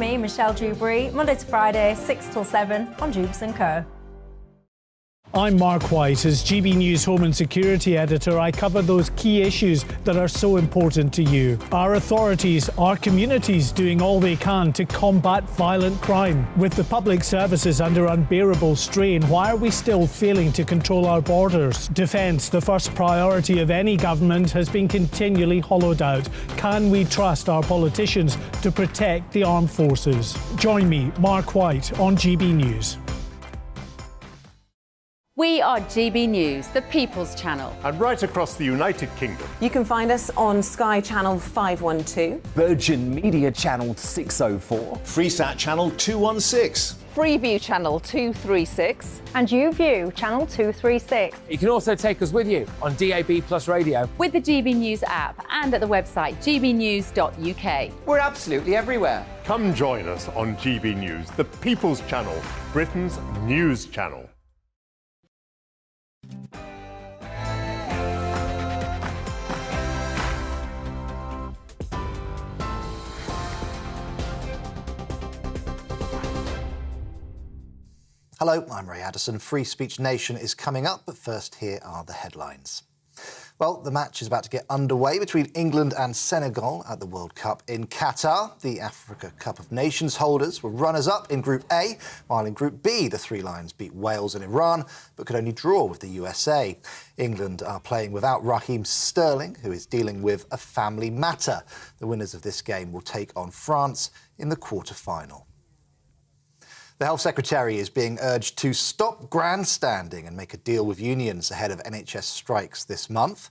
me, Michelle Dewberry, Monday to Friday, 6 till 7 on Jubes & Co. I'm Mark White. As GB News Home and Security Editor, I cover those key issues that are so important to you. Our authorities, our communities doing all they can to combat violent crime. With the public services under unbearable strain, why are we still failing to control our borders? Defence, the first priority of any government, has been continually hollowed out. Can we trust our politicians to protect the armed forces? Join me, Mark White, on GB News. We are GB News, the People's Channel. And right across the United Kingdom. You can find us on Sky Channel 512. Virgin Media Channel 604. Freesat Channel 216. Freeview Channel 236. And YouView Channel 236. You can also take us with you on DAB Plus Radio. With the GB News app and at the website gbnews.uk. We're absolutely everywhere. Come join us on GB News, the People's Channel, Britain's news channel. Hello, I'm Ray Addison. Free Speech Nation is coming up, but first here are the headlines. Well, the match is about to get underway between England and Senegal at the World Cup in Qatar. The Africa Cup of Nations holders were runners-up in Group A, while in Group B the Three Lions beat Wales and Iran, but could only draw with the USA. England are playing without Raheem Sterling, who is dealing with a family matter. The winners of this game will take on France in the quarter-final. The Health Secretary is being urged to stop grandstanding and make a deal with unions ahead of NHS strikes this month.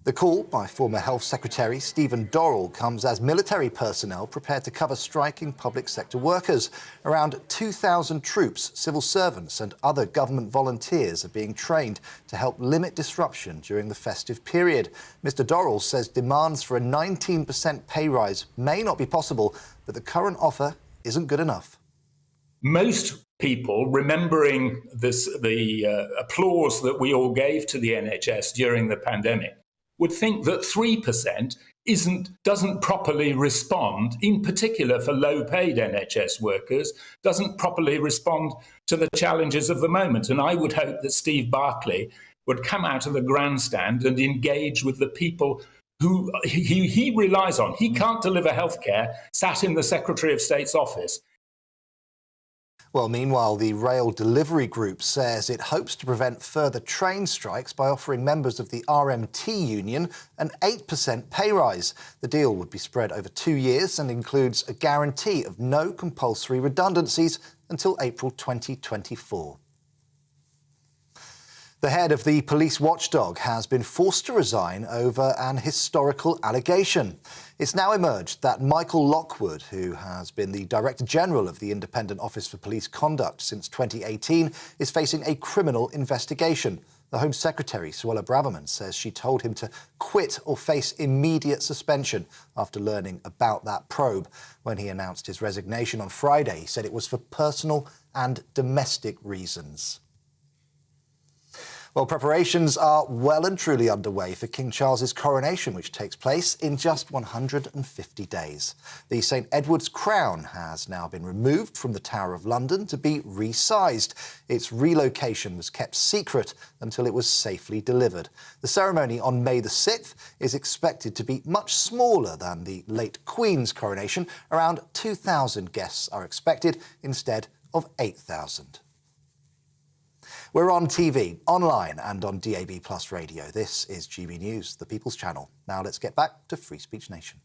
The call by former Health Secretary Stephen Dorrell comes as military personnel prepare to cover striking public sector workers. Around 2,000 troops, civil servants and other government volunteers are being trained to help limit disruption during the festive period. Mr Dorrell says demands for a 19% pay rise may not be possible, but the current offer isn't good enough. Most people, remembering the applause that we all gave to the NHS during the pandemic, would think that 3% doesn't properly respond, in particular for low-paid NHS workers, doesn't properly respond to the challenges of the moment. And I would hope that Steve Barclay would come out of the grandstand and engage with the people who he relies on. He can't deliver healthcare sat in the Secretary of State's office. Well, meanwhile, the Rail Delivery Group says it hopes to prevent further train strikes by offering members of the RMT union an 8% pay rise. The deal would be spread over 2 years and includes a guarantee of no compulsory redundancies until April 2024. The head of the police watchdog has been forced to resign over an historical allegation. It's now emerged that Michael Lockwood, who has been the Director General of the Independent Office for Police Conduct since 2018, is facing a criminal investigation. The Home Secretary, Suella Braverman, says she told him to quit or face immediate suspension after learning about that probe. When he announced his resignation on Friday, he said it was for personal and domestic reasons. Well, preparations are well and truly underway for King Charles's coronation, which takes place in just 150 days. The St Edward's crown has now been removed from the Tower of London to be resized. Its relocation was kept secret until it was safely delivered. The ceremony on May the 6th is expected to be much smaller than the late Queen's coronation. Around 2,000 guests are expected instead of 8,000. We're on TV, online and on DAB Plus Radio. This is GB News, the People's Channel. Now let's get back to Free Speech Nation.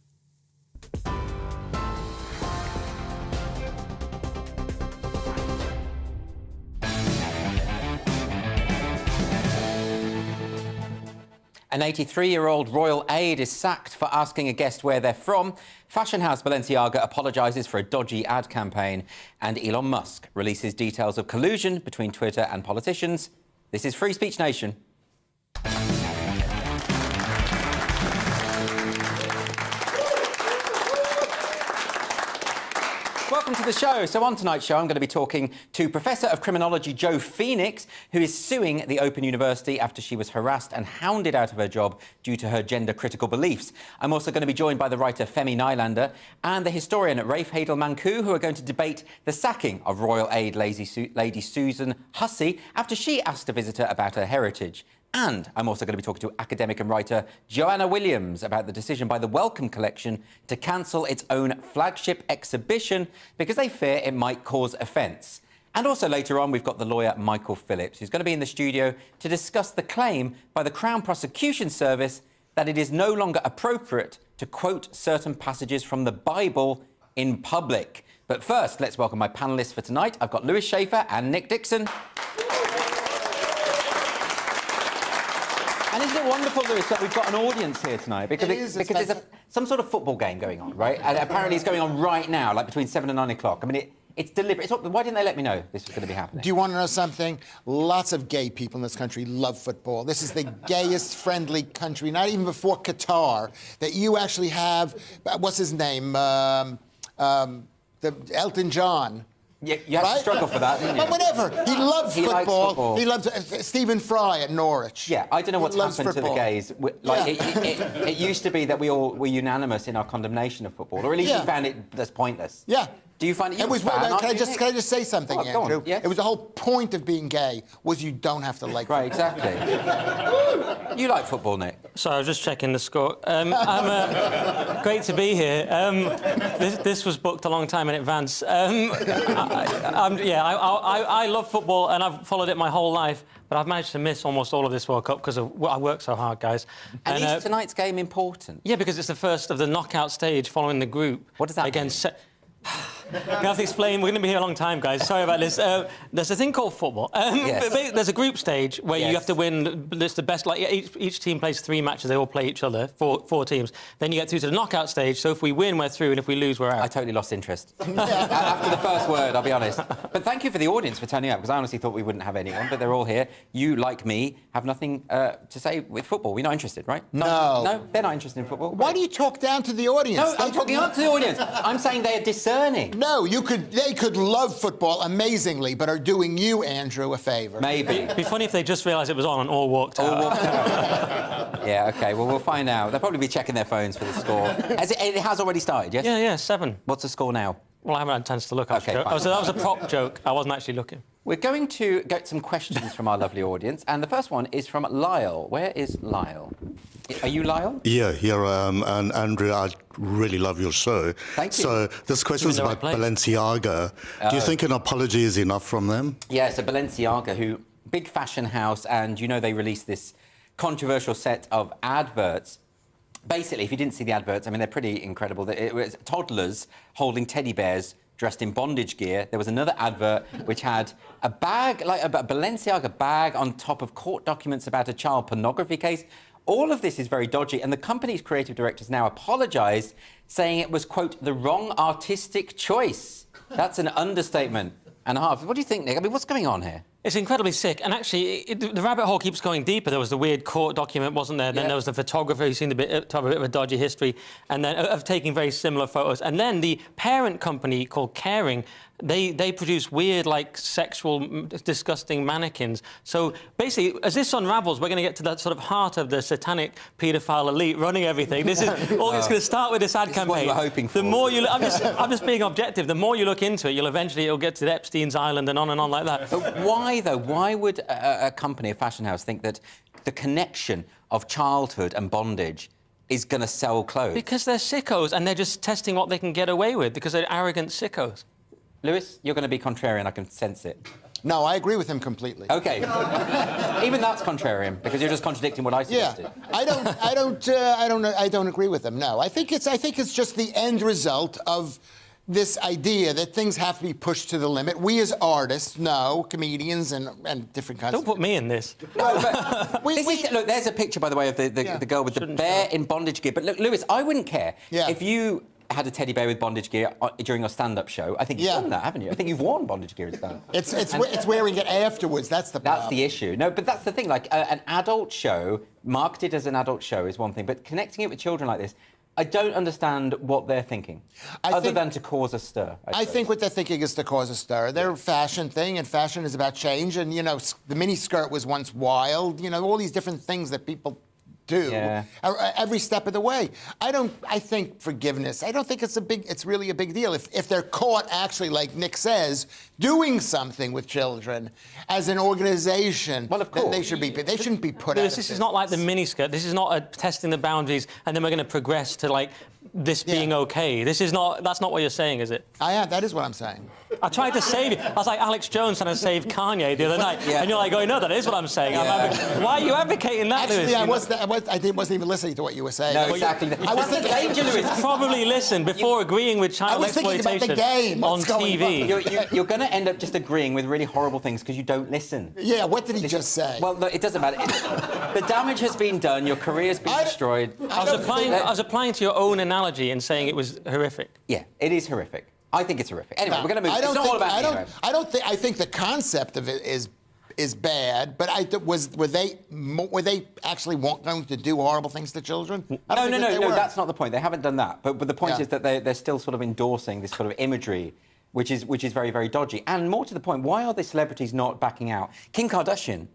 An 83-year-old royal aide is sacked for asking a guest where they're from. Fashion house Balenciaga apologises for a dodgy ad campaign. And Elon Musk releases details of collusion between Twitter and politicians. This is Free Speech Nation. Welcome to the show. So on tonight's show, I'm going to be talking to Professor of Criminology Jo Phoenix, who is suing the Open University after she was harassed and hounded out of her job due to her gender-critical beliefs. I'm also going to be joined by the writer Femi Nylander and the historian Rafe Hadel-Manku, who are going to debate the sacking of Royal Aid Lady Susan Hussey after she asked a visitor about her heritage. And I'm also going to be talking to academic and writer Joanna Williams about the decision by the Wellcome Collection to cancel its own flagship exhibition because they fear it might cause offence. And also later on, we've got the lawyer Michael Phillips, who's going to be in the studio to discuss the claim by the Crown Prosecution Service that it is no longer appropriate to quote certain passages from the Bible in public. But first, let's welcome my panellists for tonight. I've got Lewis Schaefer and Nick Dixon. And isn't it wonderful, Lewis, that we've got an audience here tonight? Because there's some sort of football game going on, right? And apparently it's going on right now, like between 7 and 9 o'clock. I mean, it's deliberate. Why didn't they let me know this was going to be happening? Do you want to know something? Lots of gay people in this country love football. This is the gayest, friendly country, not even before Qatar, that you actually have, what's his name? Elton John. Yeah, you have to struggle for that, didn't you? But whatever. He loves football. He loves Stephen Fry at Norwich. Yeah, I don't know what's happened to the gays. It used to be that we all were unanimous in our condemnation of football, or at least we found it as pointless. Yeah. Do you find it? Can I just say something, Andrew? Yeah. It was the whole point of being gay was you don't have to like football. Right, exactly. You like football, Nick? Sorry, I was just checking the score. Great to be here. This was booked a long time in advance. I love football and I've followed it my whole life, but I've managed to miss almost all of this World Cup because I work so hard, guys. And is tonight's game important? Yeah, because it's the first of the knockout stage following the group. What does that mean? I'm going to have to explain. We're going to be here a long time, guys. Sorry about this. There's a thing called football. Yes. There's a group stage where you have to win. It's the best. Like each team plays 3 matches. They all play each other. Four teams. Then you get through to the knockout stage. So if we win, we're through, and if we lose, we're out. I totally lost interest after the first word. I'll be honest. But thank you for the audience for turning up, because I honestly thought we wouldn't have anyone, but they're all here. You, like me, have nothing to say with football. We're not interested, right? No, they're not interested in football. Why do you talk down to the audience? No, I'm talking up to the audience. I'm saying they are discerning. No, they could love football amazingly, but are doing you, Andrew, a favour. Maybe. It'd be funny if they just realised it was on and all walked out. Yeah, OK, well, we'll find out. They'll probably be checking their phones for the score. It has already started, yes? Yeah, 7. What's the score now? Well, I haven't had a chance to look. OK, fine. That was a prop joke. I wasn't actually looking. We're going to get some questions from our lovely audience, and the first one is from Lyle. Where is Lyle? Are you Lyle? Yeah, here I am. And Andrew, I really love your show. Thank you. So this question is about Balenciaga. Do you think an apology is enough from them? Yeah, so Balenciaga, who big fashion house, and you know they released this controversial set of adverts. Basically, if you didn't see the adverts, I mean, they're pretty incredible. It was toddlers holding teddy bears dressed in bondage gear. There was another advert which had a bag, like a Balenciaga bag on top of court documents about a child pornography case. All of this is very dodgy, and the company's creative directors now apologised, saying it was, quote, the wrong artistic choice. That's an understatement and a half. What do you think, Nick? I mean, what's going on here? It's incredibly sick, and actually, the rabbit hole keeps going deeper. There was the weird court document, wasn't there? Then there was the photographer who seemed to have a bit of a dodgy history, and then of taking very similar photos. And then the parent company called Caring, they produce weird, like, sexual, disgusting mannequins. So basically, as this unravels, we're going to get to that sort of heart of the satanic paedophile elite running everything. This is all. It's going to start with this ad campaign. What you were hoping for. The more you, I'm just being objective. The more you look into it, it'll get to Epstein's Island and on like that. But why, though? Why would a company, a fashion house, think that the connection of childhood and bondage is going to sell clothes? Because they're sickos, and they're just testing what they can get away with, because they're arrogant sickos. Lewis, you're going to be contrarian, I can sense it. No, I agree with him completely. OK. Even that's contrarian, because you're just contradicting what I suggested. Yeah, I don't agree with him, no. I think it's just the end result of this idea that things have to be pushed to the limit. We as artists, comedians and different kinds Don't put me in this. No, but look, there's a picture, by the way, of the girl with the bear in bondage gear. But look, Lewis, I wouldn't care if you had a teddy bear with bondage gear during your stand-up show. I think you've done that, haven't you? I think you've worn bondage gear in stand-up. It's wearing it afterwards. That's the problem. That's the issue. No, but that's the thing. Like an adult show marketed as an adult show is one thing, but connecting it with children like this. I don't understand what they're thinking, other than to cause a stir. I think what they're thinking is to cause a stir. They're a fashion thing, and fashion is about change. And, you know, the mini skirt was once wild. You know, all these different things that people do every step of the way. I think forgiveness, I don't think it's really a big deal. If they're caught actually, like Nick says, doing something with children as an organization, well, of course, they shouldn't be put out of business. This is not like the miniskirt. This is not testing the boundaries and then we're going to progress to like this being okay. That's not what you're saying, is it? That is what I'm saying. I tried to save you. I was like Alex Jones trying to save Kanye the other night, and you're like, "Oh no, that is what I'm saying." Why are you advocating that, Actually, Lewis? I wasn't even listening to what you were saying. No, exactly. I was thinking probably listen before agreeing with child exploitation on TV. You're going to end up just agreeing with really horrible things because you don't listen. Yeah, what did he just say? Well, look, it doesn't matter. The damage has been done. Your career's been destroyed. I was applying to your own analogy and saying it was horrific. Yeah, it is horrific. I think it's horrific. Anyway, we're going to move. It's not all about me, anyway. I think the concept of it is bad, but were they actually going to do horrible things to children? No, that's not the point. They haven't done that. But the point is that they're still sort of endorsing this sort of imagery, which is very, very dodgy. And more to the point, why are the celebrities not backing out? Kim Kardashian,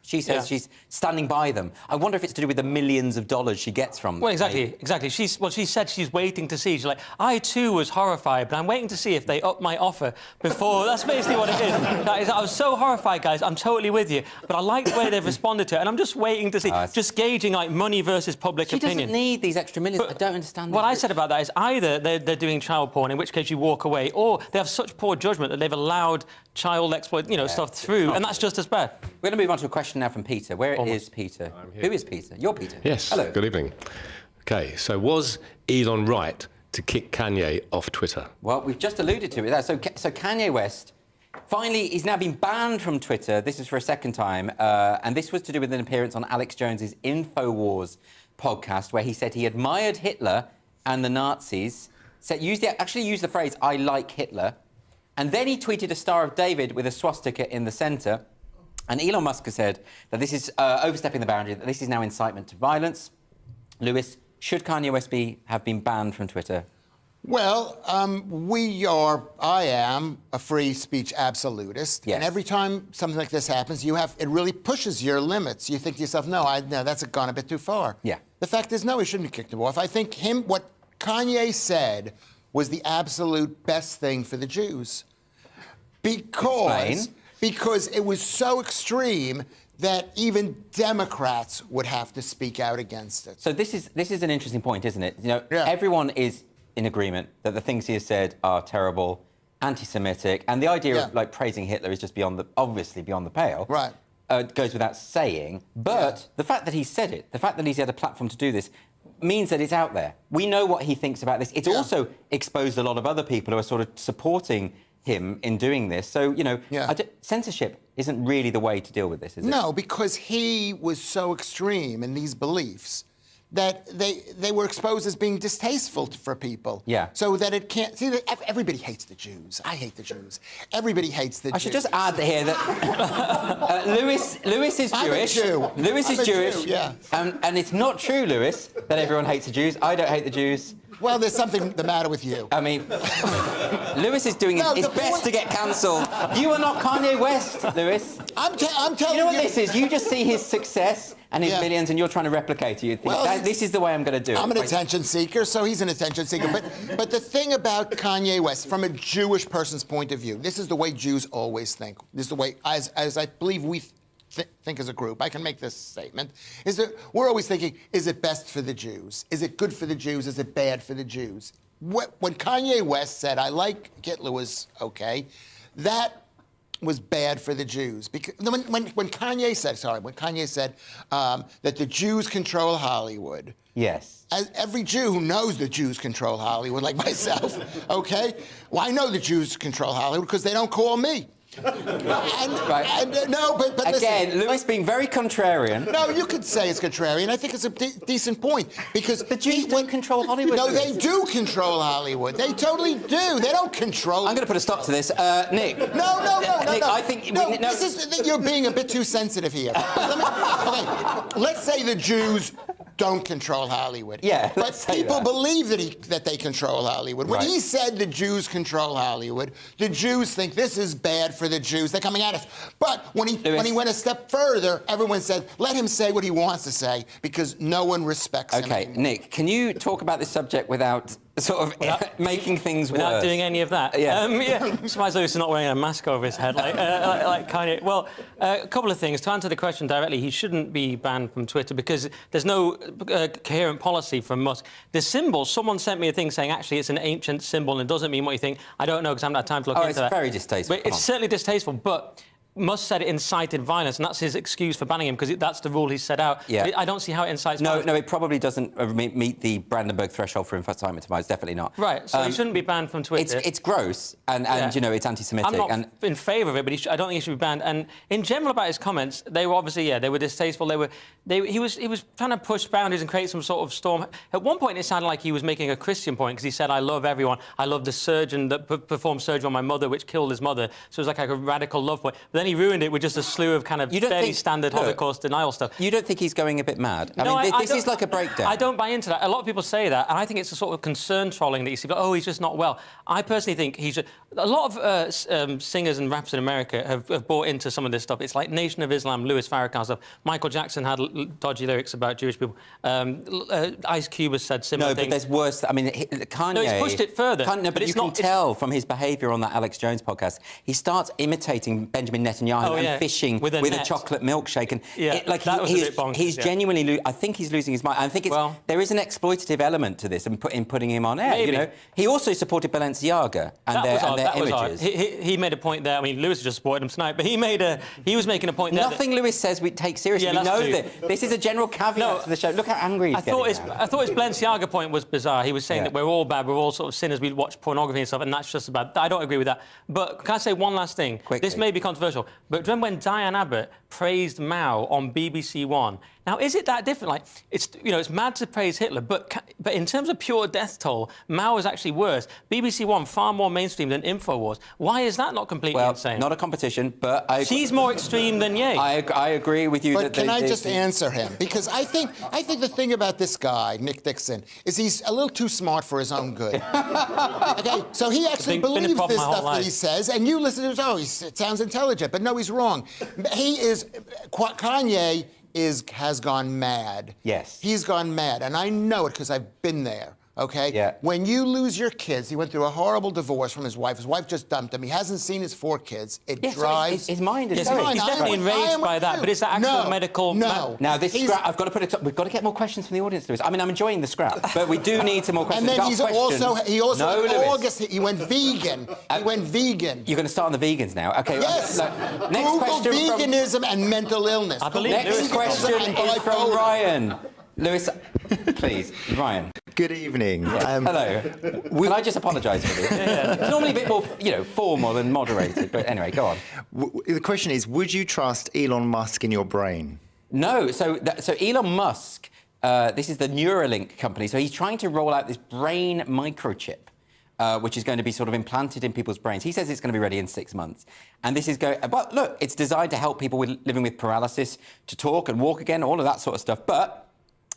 she says she's standing by them. I wonder if it's to do with the millions of dollars she gets from them. Well, exactly. She said she's waiting to see. She's like, I too was horrified, but I'm waiting to see if they up my offer before. That's basically what it is. I was so horrified, guys. I'm totally with you, but I like the way they've responded to it, and I'm just waiting to see, just gauging like money versus public opinion. She doesn't need these extra millions. I don't understand. What I said about that is either they're doing child porn, in which case you walk away, or they have such poor judgment that they've allowed child exploit, stuff through, and that's just as bad. We're going to move on to a question now from Peter. Where is Peter? Who is Peter? You're Peter. Yes. Hello. Good evening. OK, so was Elon right to kick Kanye off Twitter? Well, we've just alluded to it. So Kanye West, finally, he's now been banned from Twitter. This is for a second time, and this was to do with an appearance on Alex Jones's InfoWars podcast, where he said he admired Hitler and the Nazis. Actually used the phrase, I like Hitler. And then he tweeted a Star of David with a swastika in the centre. And Elon Musk has said that this is overstepping the boundary, that this is now incitement to violence. Lewis, should Kanye West have been banned from Twitter? Well, I am a free speech absolutist. Yes. And every time something like this happens, it really pushes your limits. You think to yourself, no, that's gone a bit too far. Yeah. The fact is, no, he shouldn't be kicked off. I think what Kanye said was the absolute best thing for the Jews. Because it was so extreme that even Democrats would have to speak out against it. So this is an interesting point, isn't it? Everyone is in agreement that the things he has said are terrible, anti-Semitic, and the idea of like praising Hitler is just obviously beyond the pale. Right. Goes without saying. But the fact that he said it, the fact that he's had a platform to do this, means that it's out there. We know what he thinks about this. It's also exposed a lot of other people who are sort of supporting him in doing this. So, censorship isn't really the way to deal with this, is it? No, because he was so extreme in these beliefs that they were exposed as being distasteful for people. Yeah. So that it can't... See, everybody hates the Jews. I hate the Jews. Everybody hates the Jews. I should just add here that Lewis is Jewish. I'm a Jew. Lewis is Jewish. Jew, yeah. And it's not true, Lewis, that everyone hates the Jews. I don't hate the Jews. Well, there's something the matter with you. I mean, Lewis is doing his best to get cancelled. You are not Kanye West, Lewis. I'm telling you... You know what this is? You just see his success and his millions, and you're trying to replicate it. You think, this is the way I'm going to do it. I'm an attention seeker, so he's an attention seeker. But the thing about Kanye West, from a Jewish person's point of view, this is the way Jews always think. This is the way, as I believe we think as a group, I can make this statement, is that we're always thinking, is it best for the Jews? Is it good for the Jews? Is it bad for the Jews? When Kanye West said, I like Hitler was okay, that was bad for the Jews. Because when Kanye said that the Jews control Hollywood. Yes. As every Jew who knows the Jews control Hollywood, like myself, okay? Well, I know the Jews control Hollywood because they don't call me. But again, listen, Lewis being very contrarian. No, you could say it's contrarian. I think it's a decent point because the Jews don't control Hollywood. No, they do control Hollywood. They totally do. They don't control. I'm going to put a stop to this, Nick. No. Nick, I think you're being a bit too sensitive here. Let's say the Jews don't control Hollywood. Yeah, but let's say people that. believe that they control Hollywood. When Right. he said the Jews control Hollywood, the Jews think this is bad for the Jews. They're coming at us. But when he went a step further, everyone said, let him say what he wants to say because no one respects him. Okay, Nick, can you talk about this subject without sort of making things Without worse? doing any of that. Yeah. I'm surprised Lewis is not wearing a mask over his head like Kanye. Well, a couple of things. To answer the question directly, he shouldn't be banned from Twitter because there's no coherent policy from Musk. The symbol, someone sent me a thing saying, actually, it's an ancient symbol and it doesn't mean what you think. I don't know because I haven't had time to look into that. It's very distasteful. But it's certainly distasteful, but Musk said it incited violence, and that's his excuse for banning him, because that's the rule he set out. Yeah. I don't see how it incites violence. No, it probably doesn't meet the Brandenburg threshold for incitement to violence. Definitely not. Right, so he shouldn't be banned from Twitter. It's gross, and you know, it's anti-Semitic. I'm not in favour of it, but I don't think he should be banned. And in general about his comments, they were obviously, they were distasteful. He was trying to push boundaries and create some sort of storm. At one point, it sounded like he was making a Christian point, because he said, I love everyone. I love the surgeon that performed surgery on my mother, which killed his mother. So it was like a radical love point. But then he ruined it with just a slew of kind of fairly standard Holocaust denial stuff. You don't think he's going a bit mad? I mean, this is like a breakdown. I don't buy into that. A lot of people say that, and I think it's a sort of concern trolling that you see. But, oh, he's just not well. I personally think he should. A lot of singers and rappers in America have bought into some of this stuff. It's like Nation of Islam, Louis Farrakhan stuff. Michael Jackson had dodgy lyrics about Jewish people. Ice Cube has said similar things. No, but there's worse. I mean, Kanye... No, he's pushed it further. But you can tell from his behaviour on that Alex Jones podcast, he starts imitating Benjamin Netanyahu and fishing with a chocolate milkshake. And he's genuinely... I think he's losing his mind. I think there is an exploitative element to this in putting him on air. Maybe. You know? He also supported Balenciaga and their images. He made a point there. I mean, Lewis just supported him tonight, but he was making a point there. Nothing Lewis says we take seriously. Yeah, we know that. This is a general caveat to the show. Look how angry he's getting. I thought his Balenciaga point was bizarre. He was saying that we're all bad, we're all sort of sinners, we watch pornography and stuff, and that's just bad. I don't agree with that. But can I say one last thing? Quickly. This may be controversial, but remember when Diane Abbott praised Mao on BBC One? Now, is it that different? Like, it's mad to praise Hitler, but in terms of pure death toll, Mao is actually worse. BBC One, far more mainstream than InfoWars. Why is that not completely insane? Not a competition, but she's more extreme than Ye. I agree with you. But can I just answer him? Because I think the thing about this guy, Nick Dixon, is he's a little too smart for his own good. Okay, so he actually believes this stuff that he says, and you listen to it sounds intelligent, but no, he's wrong. Kanye has gone mad. Yes. He's gone mad, and I know it because I've been there. Okay? Yeah. When you lose your kids, he went through a horrible divorce from his wife. His wife just dumped him. He hasn't seen his 4 kids. It drives... His mind is... He's definitely enraged by that, but is that actual medical... No. Now, this scrap, I've got to put it... We've got to get more questions from the audience, Lewis. I mean, I'm enjoying the scrap, but we do need some more questions. And then he also in Lewis. He went vegan. He went vegan. You're going to start on the vegans now? Okay. Yes. Next Google question veganism and mental illness. I believe Next question is from Ryan. Lewis, please, Ryan. Good evening. Hello. Can I just apologise for this? It's normally a bit more, formal than moderated, but anyway, go on. The question is, would you trust Elon Musk in your brain? No. So Elon Musk, this is the Neuralink company, so he's trying to roll out this brain microchip, which is going to be sort of implanted in people's brains. He says it's going to be ready in 6 months. And this is but look, it's designed to help people living with paralysis to talk and walk again, all of that sort of stuff. But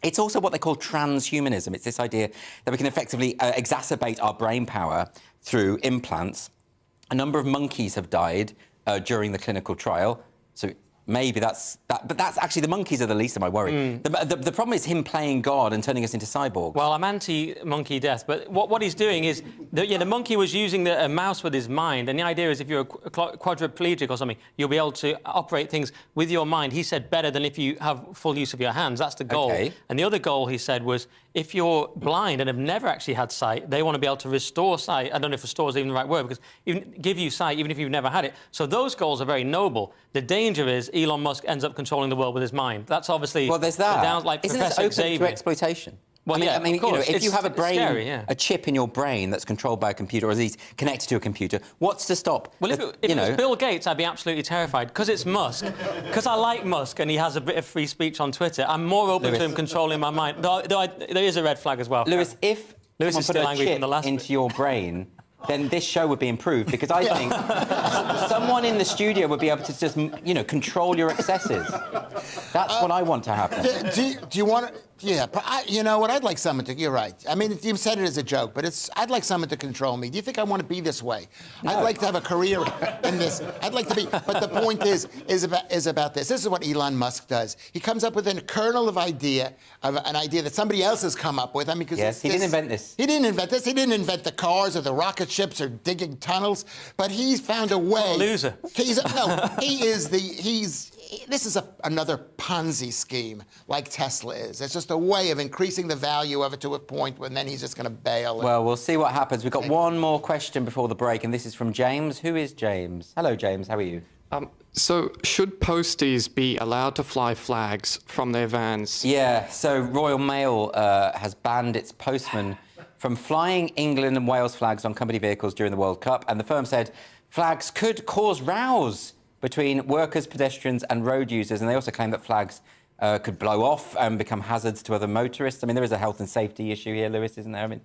it's also what they call transhumanism. It's this idea that we can effectively exacerbate our brain power through implants. A number of monkeys have died during the clinical trial. So maybe that's that. But that's actually, the monkeys are the least of my worry. The problem is him playing God and turning us into cyborgs. Well, I'm anti-monkey death, but what he's doing is... the monkey was using a mouse with his mind, and the idea is if you're a quadriplegic or something, you'll be able to operate things with your mind. He said better than if you have full use of your hands. That's the goal. Okay. And the other goal, he said, was if you're blind and have never actually had sight, they want to be able to restore sight. I don't know if restore is even the right word, because even give you sight even if you've never had it. So those goals are very noble. The danger is Elon Musk ends up controlling the world with his mind. That's obviously... Well, there's that. Like Isn't this open to exploitation? Well, I mean, of course. if you have a brain, scary, a chip in your brain that's controlled by a computer, or at least connected to a computer, what's to stop? Well, if it was Bill Gates, I'd be absolutely terrified. Because it's Musk. Because I like Musk and he has a bit of free speech on Twitter, I'm more open to him controlling my mind. Though there is a red flag as well. Lewis, if Lewis someone is still put a angry chip from the last into your brain, then this show would be improved, because I think someone in the studio would be able to just, control your excesses. That's what I want to happen. Do you want to... Yeah, but you know what? I'd like someone to. You're right. I mean, you said it as a joke, but I'd like someone to control me. Do you think I want to be this way? No. I'd like to have a career in this. I'd like to be. But the point is about this. This is what Elon Musk does. He comes up with a kernel of an idea that somebody else has come up with. I mean, because yes, he didn't invent this. He didn't invent this. He didn't invent the cars or the rocket ships or digging tunnels. But he's found a way. Loser. This is another Ponzi scheme, like Tesla is. It's just a way of increasing the value of it to a point when then he's just going to bail. Well, we'll see what happens. We've got one more question before the break, and this is from James. Who is James? Hello, James. How are you? So, should posties be allowed to fly flags from their vans? Yeah, so Royal Mail has banned its postmen from flying England and Wales flags on company vehicles during the World Cup, and the firm said flags could cause rows between workers, pedestrians and road users, and they also claim that flags could blow off and become hazards to other motorists. I mean, there is a health and safety issue here, Lewis, isn't there? I mean,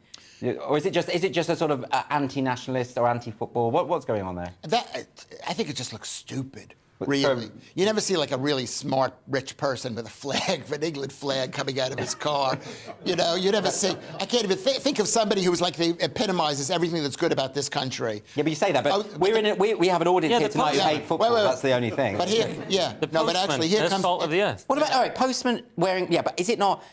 or is it just a sort of anti-nationalist or anti-football? What's going on there? I think it just looks stupid. Really. You never see like a really smart, rich person with a flag, an England flag coming out of his car. You know, you never see. I can't even think of somebody who's like, they epitomizes everything that's good about this country. Yeah, but you say that, but we have an audience here tonight who hate football. That's the only thing. But here, but actually, here comes salt of the earth. What about, all right, postmen wearing, but is it not,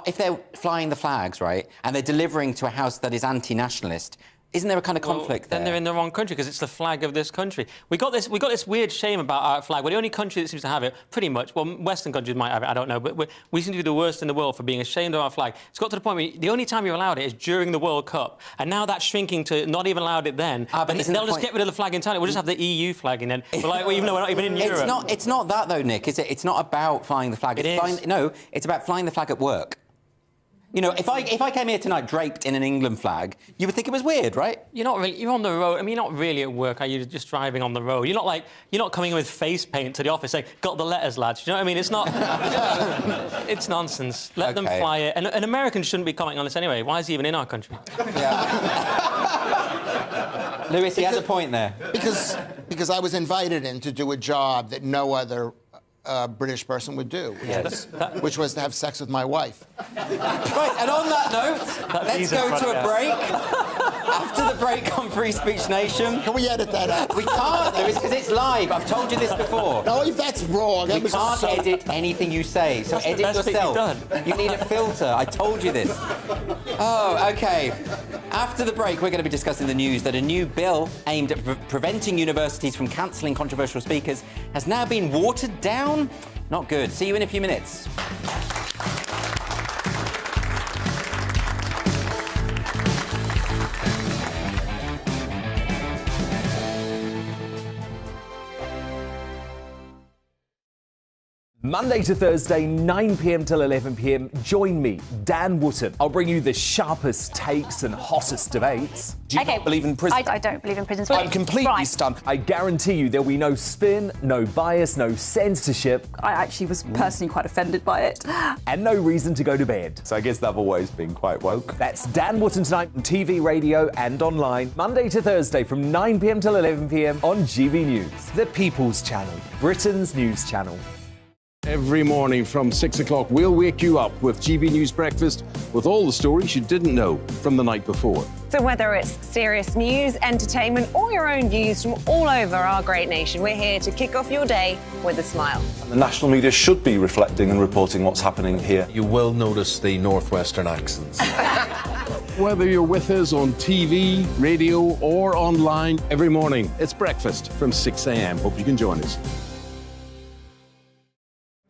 if they're flying the flags, right, and they're delivering to a house that is anti-nationalist, isn't there a kind of conflict there? Then they're in the wrong country because it's the flag of this country. We got this weird shame about our flag. We're the only country that seems to have it, pretty much. Well, Western countries might have it, I don't know, but we seem to be the worst in the world for being ashamed of our flag. It's got to the point where the only time you're allowed it is during the World Cup, and now that's shrinking to not even allowed it then. But they'll just get rid of the flag entirely. We'll just have the EU flag in then. Even though we're not even in Europe. It's not that though, Nick, is it? It's not about flying the flag. It's about flying the flag at work. You know, if I came here tonight draped in an England flag, you would think it was weird, right? You're not really. You're on the road. I mean, you're not really at work. Are you just driving on the road? You're not coming in with face paint to the office saying, "Got the letters, lads." You know what I mean? It's not. It's nonsense. Let them fly it. And Americans shouldn't be commenting on this anyway. Why is he even in our country? Yeah. Lewis, he has a point there. Because I was invited in to do a job that no other British person would do, which was to have sex with my wife. Right, and on that note, let's go to a break. After the break on Free Speech Nation... Can we edit that out? We can't, Lewis, because it's live. I've told you this before. No, if that's wrong... We can't edit anything you say, so edit yourself. You need a filter. I told you this. Oh, OK. After the break, we're going to be discussing the news that a new bill aimed at preventing universities from cancelling controversial speakers has now been watered down. Not good. See you in a few minutes. Monday to Thursday, 9 p.m. till 11 p.m. Join me, Dan Wootton. I'll bring you the sharpest takes and hottest debates. Do you not believe in prison? I don't believe in prison. I'm completely stunned. I guarantee you there'll be no spin, no bias, no censorship. I actually was personally quite offended by it. And no reason to go to bed. So I guess they've always been quite woke. That's Dan Wootton tonight on TV, radio and online. Monday to Thursday from 9 p.m. till 11 p.m. on GB News. The People's Channel, Britain's news channel. Every morning from 6 o'clock, we'll wake you up with GB News Breakfast with all the stories you didn't know from the night before. So whether it's serious news, entertainment, or your own views from all over our great nation, we're here to kick off your day with a smile. And the national media should be reflecting and reporting what's happening here. You will notice the northwestern accents. Whether you're with us on TV, radio, or online, every morning, it's breakfast from 6 a.m. Hope you can join us.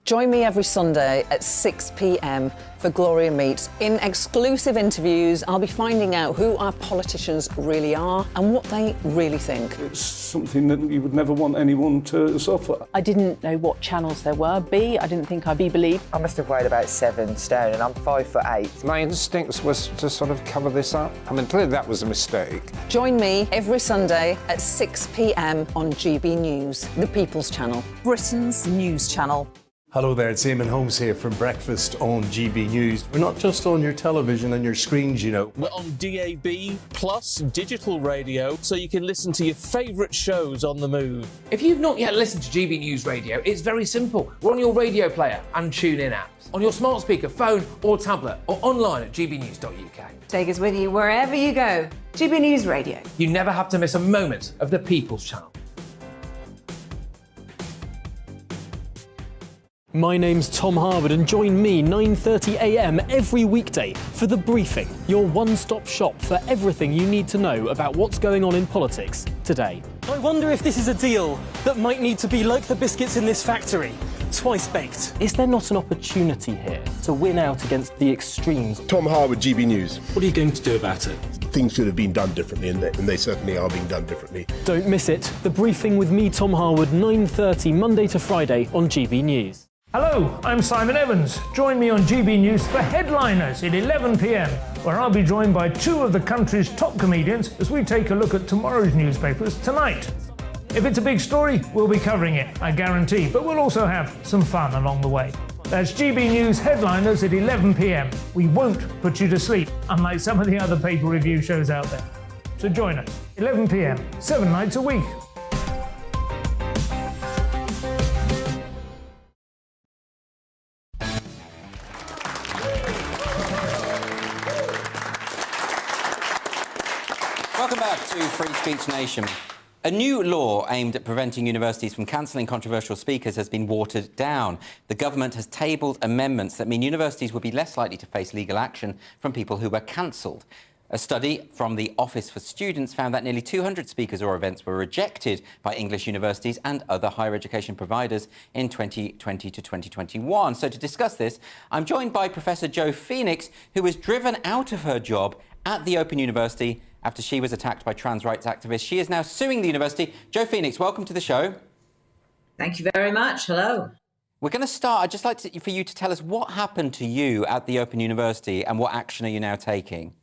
Join me every Sunday at 6 p.m. for Gloria Meets. In exclusive interviews, I'll be finding out who our politicians really are and what they really think. It's something that you would never want anyone to suffer. I didn't know what channels there were. I didn't think I'd be believed. I must have weighed about 7 stone and I'm 5'8". My instincts was to sort of cover this up. I mean, clearly that was a mistake. Join me every Sunday at 6 p.m. on GB News, the People's Channel, Britain's news channel. Hello there, it's Eamon Holmes here from Breakfast on GB News. We're not just on your television and your screens, you know. We're on DAB plus digital radio, so you can listen to your favourite shows on the move. If you've not yet listened to GB News Radio, it's very simple. We're on your radio player and TuneIn apps, on your smart speaker, phone or tablet, or online at gbnews.uk. Take us with you wherever you go. GB News Radio. You never have to miss a moment of the People's Channel. My name's Tom Harwood and join me 9:30 a.m. every weekday for The Briefing, your one-stop shop for everything you need to know about what's going on in politics today. I wonder if this is a deal that might need to be like the biscuits in this factory, twice baked. Is there not an opportunity here to win out against the extremes? Tom Harwood, GB News. What are you going to do about it? Things should have been done differently, and they certainly are being done differently. Don't miss it. The Briefing with me, Tom Harwood, 9:30 Monday to Friday on GB News. Hello, I'm Simon Evans. Join me on GB News for Headliners at 11 p.m, where I'll be joined by two of the country's top comedians as we take a look at tomorrow's newspapers tonight. If it's a big story, we'll be covering it, I guarantee, but we'll also have some fun along the way. That's GB News Headliners at 11 p.m. We won't put you to sleep, unlike some of the other paper review shows out there. So join us, 11 p.m, 7 nights a week. Welcome back to Free Speech Nation. A new law aimed at preventing universities from cancelling controversial speakers has been watered down. The government has tabled amendments that mean universities will be less likely to face legal action from people who were cancelled. A study from the Office for Students found that nearly 200 speakers or events were rejected by English universities and other higher education providers in 2020 to 2021. So to discuss this, I'm joined by Professor Jo Phoenix, who was driven out of her job at the Open University after she was attacked by trans rights activists. She is now suing the university. Jo Phoenix, welcome to the show. Thank you very much. Hello. We're going to start. I'd just like for you to tell us what happened to you at the Open University and what action are you now taking?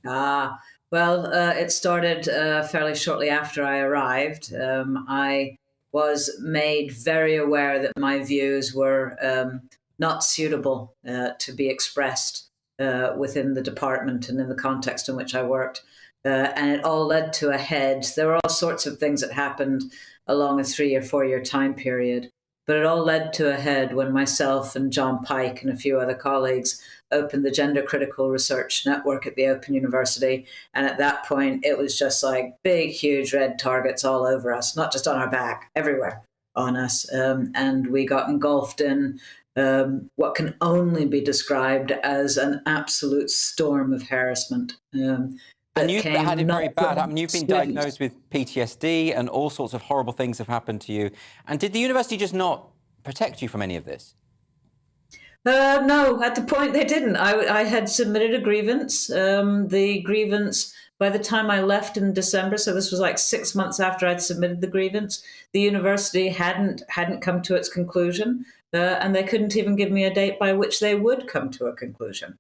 Well, it started fairly shortly after I arrived. I was made very aware that my views were not suitable to be expressed within the department and in the context in which I worked. And it all led to a head. There were all sorts of things that happened along a 3 or 4 year time period. But it all led to a head when myself and John Pike and a few other colleagues opened the Gender Critical Research Network at the Open University. And at that point, it was just like big, huge red targets all over us, not just on our back, everywhere on us. And we got engulfed in what can only be described as an absolute storm of harassment. And you've had it very bad. I mean, you've been diagnosed with PTSD and all sorts of horrible things have happened to you. And did the university just not protect you from any of this? No, at the point they didn't. I had submitted a grievance. The grievance, by the time I left in December, so this was like 6 months after I'd submitted the grievance, the university hadn't come to its conclusion, and they couldn't even give me a date by which they would come to a conclusion.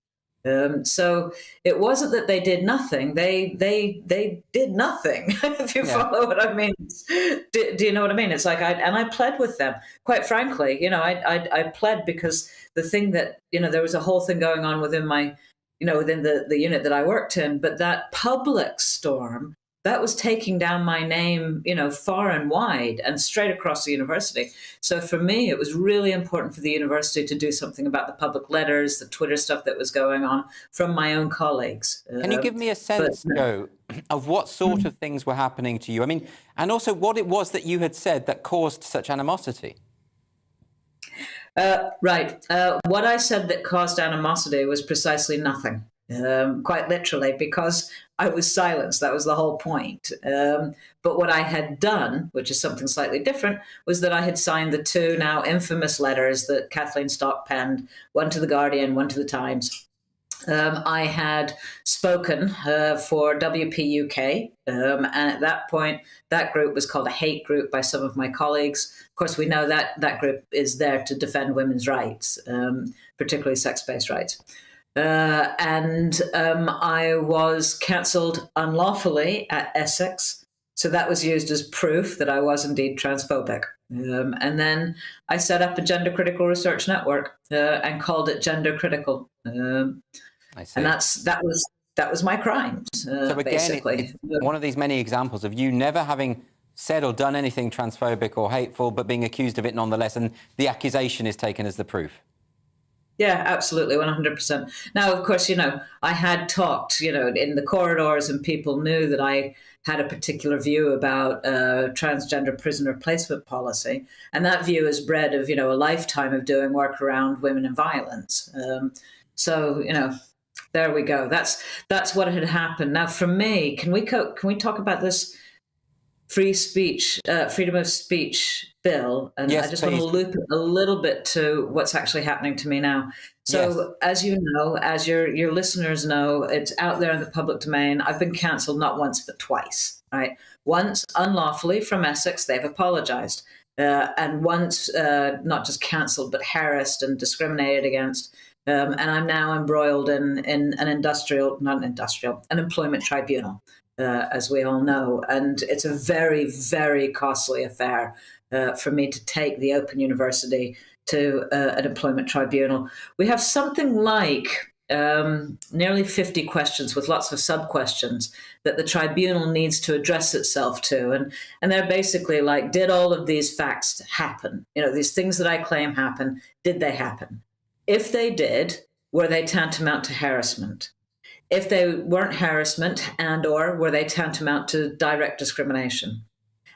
So it wasn't that they did nothing. They did nothing. If you follow what I mean, do you know what I mean? It's like I pled with them. Quite frankly, I pled because the thing that there was a whole thing going on within my, within the unit that I worked in. But that public storm that was taking down my name, far and wide and straight across the university. So for me, it was really important for the university to do something about the public letters, the Twitter stuff that was going on from my own colleagues. Can you give me a sense, Jo, of what sort of things were happening to you? I mean, and also what it was that you had said that caused such animosity? Right. What I said that caused animosity was precisely nothing. Quite literally, because I was silenced. That was the whole point. But what I had done, which is something slightly different, was that I had signed the two now infamous letters that Kathleen Stock penned, one to The Guardian, one to The Times. I had spoken for WP UK, and at that point, that group was called a hate group by some of my colleagues. Of course, we know that that group is there to defend women's rights, particularly sex-based rights. And I was cancelled unlawfully at Essex So that was used as proof that I was indeed transphobic. And then I set up a gender critical research network and called it Gender Critical. I see. And that was my crimes, So again, basically. it's one of these many examples of you never having said or done anything transphobic or hateful, but being accused of it nonetheless, and the accusation is taken as the proof. Yeah, absolutely, 100%. Now, of course, I had talked, in the corridors, and people knew that I had a particular view about transgender prisoner placement policy. And that view is bred of, a lifetime of doing work around women and violence. So, there we go. That's what had happened. Now, for me, can we talk about this free speech, freedom of speech bill? And yes, I just please. want to loop it a little bit to what's actually happening to me now. So as you know, as your listeners know, it's out there in the public domain. I've been cancelled not once, but twice, right? Once unlawfully from Essex, they've apologized. And once not just cancelled, but harassed and discriminated against. And I'm now embroiled in an employment tribunal, as we all know. And it's a very, very costly affair for me to take the Open University to an employment tribunal. We have something like nearly 50 questions with lots of sub-questions that the tribunal needs to address itself to. And they're basically like, did all of these facts happen? These things that I claim happen, did they happen? If they did, were they tantamount to harassment? If they weren't harassment or were they tantamount to direct discrimination?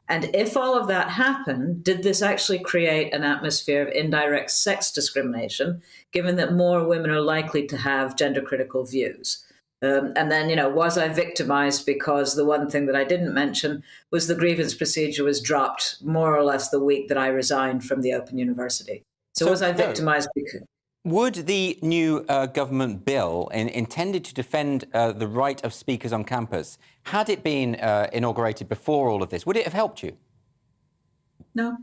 And if all of that happened, did this actually create an atmosphere of indirect sex discrimination, given that more women are likely to have gender critical views? And then, was I victimized because the one thing that I didn't mention was the grievance procedure was dropped more or less the week that I resigned from the Open University. So was I victimized because... Would the new government bill intended to defend the right of speakers on campus, had it been inaugurated before all of this, would it have helped you? No.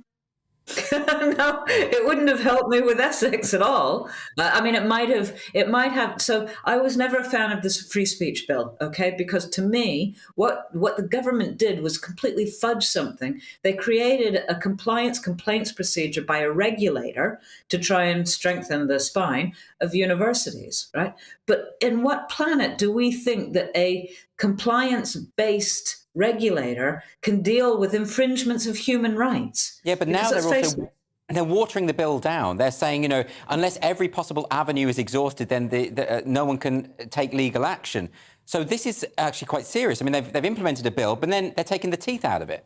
No, it wouldn't have helped me with Essex at all. I mean, it might have. So I was never a fan of this free speech bill, okay? Because to me, what the government did was completely fudge something. They created a compliance complaints procedure by a regulator to try and strengthen the spine of universities, right? But in what planet do we think that a compliance-based regulator can deal with infringements of human rights? Yeah, but now they're watering the bill down. They're saying, unless every possible avenue is exhausted, then no one can take legal action. So this is actually quite serious. I mean, they've implemented a bill, but then they're taking the teeth out of it.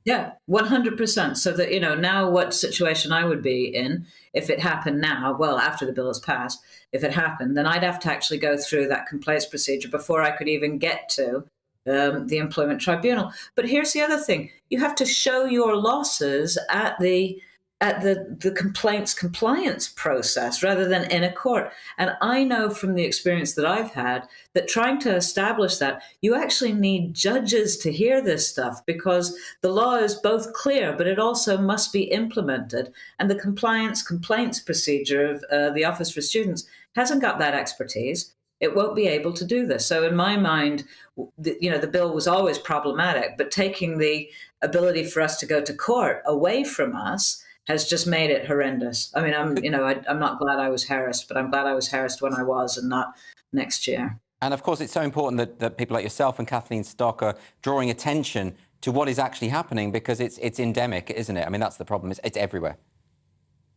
Yeah, 100%. So that, now what situation I would be in if it happened now, well, after the bill is passed, if it happened, then I'd have to actually go through that complaints procedure before I could even get to the employment tribunal. But here's the other thing. You have to show your losses at the complaints compliance process rather than in a court. And I know from the experience that I've had that trying to establish that, you actually need judges to hear this stuff because the law is both clear, but it also must be implemented. And the compliance complaints procedure of the Office for Students hasn't got that expertise. It won't be able to do this. So in my mind, the bill was always problematic, but taking the ability for us to go to court away from us has just made it horrendous. I mean, I'm not glad I was harassed, but I'm glad I was harassed when I was and not next year. And of course, it's so important that people like yourself and Kathleen Stock are drawing attention to what is actually happening because it's endemic, isn't it? I mean, that's the problem. It's everywhere.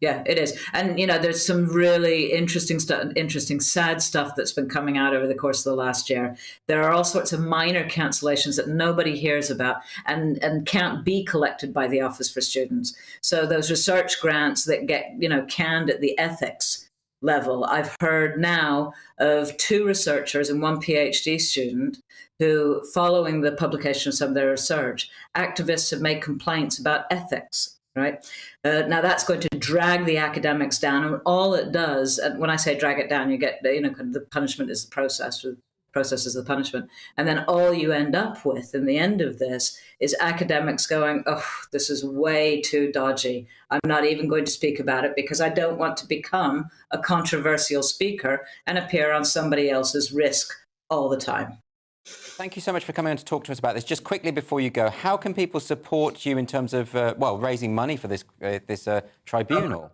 Yeah, it is. And, there's some really interesting, sad stuff that's been coming out over the course of the last year. There are all sorts of minor cancellations that nobody hears about and can't be collected by the Office for Students. So those research grants that get, canned at the ethics level. I've heard now of 2 researchers and 1 PhD student who, following the publication of some of their research, activists have made complaints about ethics. Right. Now that's going to drag the academics down. And all it does, and when I say drag it down, you get, the punishment is the process, the process is the punishment. And then all you end up with in the end of this is academics going, oh, this is way too dodgy. I'm not even going to speak about it because I don't want to become a controversial speaker and appear on somebody else's risk all the time. Thank you so much for coming on to talk to us about this. Just quickly before you go, how can people support you in terms of, raising money for this tribunal?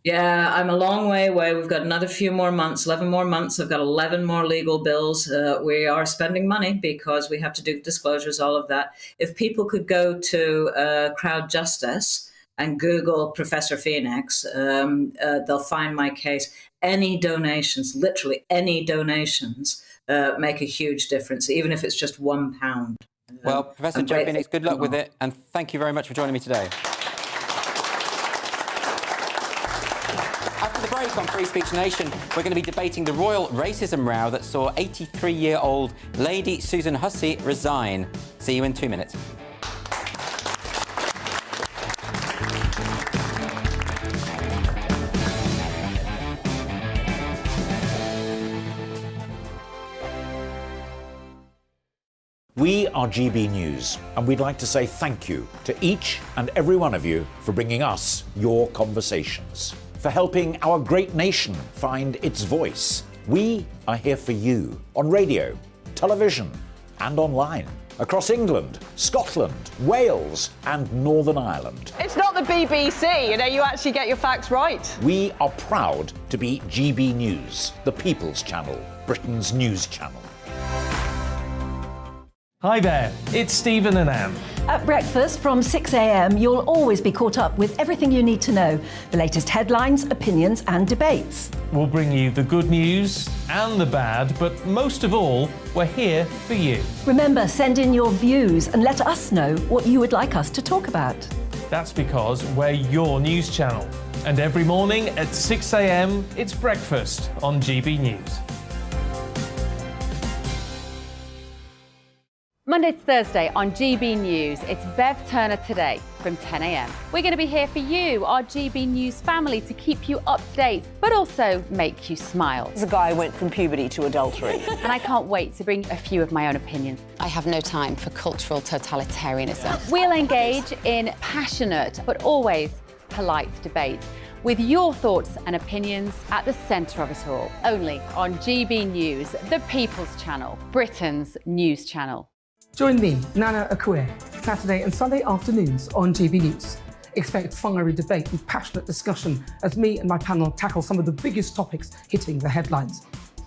Yeah, I'm a long way away. We've got another few more months, 11 more months. I've got 11 more legal bills. We are spending money because we have to do disclosures, all of that. If people could go to Crowd Justice and Google Professor Phoenix, they'll find my case. Any donations, literally any donations, make a huge difference, even if it's just £1. Well, Professor Joe Phoenix, good luck with it, and thank you very much for joining me today. After the break on Free Speech Nation, we're going to be debating the royal racism row that saw 83-year-old Lady Susan Hussey resign. See you in 2 minutes. We are GB News, and we'd like to say thank you to each and every one of you for bringing us your conversations, for helping our great nation find its voice. We are here for you on radio, television, and online, across England, Scotland, Wales, and Northern Ireland. It's not the BBC, you actually get your facts right. We are proud to be GB News, the People's Channel, Britain's news channel. Hi there, it's Stephen and Anne. At breakfast from 6 a.m, you'll always be caught up with everything you need to know, the latest headlines, opinions and debates. We'll bring you the good news and the bad, but most of all, we're here for you. Remember, send in your views and let us know what you would like us to talk about. That's because we're your news channel. And every morning at 6 a.m, it's breakfast on GB News. Monday to Thursday on GB News, it's Bev Turner Today from 10 a.m. We're going to be here for you, our GB News family, to keep you up to date, but also make you smile. There's a guy who went from puberty to adultery. And I can't wait to bring a few of my own opinions. I have no time for cultural totalitarianism. We'll engage in passionate, but always polite debate, with your thoughts and opinions at the centre of it all. Only on GB News, the People's Channel, Britain's news channel. Join me, Nana Akue, Saturday and Sunday afternoons on GB News. Expect fiery debate and passionate discussion as me and my panel tackle some of the biggest topics hitting the headlines.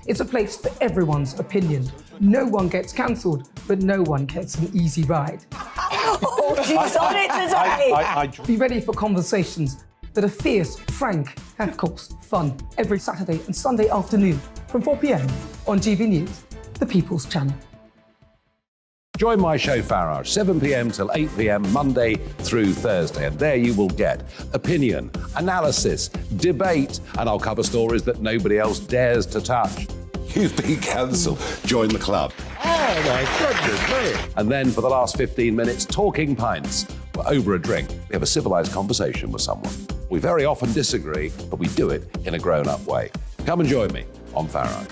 It's a place for everyone's opinion. No one gets cancelled, but no one gets an easy ride. Oh, she's on it today! Be ready for conversations that are fierce, frank, and of course, fun. Every Saturday and Sunday afternoon from 4 p.m. on GB News, the People's Channel. Join my show Farage, 7 p.m. till 8 p.m. Monday through Thursday, and there you will get opinion, analysis, debate, and I'll cover stories that nobody else dares to touch. You've been cancelled. Join the club. Oh my goodness me! And then for the last 15 minutes, talking pints. We're over a drink. We have a civilised conversation with someone. We very often disagree, but we do it in a grown-up way. Come and join me on Farage.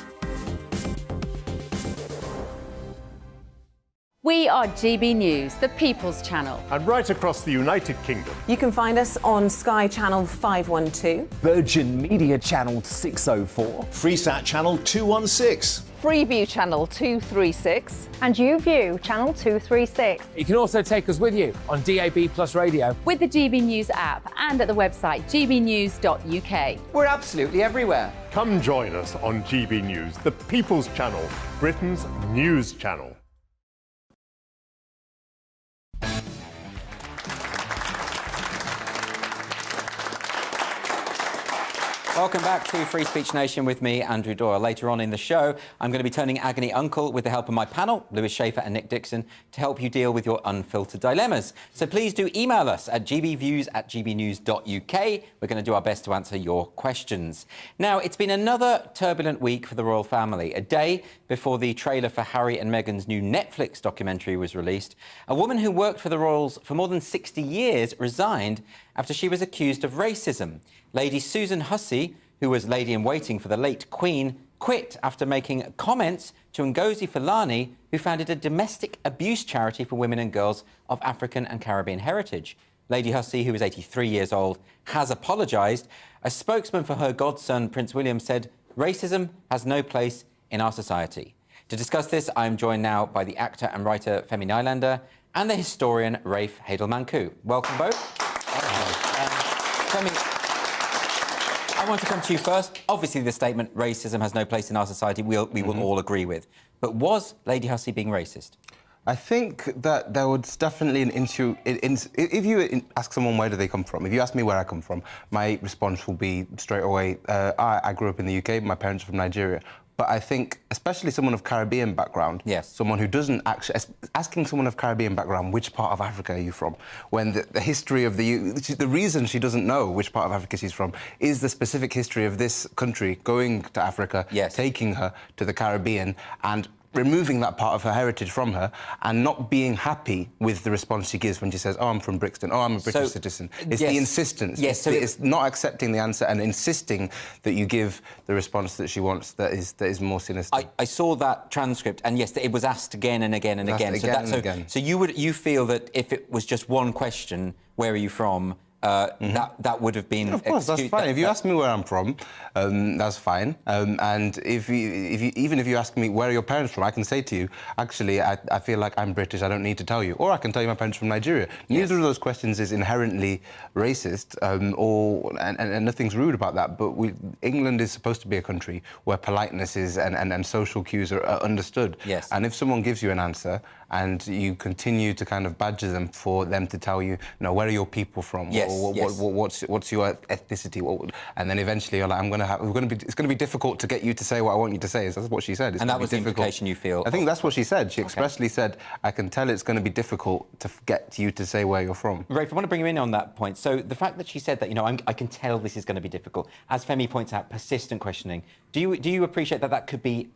We are GB News, the People's Channel. And right across the United Kingdom. You can find us on Sky Channel 512, Virgin Media Channel 604, Freesat Channel 216. Freeview Channel 236. And YouView Channel 236. You can also take us with you on DAB Plus Radio. With the GB News app and at the website gbnews.uk. We're absolutely everywhere. Come join us on GB News, the People's Channel, Britain's news channel. Welcome back to Free Speech Nation with me, Andrew Doyle. Later on in the show, I'm going to be turning agony uncle with the help of my panel, Lewis Schaefer and Nick Dixon, to help you deal with your unfiltered dilemmas. So please do email us at gbviews@gbnews.uk. We're going to do our best to answer your questions. Now, it's been another turbulent week for the royal family. A day before the trailer for Harry and Meghan's new Netflix documentary was released, a woman who worked for the royals for more than 60 years resigned after she was accused of racism. Lady Susan Hussey, who was lady-in-waiting for the late Queen, quit after making comments to Ngozi Fulani, who founded a domestic abuse charity for women and girls of African and Caribbean heritage. Lady Hussey, who is 83 years old, has apologised. A spokesman for her godson, Prince William, said, "Racism has no place in our society." To discuss this, I'm joined now by the actor and writer Femi Nylander and the historian Rafe Hadelman-Koo. Welcome both. Femi, I want to come to you first. Obviously, the statement, racism has no place in our society, we will all agree with. But was Lady Hussey being racist? I think that there was definitely an issue. If you ask someone where do they come from, if you ask me where I come from, my response will be straight away, I grew up in the UK, my parents are from Nigeria. But I think, especially someone of Caribbean background, someone who doesn't actually... Asking someone of Caribbean background, which part of Africa are you from? When the history of the reason she doesn't know which part of Africa she's from is the specific history of this country going to Africa, taking her to the Caribbean, and removing that part of her heritage from her and not being happy with the response she gives when she says, oh, I'm from Brixton, oh, I'm a British citizen. It's the insistence. It's not accepting the answer and insisting that you give the response that she wants that is more sinister. I saw that transcript, and yes, it was asked again and again and again. So you feel that if it was just one question, where are you from, that would have been... Of course, that's fine. If you ask me where I'm from, that's fine. And even if you ask me where are your parents from, I can say to you, actually, I feel like I'm British, I don't need to tell you. Or I can tell you my parents from Nigeria. Neither of those questions is inherently racist, and nothing's rude about that. But England is supposed to be a country where politeness is and social cues are understood. Yes. And if someone gives you an answer and you continue to kind of badger them for them to tell you, no, where are your people from? What's your ethnicity? And then eventually you're like, it's going to be difficult to get you to say what I want you to say. That's what she said. And that was the implication you feel? I think that's what she said. She expressly said, I can tell it's going to be difficult to get you to say where you're from. Rafe, I want to bring you in on that point. So the fact that she said that, I can tell this is going to be difficult, as Femi points out, persistent questioning. Do you appreciate that could be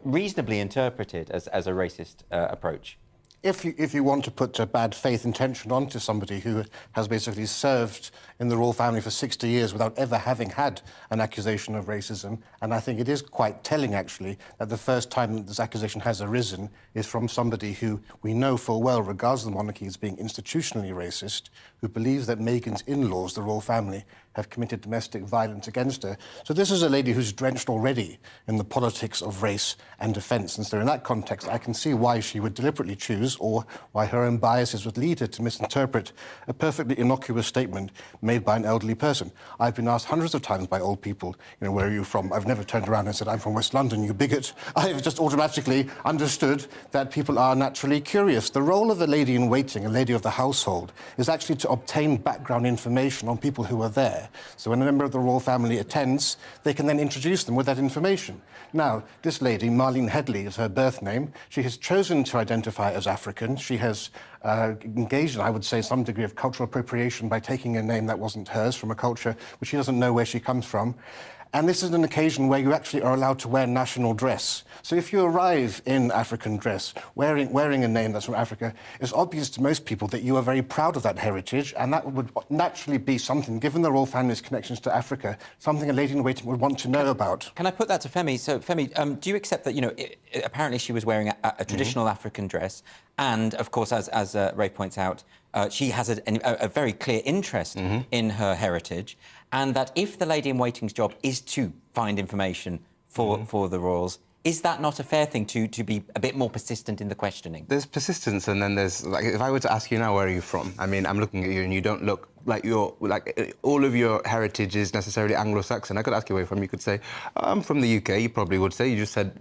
reasonably interpreted as a racist approach? If you want to put a bad faith intention onto somebody who has basically served in the royal family for 60 years without ever having had an accusation of racism, and I think it is quite telling, actually, that the first time this accusation has arisen is from somebody who we know full well regards the monarchy as being institutionally racist, who believes that Meghan's in-laws, the royal family, have committed domestic violence against her. So this is a lady who's drenched already in the politics of race and defence. And so in that context, I can see why she would deliberately choose, or why her own biases would lead her to misinterpret a perfectly innocuous statement made by an elderly person. I've been asked hundreds of times by old people, where are you from? I've never turned around and said, I'm from West London, you bigot. I've just automatically understood that people are naturally curious. The role of a lady-in-waiting, a lady of the household, is actually to obtain background information on people who are there. So when a member of the royal family attends, they can then introduce them with that information. Now, this lady, Marlene Headley is her birth name. She has chosen to identify as African. She has engaged in, I would say, some degree of cultural appropriation by taking a name that wasn't hers from a culture which she doesn't know where she comes from. And this is an occasion where you actually are allowed to wear national dress. So if you arrive in African dress, wearing a name that's from Africa, it's obvious to most people that you are very proud of that heritage, and that would naturally be something, given the royal family's connections to Africa, something a lady-in-waiting would want to know about. Can I put that to Femi? So, Femi, do you accept that, apparently she was wearing a traditional African dress, and, of course, as Rafe points out, she has a very clear interest in her heritage, and that if the lady-in-waiting's job is to find information for the royals, is that not a fair thing to be a bit more persistent in the questioning? There's persistence, and then there's, if I were to ask you now, where are you from? I mean, I'm looking at you and you don't look like all of your heritage is necessarily Anglo-Saxon. I could ask you where you're from. You could say, I'm from the UK. You probably would say. You just said,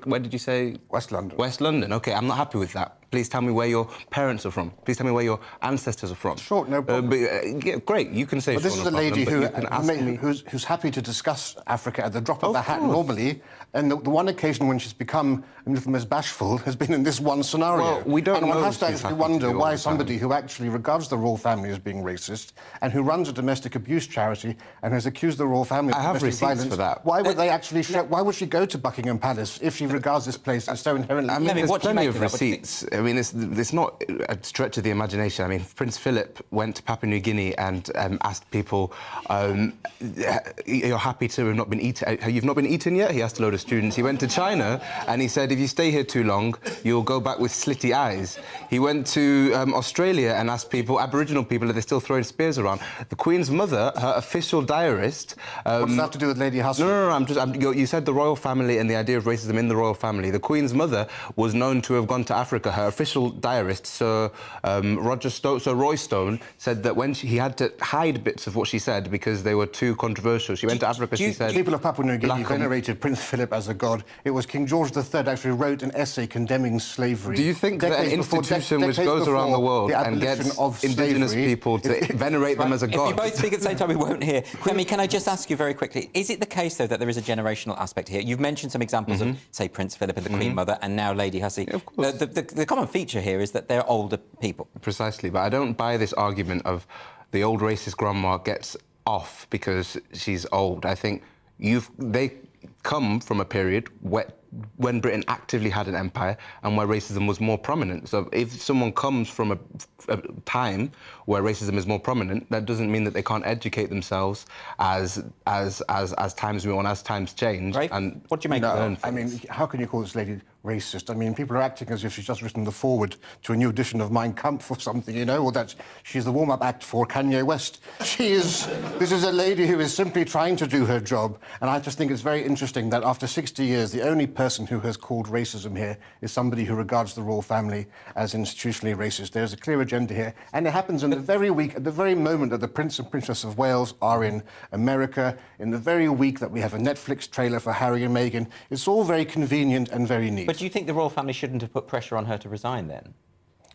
where did you say? West London. West London. OK, I'm not happy with that. Please tell me where your parents are from. Please tell me where your ancestors are from. Sure, no problem. Great, you can say. But this is a lady who's happy to discuss Africa at the drop of the hat normally, and the one occasion when she's become a little most bashful has been in this one scenario. Well, we don't know. And one has to actually wonder why somebody who actually regards the royal family as being racist and who runs a domestic abuse charity and has accused the royal family of domestic violence for that. Why would they actually? Why would she go to Buckingham Palace if she regards this place as so inherently? I mean, there's plenty of receipts. I mean, it's not a stretch of the imagination. I mean, Prince Philip went to Papua New Guinea and asked people, "You're happy to have not been eaten? You've not been eaten yet?" He asked a load of students. He went to China and he said, "If you stay here too long, you'll go back with slitty eyes." He went to Australia and asked people, Aboriginal people, are they still throwing spears around. The Queen's mother, her official diarist... what does that have to do with Lady Hussey? No, you said the royal family and the idea of racism in the royal family. The Queen's mother was known to have gone to Africa. Her official diarist, Sir Roy Stone, said that when he had to hide bits of what she said because they were too controversial. She went to Africa, she said... People of Papua New Guinea venerated Prince Philip as a god. It was King George III actually wrote an essay condemning slavery. Do you think that an institution which goes around the world and gets indigenous people to venerate them as a god... If you both speak at the same time, we won't hear. Femi, can I just ask you very quickly, is it the case, though, that there is a generational aspect here? You've mentioned some examples of, say, Prince Philip and the Queen Mother, and now Lady Hussey. Of course. The common feature here is that they're older people. Precisely, but I don't buy this argument of the old racist grandma gets off because she's old. I think they come from a period when Britain actively had an empire and where racism was more prominent. So if someone comes from a time where racism is more prominent, that doesn't mean that they can't educate themselves as times move on, as times change. Right. And what do you make of it? I mean, how can you call this lady racist? I mean, people are acting as if she's just written the foreword to a new edition of Mein Kampf or something, you know, or that she's the warm-up act for Kanye West. This is a lady who is simply trying to do her job, and I just think it's very interesting that after 60 years, the only person who has called racism here is somebody who regards the royal family as institutionally racist. There's a clear agenda here, and it happens in the very week, at the very moment that the Prince and Princess of Wales are in America, in the very week that we have a Netflix trailer for Harry and Meghan. It's all very convenient and very neat. But do you think the royal family shouldn't have put pressure on her to resign then?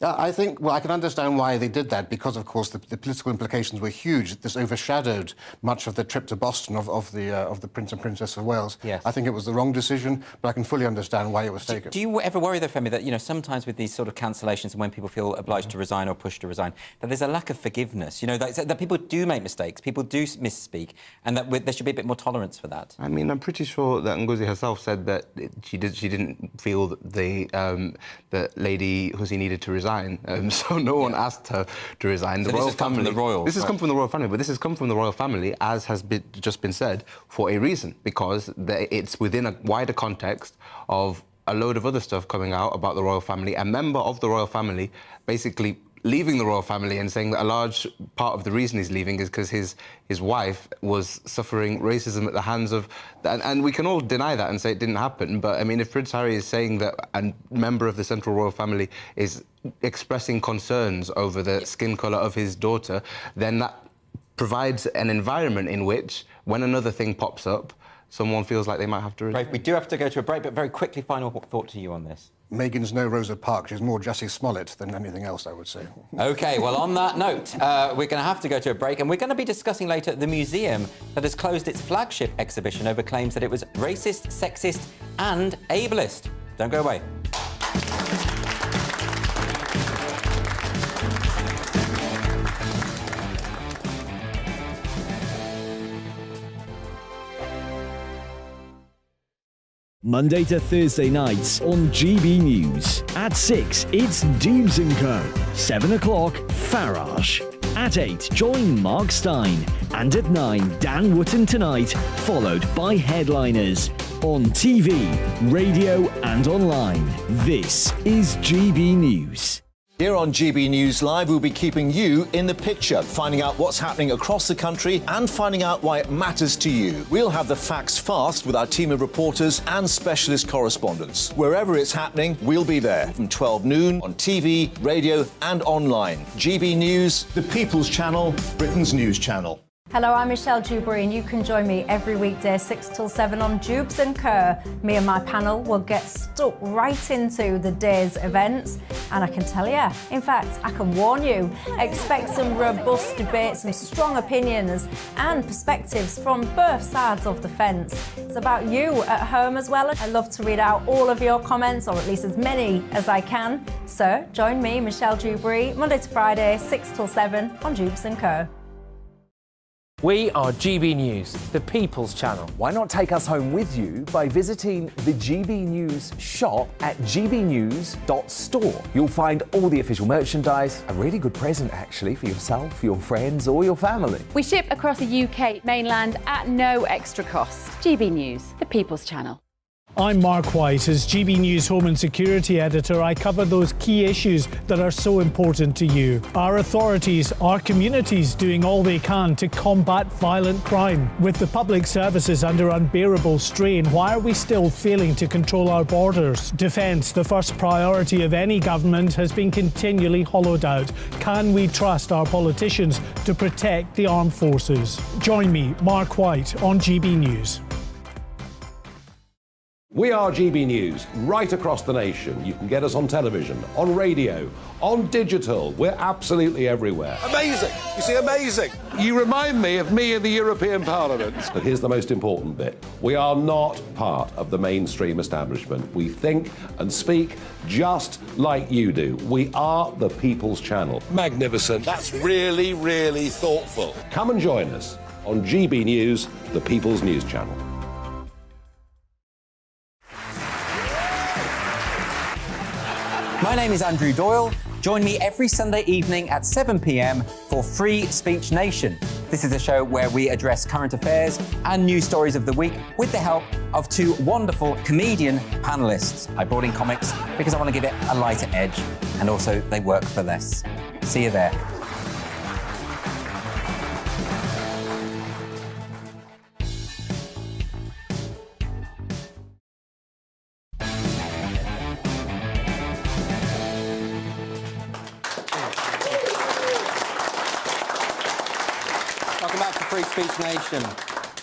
I think, well, I can understand why they did that, because, of course, the political implications were huge. This overshadowed much of the trip to Boston of the Prince and Princess of Wales. Yes. I think it was the wrong decision, but I can fully understand why it was taken. Do you ever worry, though, Femi, that, you know, sometimes with these sort of cancellations and when people feel obliged to resign or pushed to resign, that there's a lack of forgiveness, you know, that people do make mistakes, people do misspeak, and that there should be a bit more tolerance for that? I mean, I'm pretty sure that Ngozi herself said that she didn't feel that that Lady Hussey needed to resign. So no one asked her to resign. So the royal this has come from the royals. This has come from the royal family, but this has come from the royal family, as has just been said, for a reason, because it's within a wider context of a load of other stuff coming out about the royal family. A member of the royal family basically leaving the royal family and saying that a large part of the reason he's leaving is because his wife was suffering racism at the hands of... And we can all deny that and say it didn't happen, but, I mean, if Prince Harry is saying that a member of the central royal family is expressing concerns over the skin colour of his daughter, then that provides an environment in which, when another thing pops up, someone feels like they might have to... Right, we do have to go to a break, but very quickly, final thought to you on this. Meghan's no Rosa Parks. She's more Jessie Smollett than anything else, I would say. OK, well, on that note, we're going to have to go to a break, and we're going to be discussing later the museum that has closed its flagship exhibition over claims that it was racist, sexist and ableist. Don't go away. Monday to Thursday nights on GB News. At 6, it's Dubes & Co. 7 o'clock, Farage. At 8, join Mark Stein. And at 9, Dan Wootton Tonight, followed by Headliners. On TV, radio and online. This is GB News. Here on GB News Live, we'll be keeping you in the picture, finding out what's happening across the country and finding out why it matters to you. We'll have the facts fast with our team of reporters and specialist correspondents. Wherever it's happening, we'll be there from 12 noon on TV, radio and online. GB News, the People's Channel, Britain's news channel. Hello, I'm Michelle Dewberry, and you can join me every weekday 6 till 7 on Dubes & Kerr. Me and my panel will get stuck right into the day's events, and I can tell you, in fact, I can warn you, expect some robust debates, some strong opinions and perspectives from both sides of the fence. It's about you at home as well. I love to read out all of your comments, or at least as many as I can. So join me, Michelle Dewberry, Monday to Friday, 6 till 7 on Dubes & Kerr. We are GB News, the People's Channel. Why not take us home with you by visiting the GB News shop at gbnews.store. You'll find all the official merchandise, a really good present actually for yourself, your friends or your family. We ship across the UK mainland at no extra cost. GB News, the People's Channel. I'm Mark White. As GB News Home and Security Editor, I cover those key issues that are so important to you. Our authorities, our communities doing all they can to combat violent crime. With the public services under unbearable strain, why are we still failing to control our borders? Defence, the first priority of any government, has been continually hollowed out. Can we trust our politicians to protect the armed forces? Join me, Mark White, on GB News. We are GB News, right across the nation. You can get us on television, on radio, on digital. We're absolutely everywhere. Amazing! You see, amazing! You remind me of me in the European Parliament. But here's the most important bit. We are not part of the mainstream establishment. We think and speak just like you do. We are the People's Channel. Magnificent. That's really, really thoughtful. Come and join us on GB News, the People's News Channel. My name is Andrew Doyle. Join me every Sunday evening at 7 p.m. for Free Speech Nation. This is a show where we address current affairs and news stories of the week with the help of two wonderful comedian panellists. I brought in comics because I want to give it a lighter edge, and also they work for less. See you there. Free Speech Nation.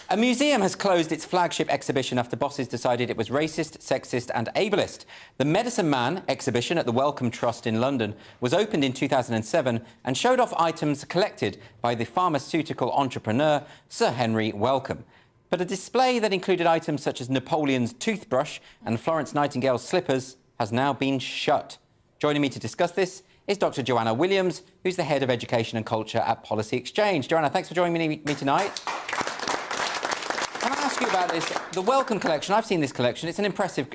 A museum has closed its flagship exhibition after bosses decided it was racist, sexist and ableist. The Medicine Man exhibition at the Wellcome Trust in London was opened in 2007 and showed off items collected by the pharmaceutical entrepreneur Sir Henry Wellcome. But a display that included items such as Napoleon's toothbrush and Florence Nightingale's slippers has now been shut. Joining me to discuss this is Dr. Joanna Williams, who's the Head of Education and Culture at Policy Exchange. Joanna, thanks for joining me tonight. Can I ask you about this? The Wellcome collection, I've seen this collection. It's an impressive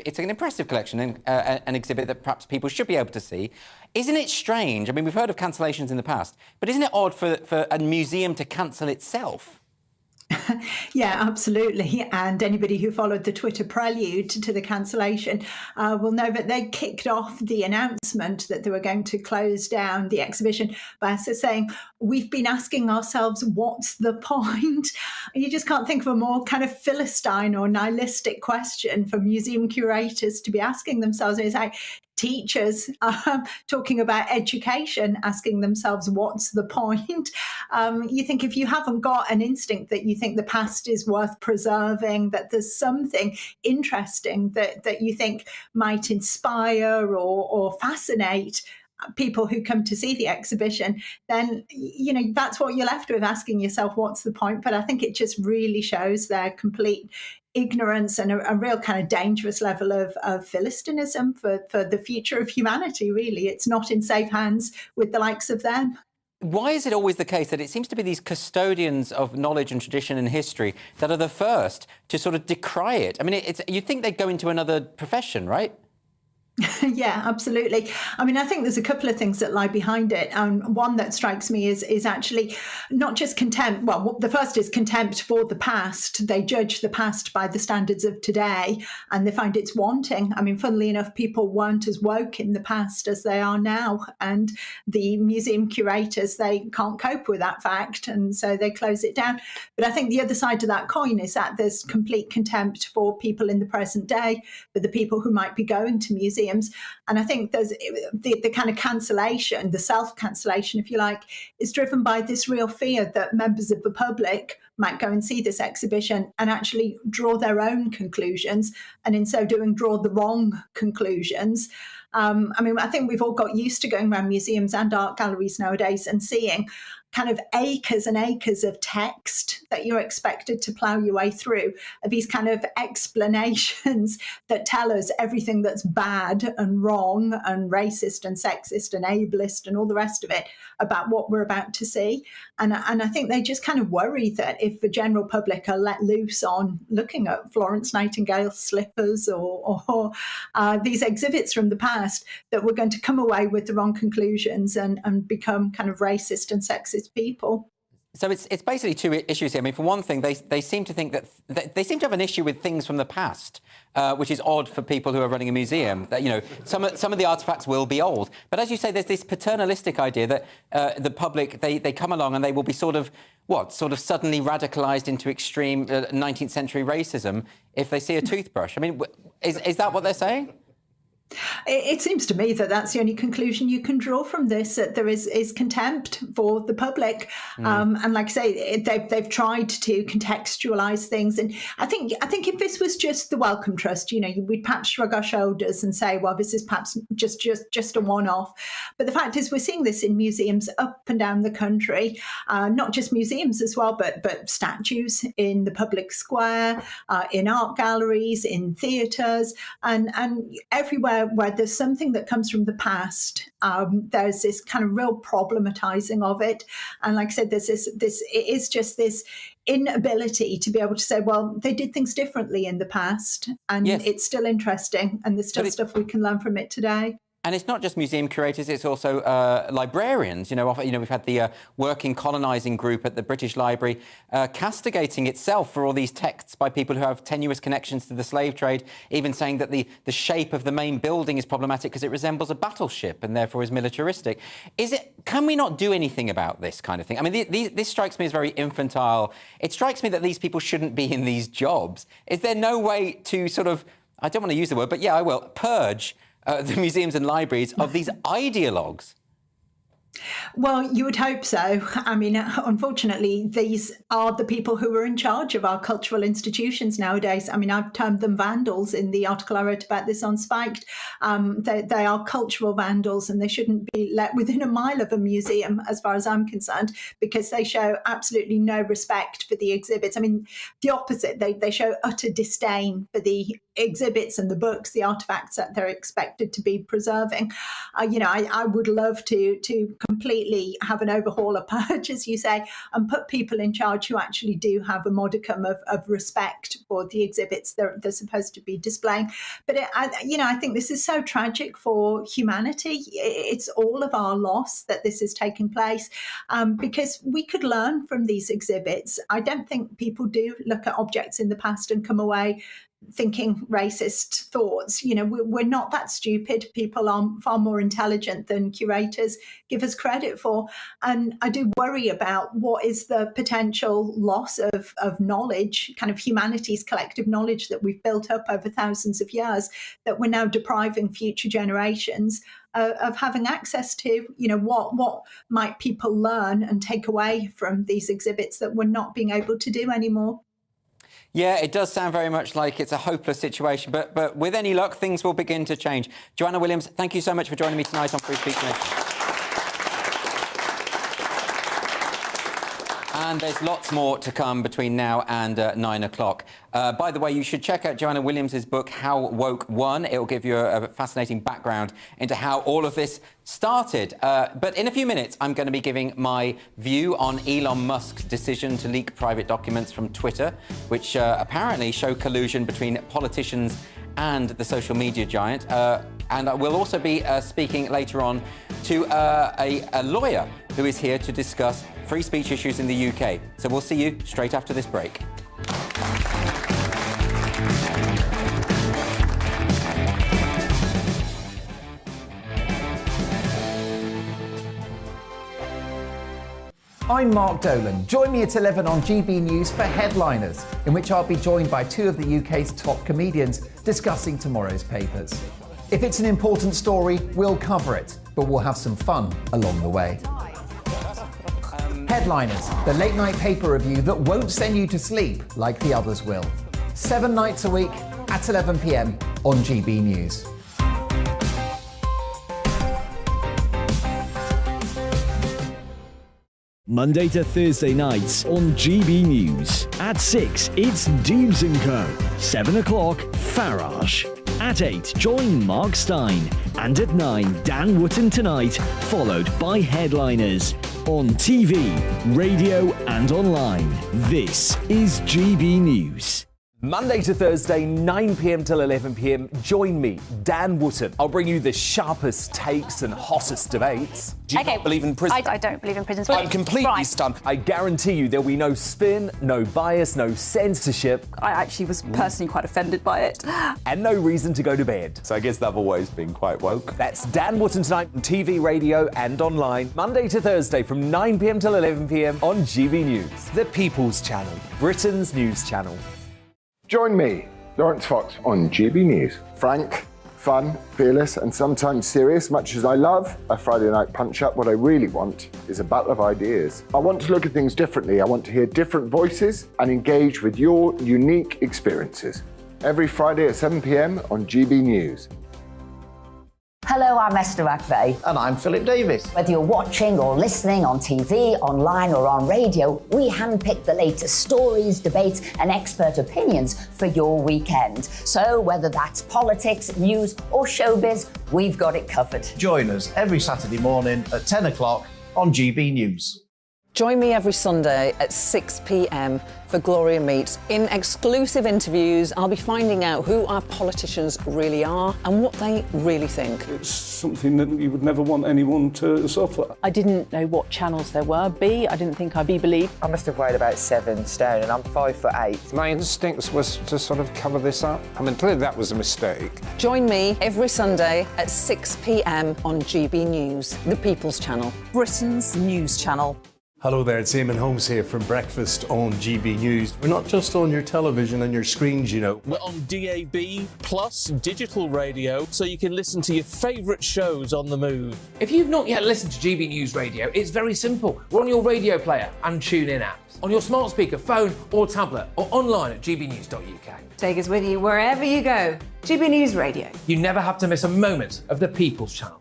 collection and an exhibit that perhaps people should be able to see. Isn't it strange? I mean, we've heard of cancellations in the past, but isn't it odd for a museum to cancel itself? Yeah, absolutely. And anybody who followed the Twitter prelude to the cancellation will know that they kicked off the announcement that they were going to close down the exhibition by saying, we've been asking ourselves, what's the point? You just can't think of a more kind of Philistine or nihilistic question for museum curators to be asking themselves. It's like teachers talking about education, asking themselves, what's the point? You think if you haven't got an instinct that you think the past is worth preserving, that there's something interesting that you think might inspire or fascinate people who come to see the exhibition, then, you know, that's what you're left with, asking yourself, what's the point? But I think it just really shows their complete ignorance and a real kind of dangerous level of philistinism for the future of humanity, really. It's not in safe hands with the likes of them. Why is it always the case that it seems to be these custodians of knowledge and tradition and history that are the first to sort of decry it? I mean, you'd think they'd go into another profession, right? Yeah, absolutely. I mean, I think there's a couple of things that lie behind it. One that strikes me is actually not just contempt. Well, the first is contempt for the past. They judge the past by the standards of today, and they find it's wanting. I mean, funnily enough, people weren't as woke in the past as they are now. And the museum curators, they can't cope with that fact, and so they close it down. But I think the other side of that coin is that there's complete contempt for people in the present day, for the people who might be going to museums. And I think there's the kind of cancellation, the self-cancellation, if you like, is driven by this real fear that members of the public might go and see this exhibition and actually draw their own conclusions, and in so doing draw the wrong conclusions. I mean, I think we've all got used to going around museums and art galleries nowadays and seeing kind of acres and acres of text that you're expected to plough your way through, of these kind of explanations that tell us everything that's bad and wrong and racist and sexist and ableist and all the rest of it about what we're about to see. And I think they just kind of worry that if the general public are let loose on looking at Florence Nightingale's slippers or these exhibits from the past, that we're going to come away with the wrong conclusions and become kind of racist and sexist people. So it's basically two issues here. I mean, for one thing, they seem to think that they seem to have an issue with things from the past, which is odd for people who are running a museum. That, you know, some of the artefacts will be old, but as you say, there's this paternalistic idea that the public they come along and they will be sort of suddenly radicalised into extreme 19th century racism if they see a toothbrush. I mean, is that what they're saying? It seems to me that that's the only conclusion you can draw from this, that there is contempt for the public. And like I say, they've tried to contextualise things. And I think if this was just the Wellcome Trust, you know, we'd perhaps shrug our shoulders and say, well, this is perhaps just a one-off. But the fact is we're seeing this in museums up and down the country, not just museums as well, but statues in the public square, in art galleries, in theatres, and everywhere where there's something that comes from the past, there's this kind of real problematizing of it. And like I said, there's it is just this inability to be able to say, well, they did things differently in the past, and it's still interesting, and there's still stuff we can learn from it today. And it's not just museum curators, it's also librarians. You know, we've had the Working Colonising Group at the British Library castigating itself for all these texts by people who have tenuous connections to the slave trade, even saying that the shape of the main building is problematic because it resembles a battleship and therefore is militaristic. Can we not do anything about this kind of thing? I mean, this strikes me as very infantile. It strikes me that these people shouldn't be in these jobs. Is there no way to sort of, I don't want to use the word, but yeah, I will, purge the museums and libraries of these ideologues? Well, you would hope so. I mean, unfortunately, these are the people who are in charge of our cultural institutions nowadays. I mean, I've termed them vandals in the article I wrote about this on Spiked. They are cultural vandals, and they shouldn't be let within a mile of a museum, as far as I'm concerned, because they show absolutely no respect for the exhibits. I mean, the opposite. They show utter disdain for the exhibits and the books, the artifacts that they're expected to be preserving. You know, I would love to completely have an overhaul, a purge, as you say, and put people in charge who actually do have a modicum of respect for the exhibits they're supposed to be displaying. But I think this is so tragic for humanity. It's all of our loss that this is taking place, because we could learn from these exhibits. I don't think people do look at objects in the past and come away thinking racist thoughts. You know, we're not that stupid. People are far more intelligent than curators give us credit for. And I do worry about what is the potential loss of knowledge, kind of humanity's collective knowledge that we've built up over thousands of years, that we're now depriving future generations of having access to. You know, what might people learn and take away from these exhibits that we're not being able to do anymore? Yeah, it does sound very much like it's a hopeless situation, but with any luck, things will begin to change. Joanna Williams, thank you so much for joining me tonight on Free Speech Nation. And there's lots more to come between now and 9 o'clock. By the way, you should check out Joanna Williams' book, How Woke Won. It will give you a fascinating background into how all of this started. But in a few minutes, I'm going to be giving my view on Elon Musk's decision to leak private documents from Twitter, which apparently show collusion between politicians and the social media giant. And I will also be speaking later on to a lawyer who is here to discuss free speech issues in the UK. So we'll see you straight after this break. I'm Mark Dolan. Join me at 11 on GB News for Headliners, in which I'll be joined by two of the UK's top comedians discussing tomorrow's papers. If it's an important story, we'll cover it, but we'll have some fun along the way. Headliners, the late-night paper review that won't send you to sleep like the others will. 7 nights a week at 11 p.m. on GB News. Monday to Thursday nights on GB News. At 6, it's Dubes & Co. 7 o'clock, Farage. At 8, join Mark Stein. And at 9, Dan Wootton Tonight, followed by Headliners. On TV, radio and online. This is GB News. Monday to Thursday, 9 p.m. till 11 p.m. Join me, Dan Wootton. I'll bring you the sharpest takes and hottest debates. Do you not believe in prison? I don't believe in prisons. I'm completely stunned. I guarantee you there'll be no spin, no bias, no censorship. I actually was personally quite offended by it. And no reason to go to bed. So I guess they've always been quite woke. That's Dan Wootton Tonight on TV, radio and online. Monday to Thursday from 9 p.m. till 11 p.m. on GB News. The People's Channel, Britain's news channel. Join me, Lawrence Fox, on GB News. Frank, fun, fearless and sometimes serious, much as I love a Friday night punch-up, what I really want is a battle of ideas. I want to look at things differently. I want to hear different voices and engage with your unique experiences. Every Friday at 7 p.m. on GB News. Hello, I'm Esther McVeigh. And I'm Philip Davis. Whether you're watching or listening on TV, online or on radio, we handpick the latest stories, debates and expert opinions for your weekend. So whether that's politics, news or showbiz, we've got it covered. Join us every Saturday morning at 10 o'clock on GB News. Join me every Sunday at 6 p.m. for Gloria Meets. In exclusive interviews, I'll be finding out who our politicians really are and what they really think. It's something that you would never want anyone to suffer. I didn't know what channels there were. B, I didn't think I'd be believed. I must have weighed about 7 stone and I'm 5'8". My instincts was to sort of cover this up. I mean, clearly that was a mistake. Join me every Sunday at 6 p.m. on GB News, the People's Channel, Britain's news channel. Hello there, it's Eamon Holmes here from Breakfast on GB News. We're not just on your television and your screens, you know. We're on DAB plus digital radio, so you can listen to your favourite shows on the move. If you've not yet listened to GB News Radio, it's very simple. We're on your radio player and TuneIn apps, on your smart speaker, phone or tablet, or online at gbnews.uk. Take us with you wherever you go. GB News Radio. You never have to miss a moment of the People's Channel.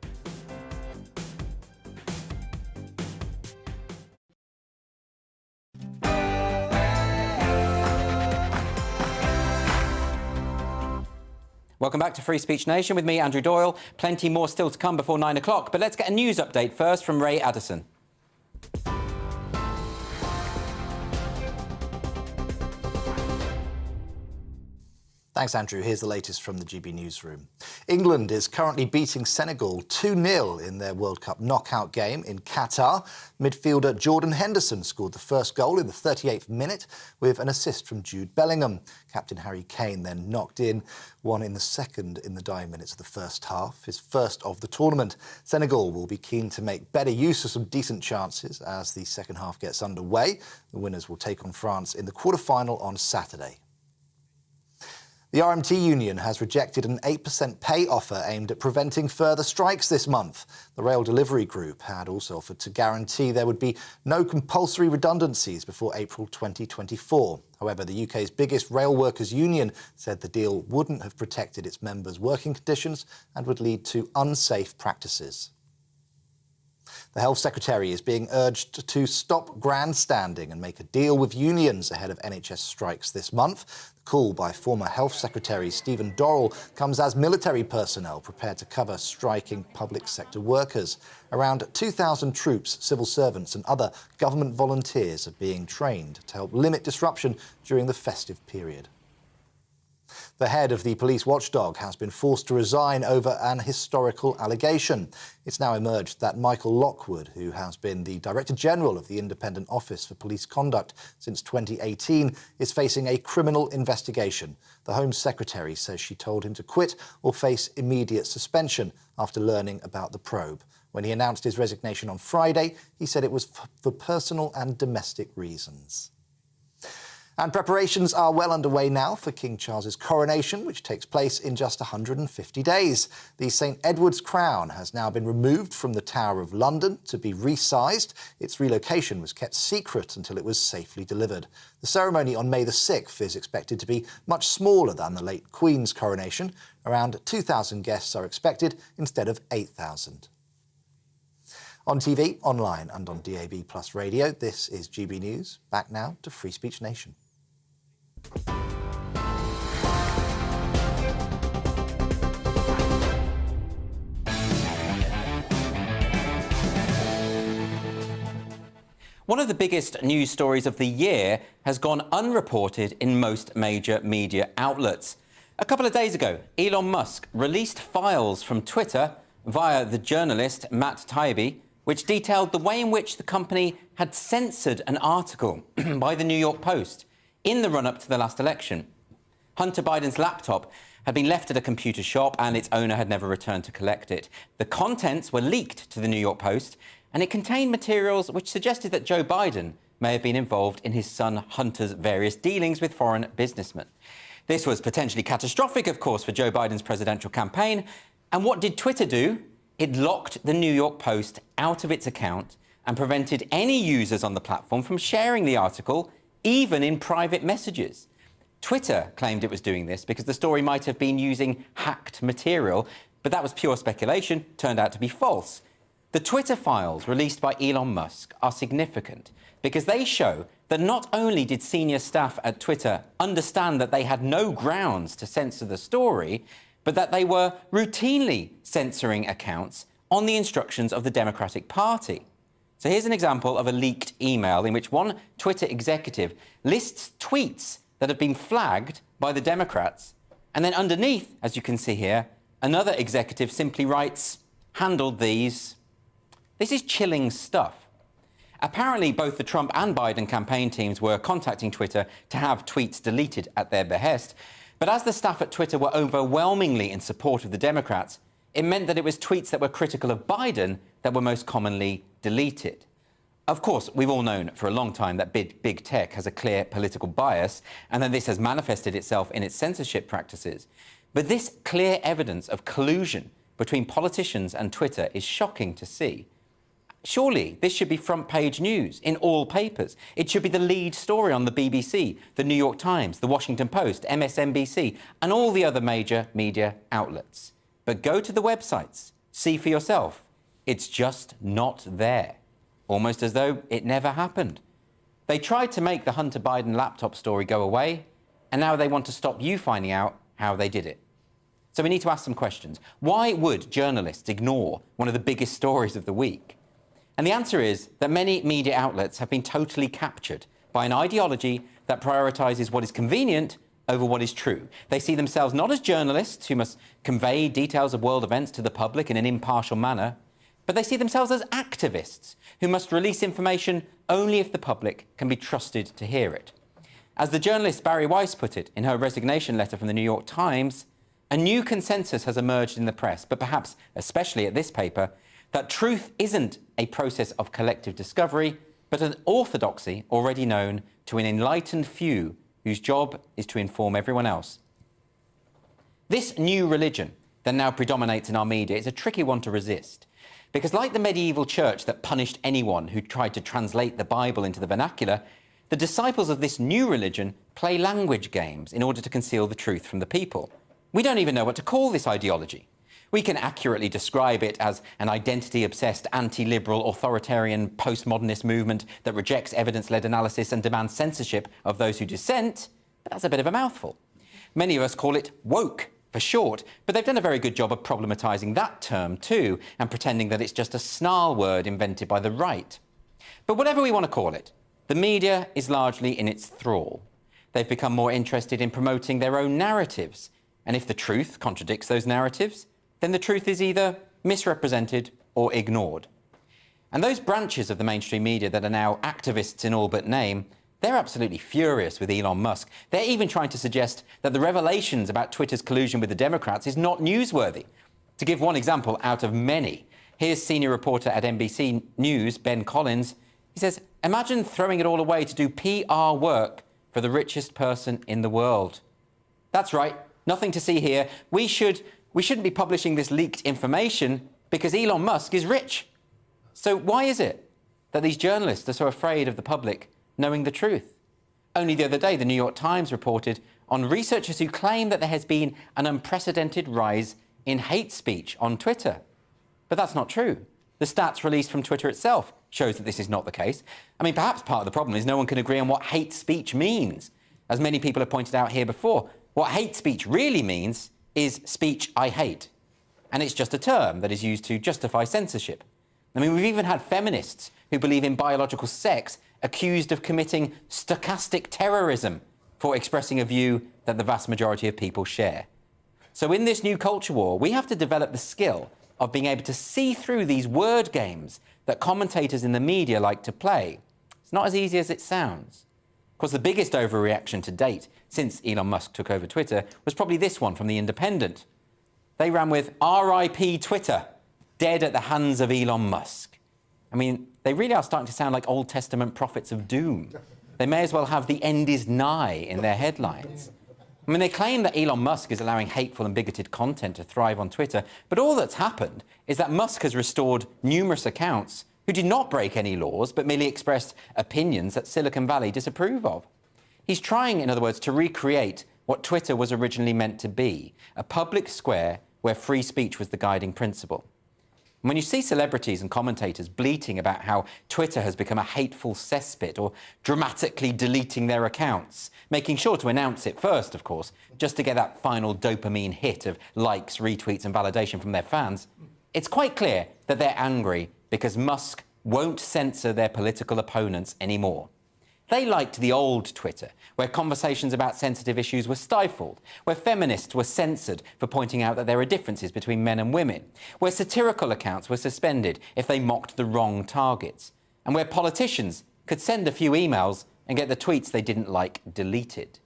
Welcome back to Free Speech Nation with me, Andrew Doyle. Plenty more still to come before 9 o'clock, but let's get a news update first from Ray Addison. Thanks, Andrew. Here's the latest from the GB Newsroom. England is currently beating Senegal 2-0 in their World Cup knockout game in Qatar. Midfielder Jordan Henderson scored the first goal in the 38th minute with an assist from Jude Bellingham. Captain Harry Kane then knocked in one in the second in the dying minutes of the first half, his first of the tournament. Senegal will be keen to make better use of some decent chances as the second half gets underway. The winners will take on France in the quarter-final on Saturday. The RMT union has rejected an 8% pay offer aimed at preventing further strikes this month. The rail delivery group had also offered to guarantee there would be no compulsory redundancies before April 2024. However, the UK's biggest rail workers union said the deal wouldn't have protected its members' working conditions and would lead to unsafe practices. The Health Secretary is being urged to stop grandstanding and make a deal with unions ahead of NHS strikes this month. The call by former Health Secretary Stephen Dorrell comes as military personnel prepare to cover striking public sector workers. Around 2,000 troops, civil servants and other government volunteers are being trained to help limit disruption during the festive period. The head of the police watchdog has been forced to resign over an historical allegation. It's now emerged that Michael Lockwood, who has been the Director General of the Independent Office for Police Conduct since 2018, is facing a criminal investigation. The Home Secretary says she told him to quit or face immediate suspension after learning about the probe. When he announced his resignation on Friday, he said it was for personal and domestic reasons. And preparations are well underway now for King Charles's coronation, which takes place in just 150 days. The St Edward's crown has now been removed from the Tower of London to be resized. Its relocation was kept secret until it was safely delivered. The ceremony on May the 6th is expected to be much smaller than the late Queen's coronation. Around 2,000 guests are expected instead of 8,000. On TV, online and on DAB plus radio, this is GB News. Back now to Free Speech Nation. One of the biggest news stories of the year has gone unreported in most major media outlets. A couple of days ago, Elon Musk released files from Twitter via the journalist Matt Taibbi, which detailed the way in which the company had censored an article by the New York Post in the run-up to the last election. Hunter Biden's laptop had been left at a computer shop and its owner had never returned to collect it. The contents were leaked to the New York Post, and it contained materials which suggested that Joe Biden may have been involved in his son Hunter's various dealings with foreign businessmen. This was potentially catastrophic, of course, for Joe Biden's presidential campaign. And what did Twitter do? It locked the New York Post out of its account and prevented any users on the platform from sharing the article, even in private messages. Twitter claimed it was doing this because the story might have been using hacked material, but that was pure speculation, turned out to be false. The Twitter files released by Elon Musk are significant because they show that not only did senior staff at Twitter understand that they had no grounds to censor the story, but that they were routinely censoring accounts on the instructions of the Democratic Party. So here's an example of a leaked email in which one Twitter executive lists tweets that have been flagged by the Democrats, and then underneath, as you can see here, another executive simply writes, "Handled these." This is chilling stuff. Apparently, both the Trump and Biden campaign teams were contacting Twitter to have tweets deleted at their behest. But as the staff at Twitter were overwhelmingly in support of the Democrats, it meant that it was tweets that were critical of Biden that were most commonly deleted. Of course, we've all known for a long time that big tech has a clear political bias, and that this has manifested itself in its censorship practices. But this clear evidence of collusion between politicians and Twitter is shocking to see. Surely this should be front-page news in all papers. It should be the lead story on the BBC, the New York Times, the Washington Post, MSNBC, and all the other major media outlets. But go to the websites, see for yourself. It's just not there. Almost as though it never happened. They tried to make the Hunter Biden laptop story go away, and now they want to stop you finding out how they did it. So we need to ask some questions. Why would journalists ignore one of the biggest stories of the week? And the answer is that many media outlets have been totally captured by an ideology that prioritises what is convenient over what is true. They see themselves not as journalists who must convey details of world events to the public in an impartial manner, but they see themselves as activists who must release information only if the public can be trusted to hear it. As the journalist Barry Weiss put it in her resignation letter from the New York Times, a new consensus has emerged in the press, but perhaps especially at this paper, that truth isn't a process of collective discovery, but an orthodoxy already known to an enlightened few whose job is to inform everyone else. This new religion that now predominates in our media is a tricky one to resist, because like the medieval church that punished anyone who tried to translate the Bible into the vernacular, the disciples of this new religion play language games in order to conceal the truth from the people. We don't even know what to call this ideology. We can accurately describe it as an identity-obsessed, anti-liberal, authoritarian, postmodernist movement that rejects evidence-led analysis and demands censorship of those who dissent, but that's a bit of a mouthful. Many of us call it woke, for short, but they've done a very good job of problematizing that term too, and pretending that it's just a snarl word invented by the right. But whatever we want to call it, the media is largely in its thrall. They've become more interested in promoting their own narratives, and if the truth contradicts those narratives, then the truth is either misrepresented or ignored. And those branches of the mainstream media that are now activists in all but name, they're absolutely furious with Elon Musk. They're even trying to suggest that the revelations about Twitter's collusion with the Democrats is not newsworthy. To give one example out of many, here's senior reporter at NBC News, Ben Collins. He says, imagine throwing it all away to do PR work for the richest person in the world. That's right, nothing to see here. We shouldn't be publishing this leaked information because Elon Musk is rich. So why is it that these journalists are so afraid of the public knowing the truth? Only the other day, the New York Times reported on researchers who claim that there has been an unprecedented rise in hate speech on Twitter. But that's not true. The stats released from Twitter itself shows that this is not the case. I mean, perhaps part of the problem is no one can agree on what hate speech means. As many people have pointed out here before, what hate speech really means is speech I hate. And it's just a term that is used to justify censorship. I mean, we've even had feminists who believe in biological sex accused of committing stochastic terrorism for expressing a view that the vast majority of people share. So in this new culture war, we have to develop the skill of being able to see through these word games that commentators in the media like to play. It's not as easy as it sounds. Of course, the biggest overreaction to date since Elon Musk took over Twitter was probably this one from The Independent. They ran with RIP Twitter, dead at the hands of Elon Musk. I mean, they really are starting to sound like Old Testament prophets of doom. They may as well have the end is nigh in their headlines. I mean, they claim that Elon Musk is allowing hateful and bigoted content to thrive on Twitter, but all that's happened is that Musk has restored numerous accounts who did not break any laws, but merely expressed opinions that Silicon Valley disapprove of. He's trying, in other words, to recreate what Twitter was originally meant to be, a public square where free speech was the guiding principle. And when you see celebrities and commentators bleating about how Twitter has become a hateful cesspit or dramatically deleting their accounts, making sure to announce it first, of course, just to get that final dopamine hit of likes, retweets and validation from their fans, it's quite clear that they're angry because Musk won't censor their political opponents anymore. They liked the old Twitter, where conversations about sensitive issues were stifled, where feminists were censored for pointing out that there are differences between men and women, where satirical accounts were suspended if they mocked the wrong targets, and where politicians could send a few emails and get the tweets they didn't like deleted.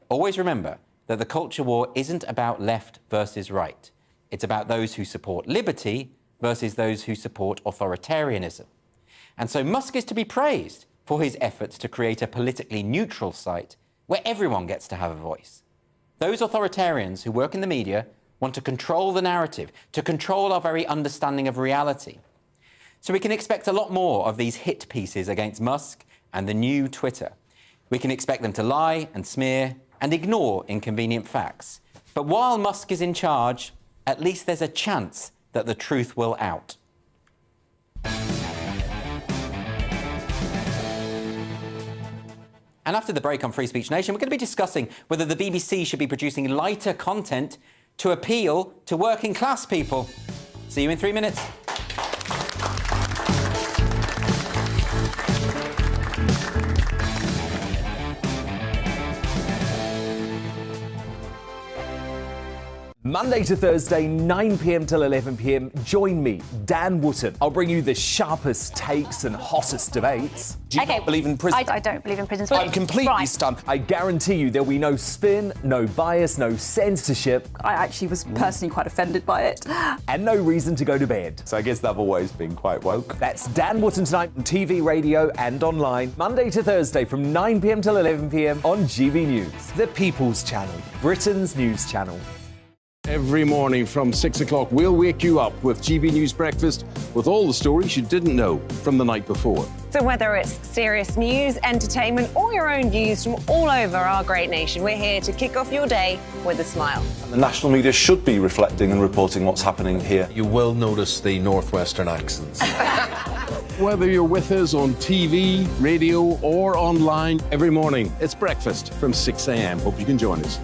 Always remember that the culture war isn't about left versus right. It's about those who support liberty versus those who support authoritarianism. And so Musk is to be praised for his efforts to create a politically neutral site where everyone gets to have a voice. Those authoritarians who work in the media want to control the narrative, to control our very understanding of reality. So we can expect a lot more of these hit pieces against Musk and the new Twitter. We can expect them to lie and smear and ignore inconvenient facts. But while Musk is in charge, at least there's a chance that the truth will out. And after the break on Free Speech Nation, we're going to be discussing whether the BBC should be producing lighter content to appeal to working class people. See you in 3 minutes. Monday to Thursday, 9 p.m. till 11 p.m. Join me, Dan Wootton. I'll bring you the sharpest takes and hottest debates. Do you not believe in prison? I don't believe in prisons. I'm completely stunned. I guarantee you there'll be no spin, no bias, no censorship. I actually was personally quite offended by it. And no reason to go to bed. So I guess they've always been quite woke. That's Dan Wootton tonight on TV, radio and online. Monday to Thursday from 9 p.m. till 11 p.m. on GB News. The People's Channel, Britain's news channel. Every morning from 6 o'clock, we'll wake you up with GB News Breakfast with all the stories you didn't know from the night before. So whether it's serious news, entertainment, or your own views from all over our great nation, we're here to kick off your day with a smile. And the national media should be reflecting and reporting what's happening here. You will notice the northwestern accents. Whether you're with us on TV, radio or online, every morning, it's breakfast from 6 a.m. Hope you can join us.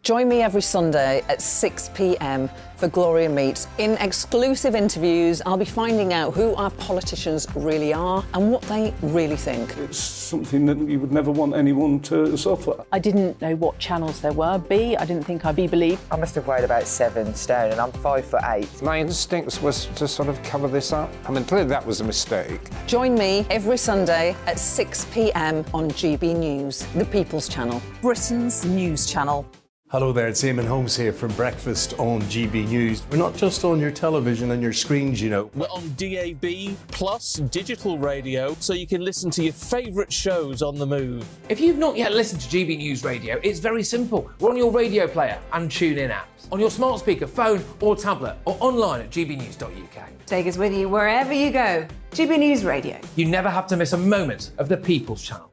Join me every Sunday at 6 p.m. for Gloria Meets. In exclusive interviews, I'll be finding out who our politicians really are and what they really think. It's something that you would never want anyone to suffer. I didn't know what channels there were. B, I didn't think I'd be believed. I must have weighed about 7 stone and I'm 5'8". My instincts was to sort of cover this up. I mean, clearly that was a mistake. Join me every Sunday at 6 p.m. on GB News, the People's Channel, Britain's news channel. Hello there, it's Eamon Holmes here from Breakfast on GB News. We're not just on your television and your screens, you know. We're on DAB plus digital radio, so you can listen to your favourite shows on the move. If you've not yet listened to GB News Radio, it's very simple. We're on your radio player and TuneIn apps, on your smart speaker, phone or tablet, or online at gbnews.uk. Take us with you wherever you go. GB News Radio. You never have to miss a moment of the People's Channel.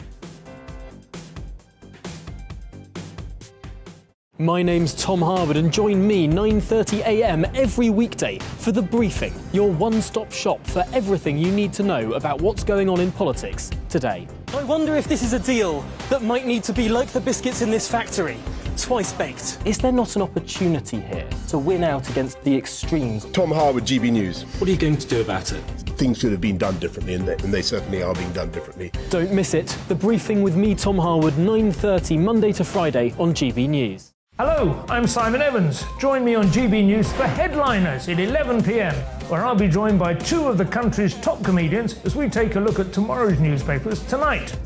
My name's Tom Harwood and join me 9:30 a.m. every weekday for The Briefing, your one-stop shop for everything you need to know about what's going on in politics today. I wonder if this is a deal that might need to be like the biscuits in this factory. twice baked. Is there not an opportunity here to win out against the extremes? Tom Harwood, GB News. What are you going to do about it? Things should have been done differently, and they certainly are being done differently. Don't miss it. The Briefing with me, Tom Harwood, 9:30 Monday to Friday on GB News. Hello, I'm Simon Evans. Join me on GB News for Headliners at 11 p.m, where I'll be joined by two of the country's top comedians as we take a look at tomorrow's newspapers tonight.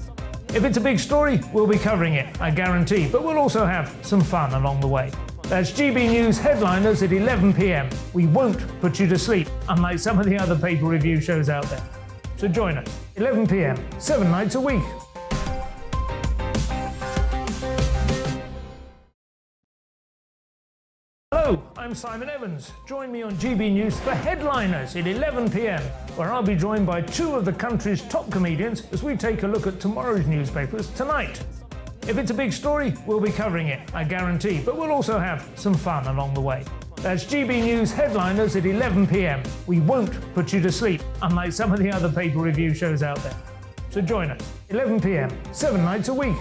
If it's a big story, we'll be covering it, I guarantee, but we'll also have some fun along the way. That's GB News Headliners at 11 p.m. We won't put you to sleep, unlike some of the other paper review shows out there. So join us, 11 p.m, 7 nights a week. Hello, I'm Simon Evans. Join me on GB News for Headliners at 11 p.m, where I'll be joined by two of the country's top comedians as we take a look at tomorrow's newspapers tonight. If it's a big story, we'll be covering it, I guarantee, but we'll also have some fun along the way. That's GB News Headliners at 11 p.m. We won't put you to sleep, unlike some of the other paper review shows out there. So join us, 11 p.m, 7 nights a week.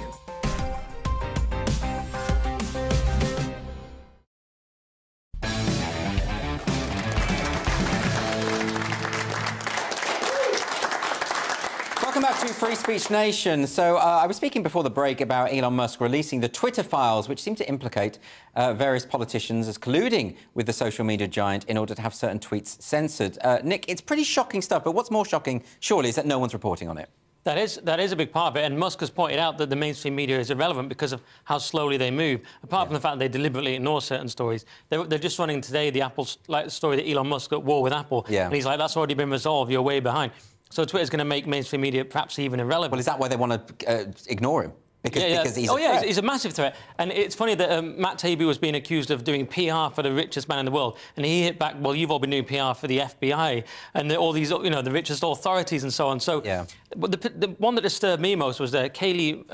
Welcome back to Free Speech Nation. So I was speaking before the break about Elon Musk releasing the Twitter files, which seem to implicate various politicians as colluding with the social media giant in order to have certain tweets censored. Nick, it's pretty shocking stuff, but what's more shocking, surely, is that no one's reporting on it. That is a big part of it, and Musk has pointed out that the mainstream media is irrelevant because of how slowly they move. Apart from the fact they deliberately ignore certain stories, they're just running today the Apple story that Elon Musk at war with Apple, and he's like, that's already been resolved, you're way behind. So Twitter's going to make mainstream media perhaps even irrelevant. Well, is that why they want to ignore him? Because he's a threat. He's a massive threat. And it's funny that Matt Taibbi was being accused of doing PR for the richest man in the world, and he hit back, well, you've all been doing PR for the FBI and all these, the richest authorities and so on. So, but the one that disturbed me most was Kayleigh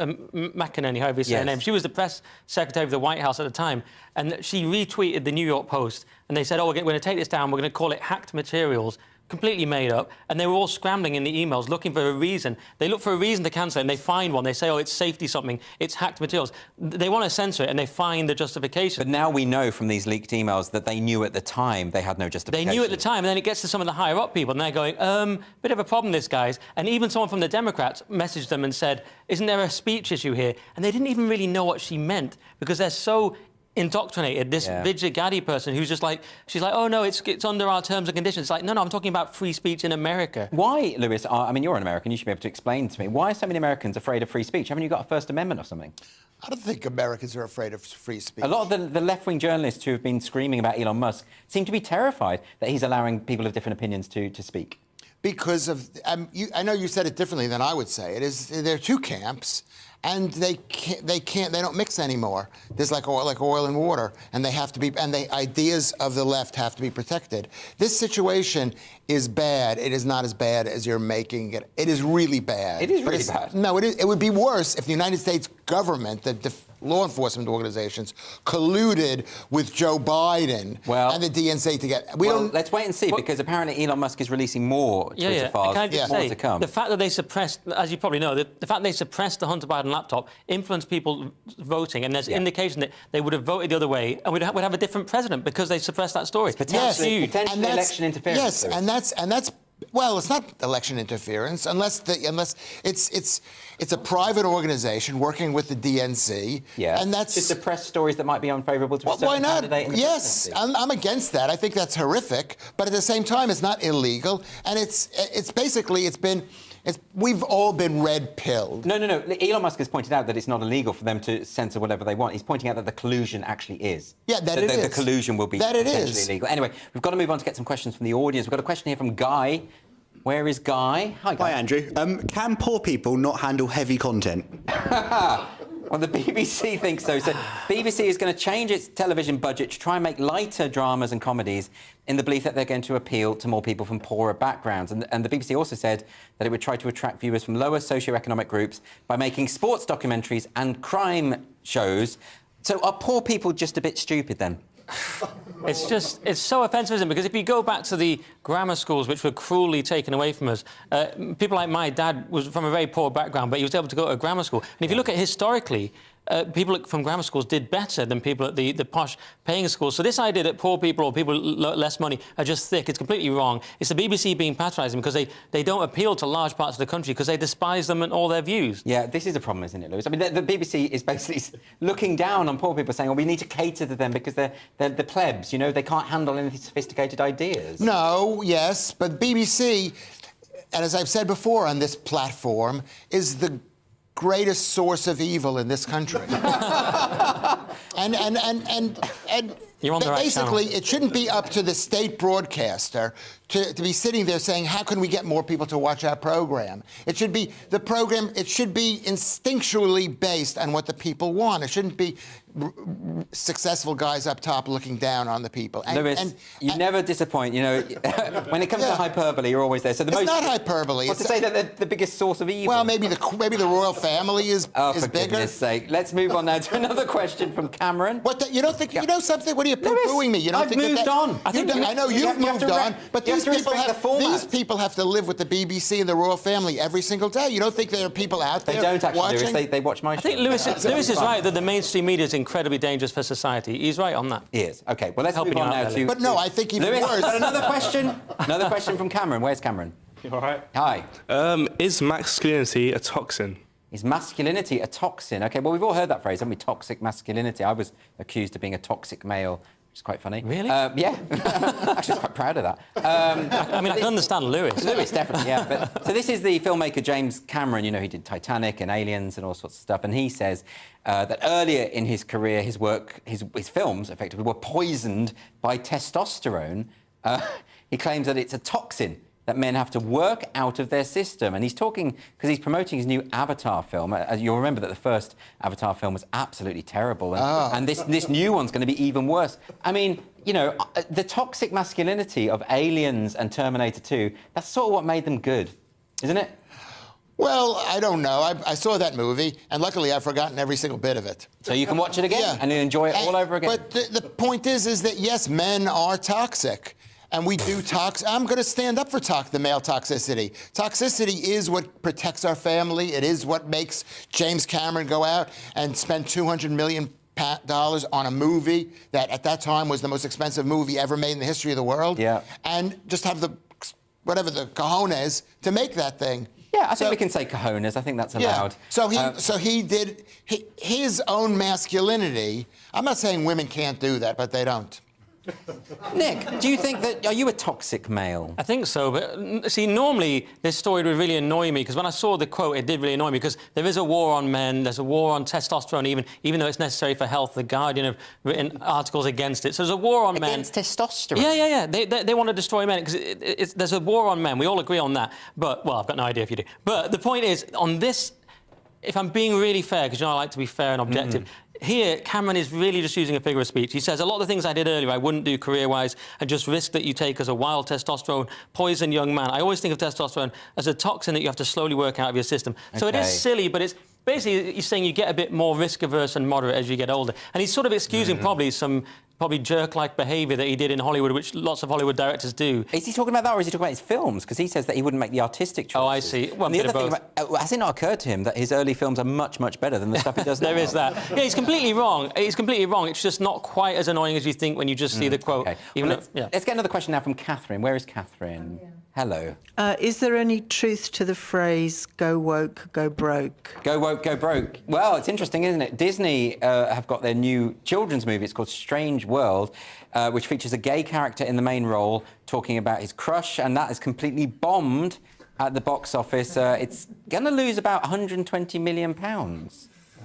McEnany, however you say her name. She was the press secretary of the White House at the time, and she retweeted the New York Post, and they said, oh, we're going to take this down, we're going to call it hacked materials. Completely made up, and they were all scrambling in the emails looking for a reason. They look for a reason to cancel it, and they find one. They say, oh, it's safety something, it's hacked materials. They want to censor it, and they find the justification. But now we know from these leaked emails that they knew at the time they had no justification. They knew at the time, and then it gets to some of the higher-up people, and they're going, bit of a problem, this, guys. And even someone from the Democrats messaged them and said, isn't there a speech issue here? And they didn't even really know what she meant, because they're so indoctrinated, this Vijay Gadde person who's just like, she's like, oh no, it's under our terms and conditions. It's like, no, I'm talking about free speech in America. Why, Lewis, I mean, you're an American, you should be able to explain to me, why are so many Americans afraid of free speech? Haven't you got a First Amendment or something? I don't think Americans are afraid of free speech. A lot of the left-wing journalists who have been screaming about Elon Musk seem to be terrified that he's allowing people of different opinions to speak. Because of, I know you said it differently than I would say it. There are two camps. And they don't mix anymore. There's like oil and water, and they have to be, and the ideas of the left have to be protected. This situation is bad. It is not as bad as you're making it. It is really bad. It is really bad. No, it would be worse if the United States government, the law enforcement organizations, colluded with Joe Biden and the DNC to get. Let's wait and see, because apparently Elon Musk is releasing more Twitter files. Can I just say, more to come. The fact that they suppressed, as you probably know, the fact they suppressed the Hunter Biden laptop influenced people voting, and there's indication that they would have voted the other way, and we'd have a different president because they suppressed that story. Potentially election interference. Yes, and that's. Well, it's not election interference unless it's a private organization working with the DNC. Yeah, and that's to suppress stories that might be unfavourable to a certain candidate in the presidency. I'm against that. I think that's horrific, but at the same time, it's not illegal, and it's basically we've all been red-pilled. No. Elon Musk has pointed out that it's not illegal for them to censor whatever they want. He's pointing out that the collusion actually is. Yeah, that it is. The collusion will be potentially illegal. Anyway, we've got to move on to get some questions from the audience. We've got a question here from Guy. Where is Guy? Hi, Guy. Hi, Andrew. Can poor people not handle heavy content? Well, the BBC thinks so. So BBC is going to change its television budget to try and make lighter dramas and comedies in the belief that they're going to appeal to more people from poorer backgrounds. And the BBC also said that it would try to attract viewers from lower socioeconomic groups by making sports documentaries and crime shows. So are poor people just a bit stupid then? It's so offensive, isn't it? Because if you go back to the grammar schools, which were cruelly taken away from us, people like my dad was from a very poor background, but he was able to go to a grammar school. And if you look at historically, people from grammar schools did better than people at the posh paying schools. So this idea that poor people or people with less money are just thick, it's completely wrong. It's the BBC being patronising because they don't appeal to large parts of the country because they despise them and all their views. Yeah, this is a problem, isn't it, Lewis? I mean, the BBC is basically looking down on poor people, saying, well, we need to cater to them because they're the plebs, you know, they can't handle any sophisticated ideas. No, yes, but BBC, and as I've said before on this platform, is the greatest source of evil in this country. and You're on the right basically, channel. it shouldn't be up to the state broadcaster to be sitting there saying, how can we get more people to watch our program? It should be the program, it should be instinctually based on what the people want. It shouldn't be successful guys up top looking down on the people. Lewis, you never disappoint, you know. When it comes to hyperbole, you're always there. So It's not hyperbole. What's to say that they're the biggest source of evil? Well, maybe the royal family is for bigger. goodness sake. Let's move on now to another question from Cameron. You don't think, you know something? What are you poo-pooing me? You don't I've think moved on. I know you've moved on, but these people have to live with the BBC and the royal family every single day. You don't think there are people out there They don't actually, watching? Lewis. They watch my show. I think Lewis is right that the mainstream media is incredibly dangerous for society. He's right on that. He is. OK, well, let's Helping move on you out now there, to... But no, I think even Lewis, worse. got another question. Another question from Cameron. Where's Cameron? You all right? Hi. Is masculinity a toxin? Is masculinity a toxin? OK, well, we've all heard that phrase, haven't we? Toxic masculinity. I was accused of being a toxic male, which is quite funny. Really? Yeah. Actually, I was quite proud of that. I mean, I can understand Lewis. Lewis, definitely, yeah. So this is the filmmaker James Cameron. You know, he did Titanic and Aliens and all sorts of stuff. And he says that earlier in his career, his work, his films, effectively, were poisoned by testosterone. He claims that it's a toxin that men have to work out of their system. And he's talking, because he's promoting his new Avatar film. You'll remember that the first Avatar film was absolutely terrible. And this new one's going to be even worse. I mean, you know, the toxic masculinity of Aliens and Terminator 2, that's sort of what made them good, isn't it? Well, I don't know. I saw that movie, and luckily I've forgotten every single bit of it. So you can watch it again and enjoy it all over again. But the point is that, yes, men are toxic. And we do I'm going to stand up for the male toxicity. Toxicity is what protects our family. It is what makes James Cameron go out and spend $200 million on a movie that at that time was the most expensive movie ever made in the history of the world. Yeah. And just have the cojones to make that thing. Yeah, I think we can say cojones. I think that's allowed. Yeah. So he did his own masculinity. I'm not saying women can't do that, but they don't. Nick, do you think that... Are you a toxic male? I think so, but see, normally this story would really annoy me, because when I saw the quote, it did really annoy me, because there is a war on men, there's a war on testosterone, even though it's necessary for health. The Guardian have written articles against it. So there's a war on men. Against testosterone? Yeah. They want to destroy men, because there's a war on men. We all agree on that. But, well, I've got no idea if you do. But the point is, on this, if I'm being really fair, because, you know, I like to be fair and objective, here, Cameron is really just using a figure of speech. He says, a lot of the things I did earlier I wouldn't do career-wise, and just risk that you take as a wild testosterone, poison young man. I always think of testosterone as a toxin that you have to slowly work out of your system. So it is silly, but it's basically, he's saying you get a bit more risk-averse and moderate as you get older. And he's sort of excusing probably some jerk-like behaviour that he did in Hollywood, which lots of Hollywood directors do. Is he talking about that, or is he talking about his films? Because he says that he wouldn't make the artistic choices. Oh, I see. Well, the other thing has it not occurred to him that his early films are much, much better than the stuff he does now? There is that. Yeah, he's completely wrong. He's completely wrong. It's just not quite as annoying as you think when you just see the quote. Okay. Let's get another question now from Catherine. Where is Catherine? Hello. Is there any truth to the phrase, go woke, go broke? Go woke, go broke. Well, it's interesting, isn't it? Disney have got their new children's movie. It's called Strange World, which features a gay character in the main role talking about his crush, and that is completely bombed at the box office. It's going to lose about £120 million.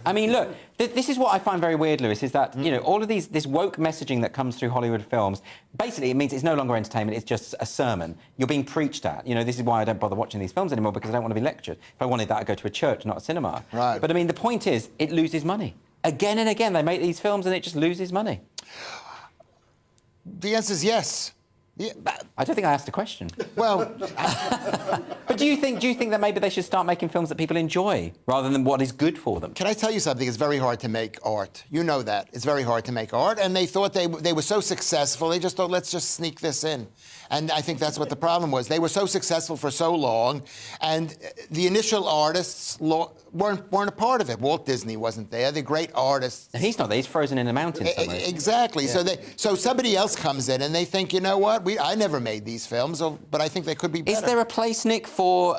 I mean, look, this is what I find very weird, Lewis, is that, you know, all of this woke messaging that comes through Hollywood films, basically it means it's no longer entertainment, it's just a sermon. You're being preached at. You know, this is why I don't bother watching these films anymore, because I don't want to be lectured. If I wanted that, I'd go to a church, not a cinema. Right. But, I mean, the point is, it loses money. Again and again, they make these films and it just loses money. The answer is yes. Yeah, I don't think I asked a question. Well, but do you think that maybe they should start making films that people enjoy rather than what is good for them? Can I tell you something? It's very hard to make art. You know that. It's very hard to make art. And they thought they were so successful, they just thought, let's just sneak this in. And I think that's what the problem was. They were so successful for so long, and the initial artists weren't a part of it. Walt Disney wasn't there. The great artists. He's not there. He's frozen in a mountain somewhere. Exactly. Yeah. So somebody else comes in and they think, you know what? I never made these films, but I think they could be better. Is there a place, Nick, for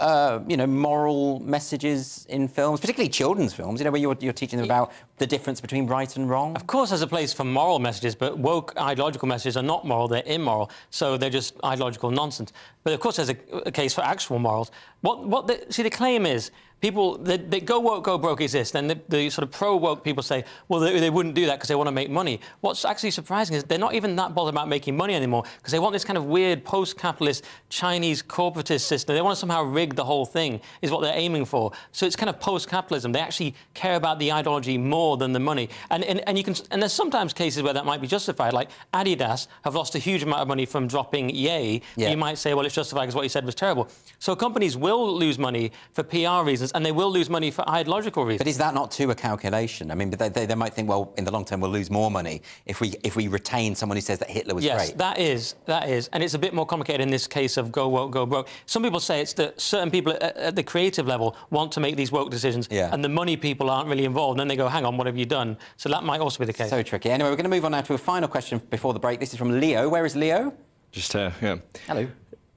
moral messages in films, particularly children's films? Where you're teaching them about the difference between right and wrong? Of course, there's a place for moral messages, but woke ideological messages are not moral; they're immoral. So they're just ideological nonsense. But of course, there's a case for actual morals. The claim is people that go woke, go broke exist, and the sort of pro-woke people say, well, they wouldn't do that because they want to make money. What's actually surprising is they're not even that bothered about making money anymore because they want this kind of weird post-capitalist Chinese corporatist system. They want to somehow rig the whole thing, is what they're aiming for. So it's kind of post-capitalism. They actually care about the ideology more than the money. And there's sometimes cases where that might be justified, like Adidas have lost a huge amount of money from dropping Ye. Yeah. You might say, well, it's justified because what you said was terrible. So companies will lose money for PR reasons, and they will lose money for ideological reasons. But is that not too a calculation? I mean, they might think, well, in the long term, we'll lose more money if we retain someone who says that Hitler was great. Yes, that is. And it's a bit more complicated in this case of go woke, go broke. Some people say it's that certain people at the creative level want to make these woke decisions, and the money people aren't really involved. And then they go, hang on, what have you done? So that might also be the case. So tricky. Anyway, we're going to move on now to a final question before the break. This is from Leo. Where is Leo? Just here, yeah. Hello.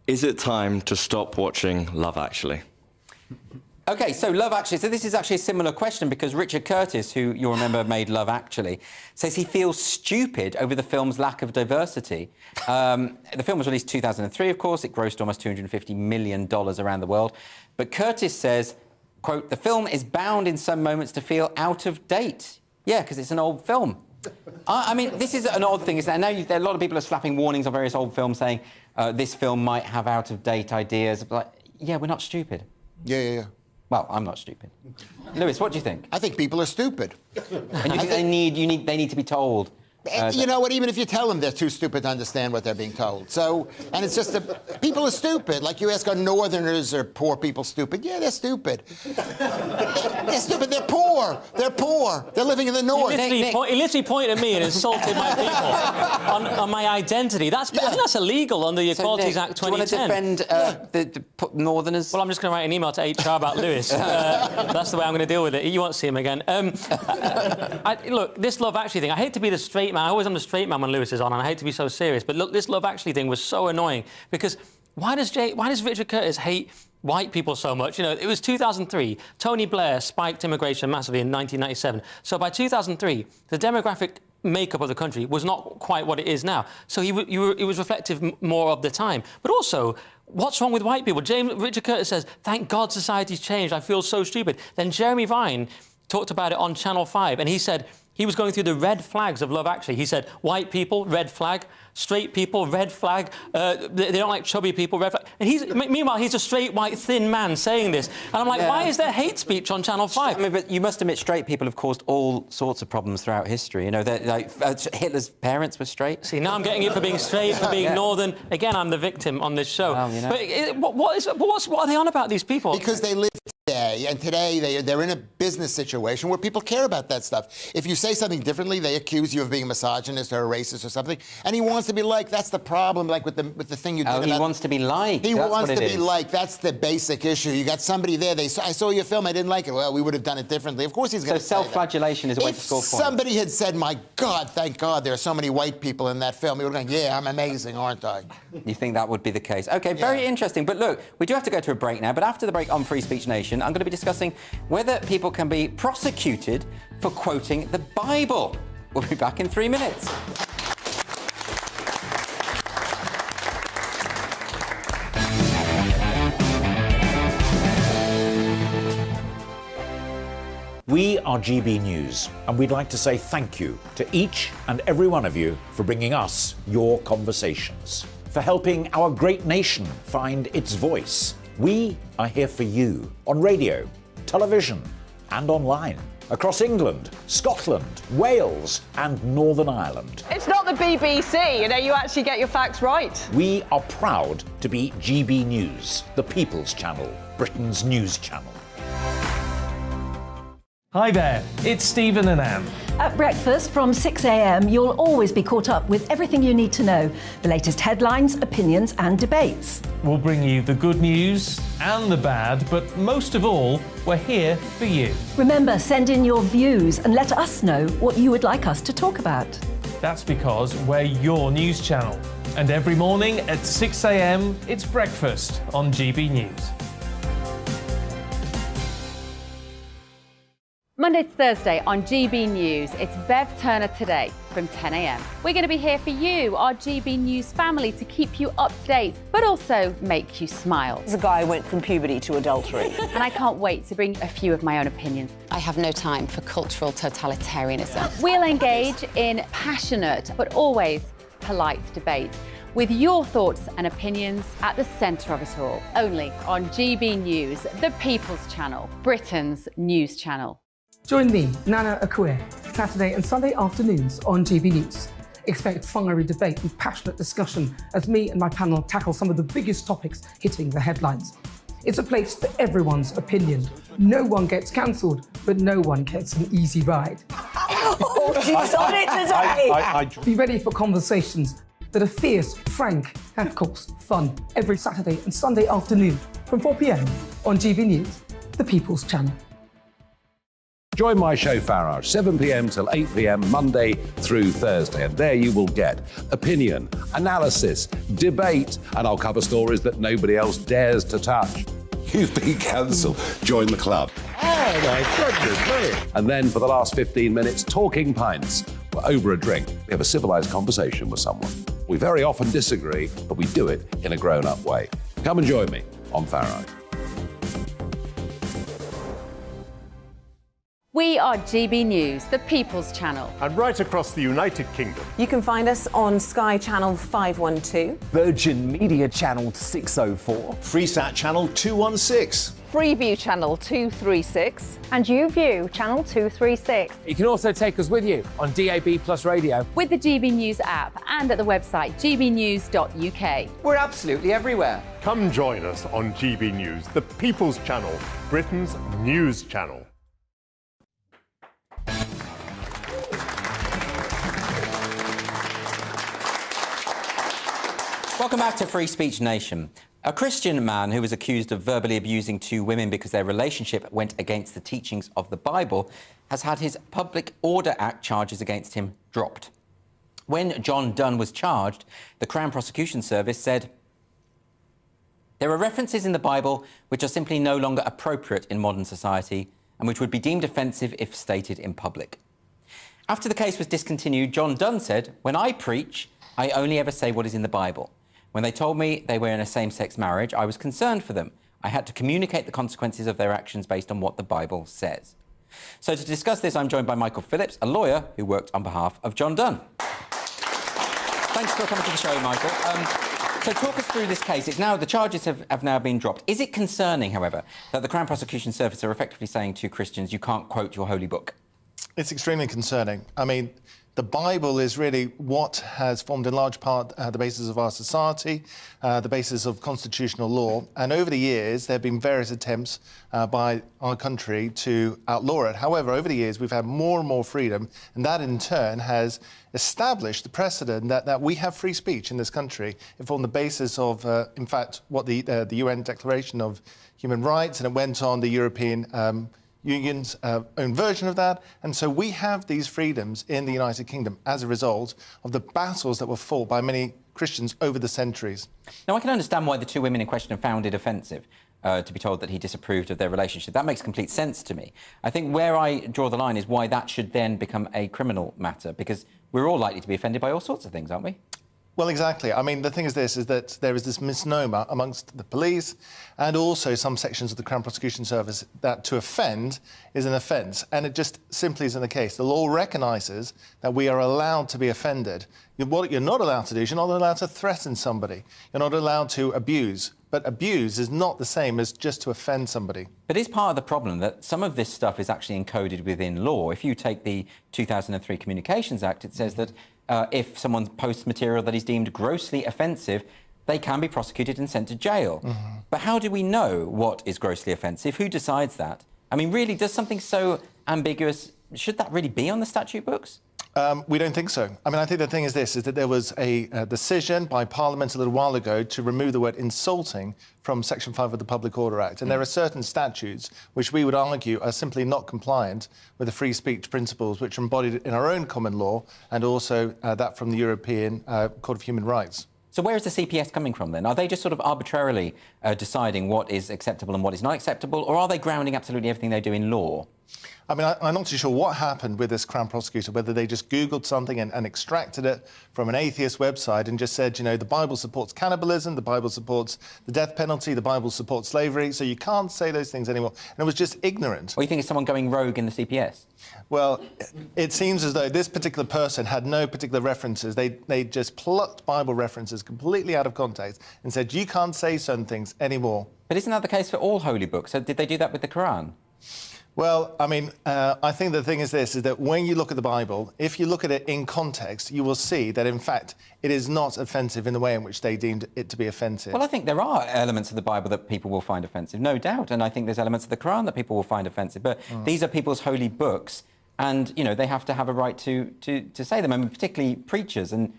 Is it time to stop watching Love Actually? OK, so Love Actually. So this is actually a similar question because Richard Curtis, who you'll remember made Love Actually, says he feels stupid over the film's lack of diversity. The film was released in 2003, of course. It grossed almost $250 million around the world. But Curtis says, quote, the film is bound in some moments to feel out of date. Yeah, because it's an old film. I mean, this is an odd thing, isn't it? I know a lot of people are slapping warnings on various old films saying this film might have out-of-date ideas. But, yeah, we're not stupid. Yeah. Well, I'm not stupid. Lewis, what do you think? I think people are stupid. And you think they need to be told? You know what? Even if you tell them they're too stupid to understand what they're being told. So, and it's just people are stupid. Like you ask, are Northerners or poor people stupid? Yeah, they're stupid. They're stupid. They're poor. They're poor. They're living in the North. He literally pointed at me and insulted my people on my identity. I think that's illegal under the Equalities Act 2010. Do you want to defend the Northerners? Well, I'm just going to write an email to HR about Lewis. That's the way I'm going to deal with it. You won't see him again. Look, this Love Actually thing, I hate to be the straight man. I always am the straight man when Lewis is on, and I hate to be so serious. But look, this Love Actually thing was so annoying because why does Richard Curtis hate white people so much? You know, it was 2003. Tony Blair spiked immigration massively in 1997. So by 2003, the demographic makeup of the country was not quite what it is now. So it was reflective more of the time. But also, what's wrong with white people? Richard Curtis says, thank God society's changed. I feel so stupid. Then Jeremy Vine talked about it on Channel 5, and he said he was going through the red flags of Love Actually. He said, white people, red flag. Straight people, red flag. They don't like chubby people, red flag. And meanwhile, he's a straight, white, thin man saying this. And I'm like, why is there hate speech on Channel 5? I mean, but you must admit, straight people have caused all sorts of problems throughout history. You know, Hitler's parents were straight. See, now I'm getting it for being straight, for being northern. Again, I'm the victim on this show. Well, you know. But what are they on about, these people? Because they live today, and today they're in a business situation where people care about that stuff. If you say something differently, they accuse you of being a misogynist or a racist or something, and he wants to be liked. That's the problem, like with the thing you did. Oh, he wants to be liked. He wants to be liked. That's the basic issue. You got somebody there. I saw your film. I didn't like it. Well, we would have done it differently. Of course, he's going to say that. So self-flagellation is a way to score points. If somebody had said, "My God, thank God, there are so many white people in that film," he would have gone, "Yeah, I'm amazing, aren't I?" You think that would be the case? Okay, very interesting. But look, we do have to go to a break now. But after the break on Free Speech Nation, I'm going to be discussing whether people can be prosecuted for quoting the Bible. We'll be back in 3 minutes. We are GB News, and we'd like to say thank you to each and every one of you for bringing us your conversations, for helping our great nation find its voice. We are here for you on radio, television, and online. across England, Scotland, Wales, and Northern Ireland. It's not the BBC, you actually get your facts right. We are proud to be GB News, the People's Channel, Britain's news channel. Hi there, it's Stephen and Anne. At breakfast from 6 a.m, you'll always be caught up with everything you need to know, the latest headlines, opinions and debates. We'll bring you the good news and the bad, but most of all, we're here for you. Remember, send in your views and let us know what you would like us to talk about. That's because we're your news channel. And every morning at 6 a.m, it's breakfast on GB News. Monday to Thursday on GB News, it's Bev Turner Today from 10 a.m. We're going to be here for you, our GB News family, to keep you up to date, but also make you smile. There's a guy who went from puberty to adultery. And I can't wait to bring a few of my own opinions. I have no time for cultural totalitarianism. We'll engage in passionate, but always polite debate, with your thoughts and opinions at the centre of it all. Only on GB News, the People's Channel, Britain's news channel. Join me, Nana Akue, Saturday and Sunday afternoons on GB News. Expect fiery debate and passionate discussion as me and my panel tackle some of the biggest topics hitting the headlines. It's a place for everyone's opinion. No one gets cancelled, but no one gets an easy ride. Oh, she's on it today! Be ready for conversations that are fierce, frank, and of course, fun. Every Saturday and Sunday afternoon from 4 p.m. on GB News, the People's Channel. Join my show Farage, 7 p.m. till 8 p.m. Monday through Thursday, and there you will get opinion, analysis, debate, and I'll cover stories that nobody else dares to touch. You've been cancelled. Join the club. Oh my goodness me. And then for the last 15 minutes, talking pints. We're over a drink. We have a civilised conversation with someone. We very often disagree, but we do it in a grown-up way. Come and join me on Farage. We are GB News, the People's Channel. And right across the United Kingdom. You can find us on Sky Channel 512. Virgin Media Channel 604. Freesat Channel 216. Freeview Channel 236. And YouView Channel 236. You can also take us with you on DAB Plus Radio. With the GB News app and at the website gbnews.uk. We're absolutely everywhere. Come join us on GB News, the People's Channel, Britain's news channel. Welcome back to Free Speech Nation. A Christian man who was accused of verbally abusing two women because their relationship went against the teachings of the Bible has had his Public Order Act charges against him dropped. When John Dunn was charged, the Crown Prosecution Service said, "There are references in the Bible which are simply no longer appropriate in modern society and which would be deemed offensive if stated in public." After the case was discontinued, John Dunn said, "When I preach, I only ever say what is in the Bible. When they told me they were in a same-sex marriage, I was concerned for them. I had to communicate the consequences of their actions based on what the Bible says." So to discuss this, I'm joined by Michael Phillips, a lawyer who worked on behalf of John Dunn. Thanks for coming to the show, Michael. So talk us through this case. The charges have now been dropped. Is it concerning, however, that the Crown Prosecution Service are effectively saying to Christians, you can't quote your holy book? It's extremely concerning. I mean, the Bible is really what has formed in large part the basis of our society, the basis of constitutional law. And over the years, there have been various attempts by our country to outlaw it. However, over the years, we've had more and more freedom, and that in turn has established the precedent that we have free speech in this country. It formed the basis of, in fact, what the UN Declaration of Human Rights, and it went on the European Union's own version of that. And so we have these freedoms in the United Kingdom as a result of the battles that were fought by many Christians over the centuries. Now, I can understand why the two women in question found it offensive to be told that he disapproved of their relationship. That makes complete sense to me. I think where I draw the line is why that should then become a criminal matter, because we're all likely to be offended by all sorts of things, aren't we? Well, exactly. I mean, the thing is that there is this misnomer amongst the police and also some sections of the Crown Prosecution Service that to offend is an offence, and it just simply isn't the case. The law recognises that we are allowed to be offended. What you're not allowed to do is you're not allowed to threaten somebody. You're not allowed to abuse But abuse is not the same as just to offend somebody. But is part of the problem that some of this stuff is actually encoded within law? If you take the 2003 Communications Act, it says that if someone posts material that is deemed grossly offensive, they can be prosecuted and sent to jail. But how do we know what is grossly offensive? Who decides that? I mean, really, does something so ambiguous, should that really be on the statute books? We don't think so. I mean, I think the thing is this, is that there was a decision by Parliament a little while ago to remove the word insulting from Section 5 of the Public Order Act. And there are certain statutes which we would argue are simply not compliant with the free speech principles which are embodied in our own common law and also that from the European Court of Human Rights. So where is the CPS coming from then? Are they just sort of arbitrarily deciding what is acceptable and what is not acceptable, or are they grounding absolutely everything they do in law? I mean, I'm not too sure what happened with this Crown prosecutor, whether they just Googled something and extracted it from an atheist website and just said, you know, the Bible supports cannibalism, the Bible supports the death penalty, the Bible supports slavery, so you can't say those things anymore. And it was just ignorant. Or you think it's someone going rogue in the CPS? Well, it seems as though this particular person had no particular references. They just plucked Bible references completely out of context and said, you can't say certain things anymore. But isn't that the case for all holy books? So did they do that with the Quran? Well, I mean, I think the thing is this, is that when you look at the Bible, if you look at it in context, you will see that, in fact, it is not offensive in the way in which they deemed it to be offensive. Well, I think there are elements of the Bible that people will find offensive, no doubt. And I think there's elements of the Quran that people will find offensive. But these are people's holy books, and, you know, they have to have a right to say them. I mean, particularly preachers. And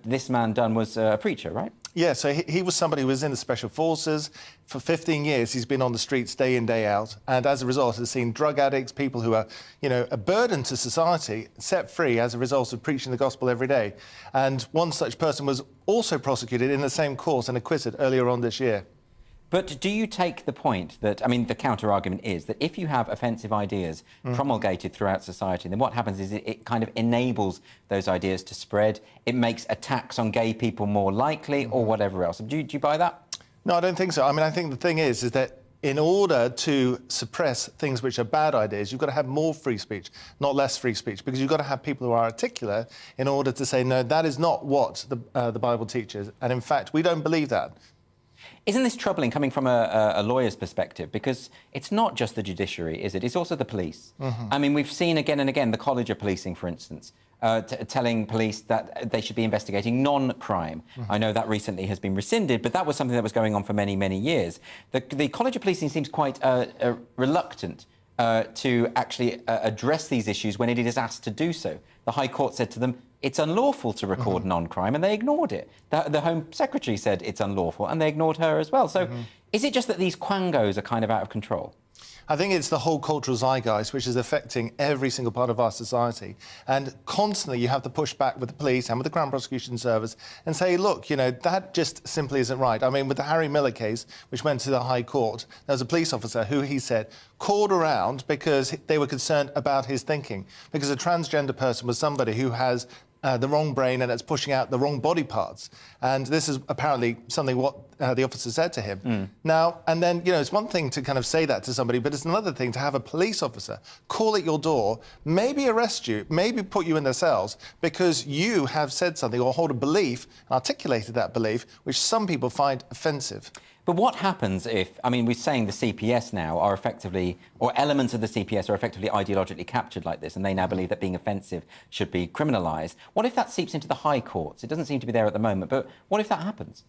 this man Dunn was a preacher, right? Yeah, so he was somebody who was in the Special Forces. For 15 years, he's been on the streets day in, day out. And as a result, has seen drug addicts, people who are, you know, a burden to society, set free as a result of preaching the gospel every day. And one such person was also prosecuted in the same court and acquitted earlier on this year. But do you take the point that, I mean, the counter-argument is that if you have offensive ideas promulgated throughout society, then what happens is it kind of enables those ideas to spread. It makes attacks on gay people more likely or whatever else. Do you buy that? No, I don't think so. I mean, I think the thing is that in order to suppress things which are bad ideas, you've got to have more free speech, not less free speech, because you've got to have people who are articulate in order to say, no, that is not what the Bible teaches. And in fact, we don't believe that. Isn't this troubling coming from a lawyer's perspective? Because it's not just the judiciary, is it? It's also the police. I mean, we've seen again and again the College of Policing, for instance, telling police that they should be investigating non-crime. I know that recently has been rescinded, but that was something that was going on for many, many years. The College of Policing seems quite reluctant to actually address these issues when it is asked to do so. The High Court said to them, it's unlawful to record non-crime, and they ignored it. The Home Secretary said it's unlawful, and they ignored her as well. So is it just that these quangos are kind of out of control? I think it's the whole cultural zeitgeist which is affecting every single part of our society. And constantly you have to push back with the police and with the Crown Prosecution Service and say, look, you know, that just simply isn't right. I mean, with the Harry Miller case, which went to the High Court, there was a police officer who, he said, called around because they were concerned about his thinking, because a transgender person was somebody who has the wrong brain and it's pushing out the wrong body parts. And this is apparently something what the officer said to him. Now, and then, you know, it's one thing to kind of say that to somebody, but it's another thing to have a police officer call at your door, maybe arrest you, maybe put you in their cells because you have said something or hold a belief, articulated that belief, which some people find offensive. But what happens if, I mean, we're saying the CPS now are effectively, or elements of the CPS are effectively ideologically captured like this, and they now believe that being offensive should be criminalised. What if that seeps into the High Courts? It doesn't seem to be there at the moment, but what if that happens?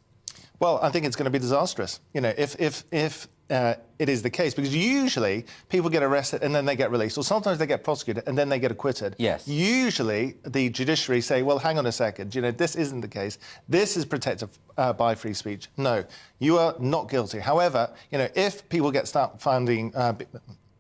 Well, I think it's going to be disastrous, you know, if it is the case, because usually people get arrested and then they get released, or sometimes they get prosecuted and then they get acquitted. Yes. Usually the judiciary say, well, hang on a second, you know, this isn't the case. This is protected by free speech. No, you are not guilty. However, you know, if people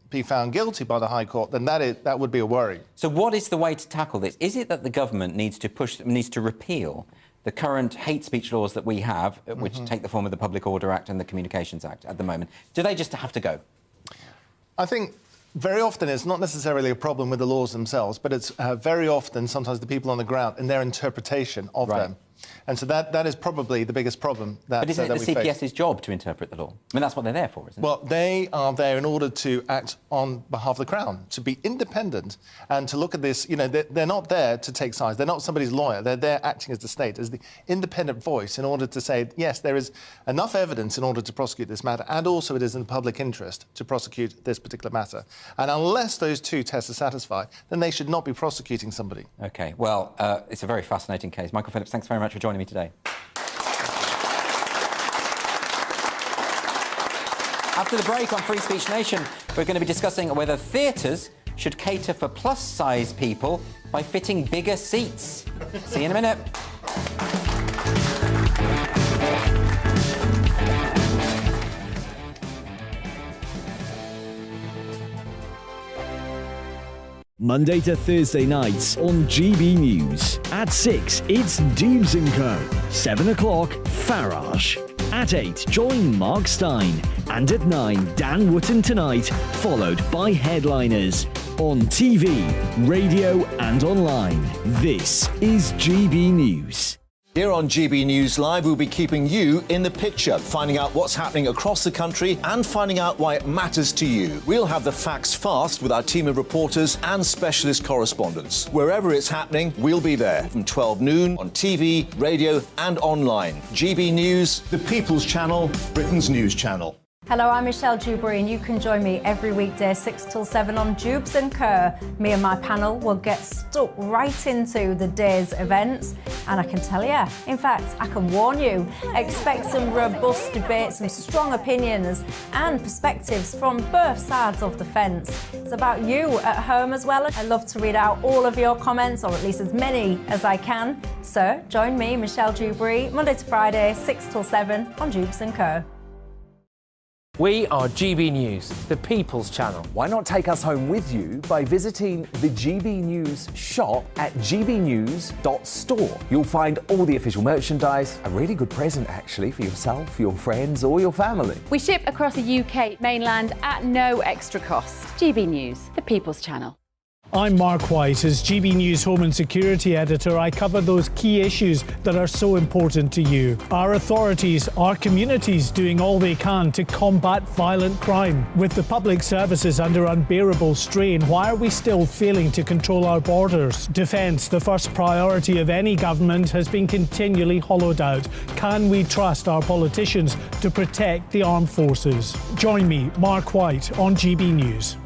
be found guilty by the High Court, then that would be a worry. So what is the way to tackle this? Is it that the government needs to repeal the current hate speech laws that we have, which take the form of the Public Order Act and the Communications Act at the moment? Do they just have to go? I think very often it's not necessarily a problem with the laws themselves, but it's very often sometimes the people on the ground and their interpretation of them. And so that is probably the biggest problem that But isn't that it we the face. CPS's job to interpret the law? I mean, that's what they're there for, isn't it? Well, they are there in order to act on behalf of the Crown, to be independent and to look at this. You know, they're not there to take sides. They're not somebody's lawyer. They're there acting as the state, as the independent voice in order to say, yes, there is enough evidence in order to prosecute this matter, and also it is in the public interest to prosecute this particular matter. And unless those two tests are satisfied, then they should not be prosecuting somebody. OK, well, it's a very fascinating case. Michael Phillips, thanks very much for joining me today. After the break on Free Speech Nation, we're going to be discussing whether theatres should cater for plus-size people by fitting bigger seats. See you in a minute. Monday to Thursday nights on GB News. At 6, it's Dubes & Co. 7 o'clock, Farage. At 8, join Mark Stein. And at 9, Dan Wootton Tonight, followed by Headliners. On TV, radio and online. This is GB News. Here on GB News Live, we'll be keeping you in the picture, finding out what's happening across the country and finding out why it matters to you. We'll have the facts fast with our team of reporters and specialist correspondents. Wherever it's happening, we'll be there from 12 noon on TV, radio and online. GB News, the People's Channel, Britain's news channel. Hello, I'm Michelle Dewberry and you can join me every weekday 6 till 7 on Dubes & Kerr. Me and my panel will get stuck right into the day's events and I can tell you, in fact, I can warn you, expect some robust debates, some strong opinions and perspectives from both sides of the fence. It's about you at home as well. I love to read out all of your comments, or at least as many as I can. So join me, Michelle Dewberry, Monday to Friday, 6 till 7 on Dubes & Kerr. We are GB News, the People's Channel. Why not take us home with you by visiting the GB News shop at gbnews.store? You'll find all the official merchandise, a really good present actually for yourself, your friends or your family. We ship across the UK mainland at no extra cost. GB News, the People's Channel. I'm Mark White. As GB News Home and Security Editor, I cover those key issues that are so important to you. Our authorities, our communities doing all they can to combat violent crime. With the public services under unbearable strain, why are we still failing to control our borders? Defence, the first priority of any government, has been continually hollowed out. Can we trust our politicians to protect the armed forces? Join me, Mark White, on GB News.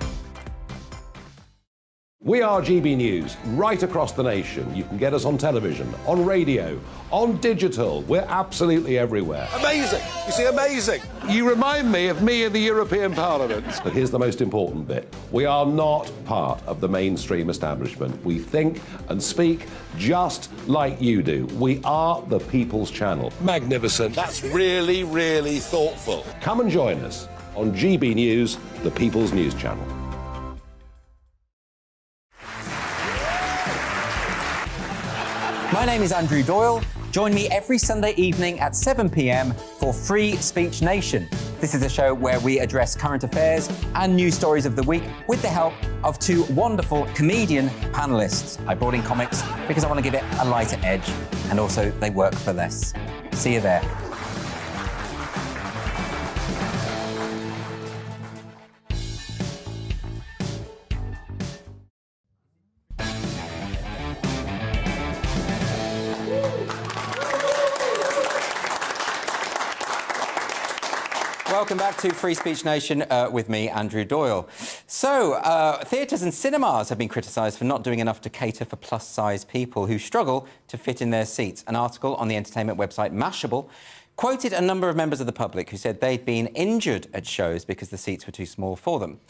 We are GB News, right across the nation. You can get us on television, on radio, on digital. We're absolutely everywhere. Amazing! You see, amazing! You remind me of me in the European Parliament. But here's the most important bit. We are not part of the mainstream establishment. We think and speak just like you do. We are the People's Channel. Magnificent. That's really, really thoughtful. Come and join us on GB News, the People's News Channel. My name is Andrew Doyle. Join me every Sunday evening at 7 p.m. for Free Speech Nation. This is a show where we address current affairs and news stories of the week with the help of two wonderful comedian panellists. I brought in comics because I want to give it a lighter edge, and also they work for less. See you there. Welcome back to Free Speech Nation with me, Andrew Doyle. So, theatres and cinemas have been criticised for not doing enough to cater for plus-size people who struggle to fit in their seats. An article on the entertainment website Mashable quoted a number of members of the public who said they'd been injured at shows because the seats were too small for them.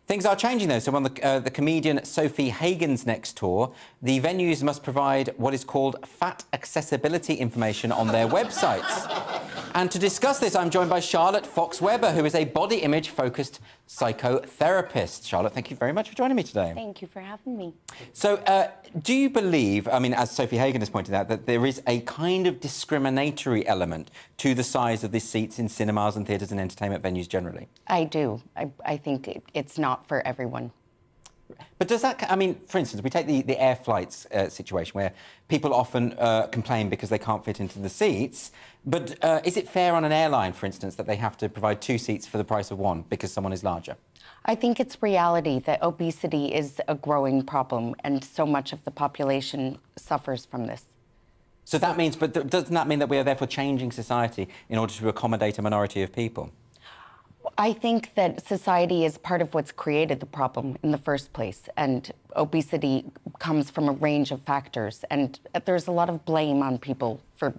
Things are changing, though. So on the comedian Sophie Hagen's next tour, the venues must provide what is called fat accessibility information on their websites. And to discuss this, I'm joined by Charlotte Fox-Weber, who is a body image-focused psychotherapist. Charlotte, thank you very much for joining me today. Thank you for having me. So, do you believe, I mean, as Sophie Hagen has pointed out, that there is a kind of discriminatory element to the size of the seats in cinemas and theatres and entertainment venues generally? I do. I think it's not for everyone. But does that, I mean, for instance, we take the air flights situation where people often complain because they can't fit into the seats. But is it fair on an airline, for instance, that they have to provide 2 seats for the price of 1 because someone is larger? I think it's reality that obesity is a growing problem and so much of the population suffers from this. So that means, but doesn't that mean that we are therefore changing society in order to accommodate a minority of people? I think that society is part of what's created the problem in the first place, and obesity comes from a range of factors, and there's a lot of blame on people for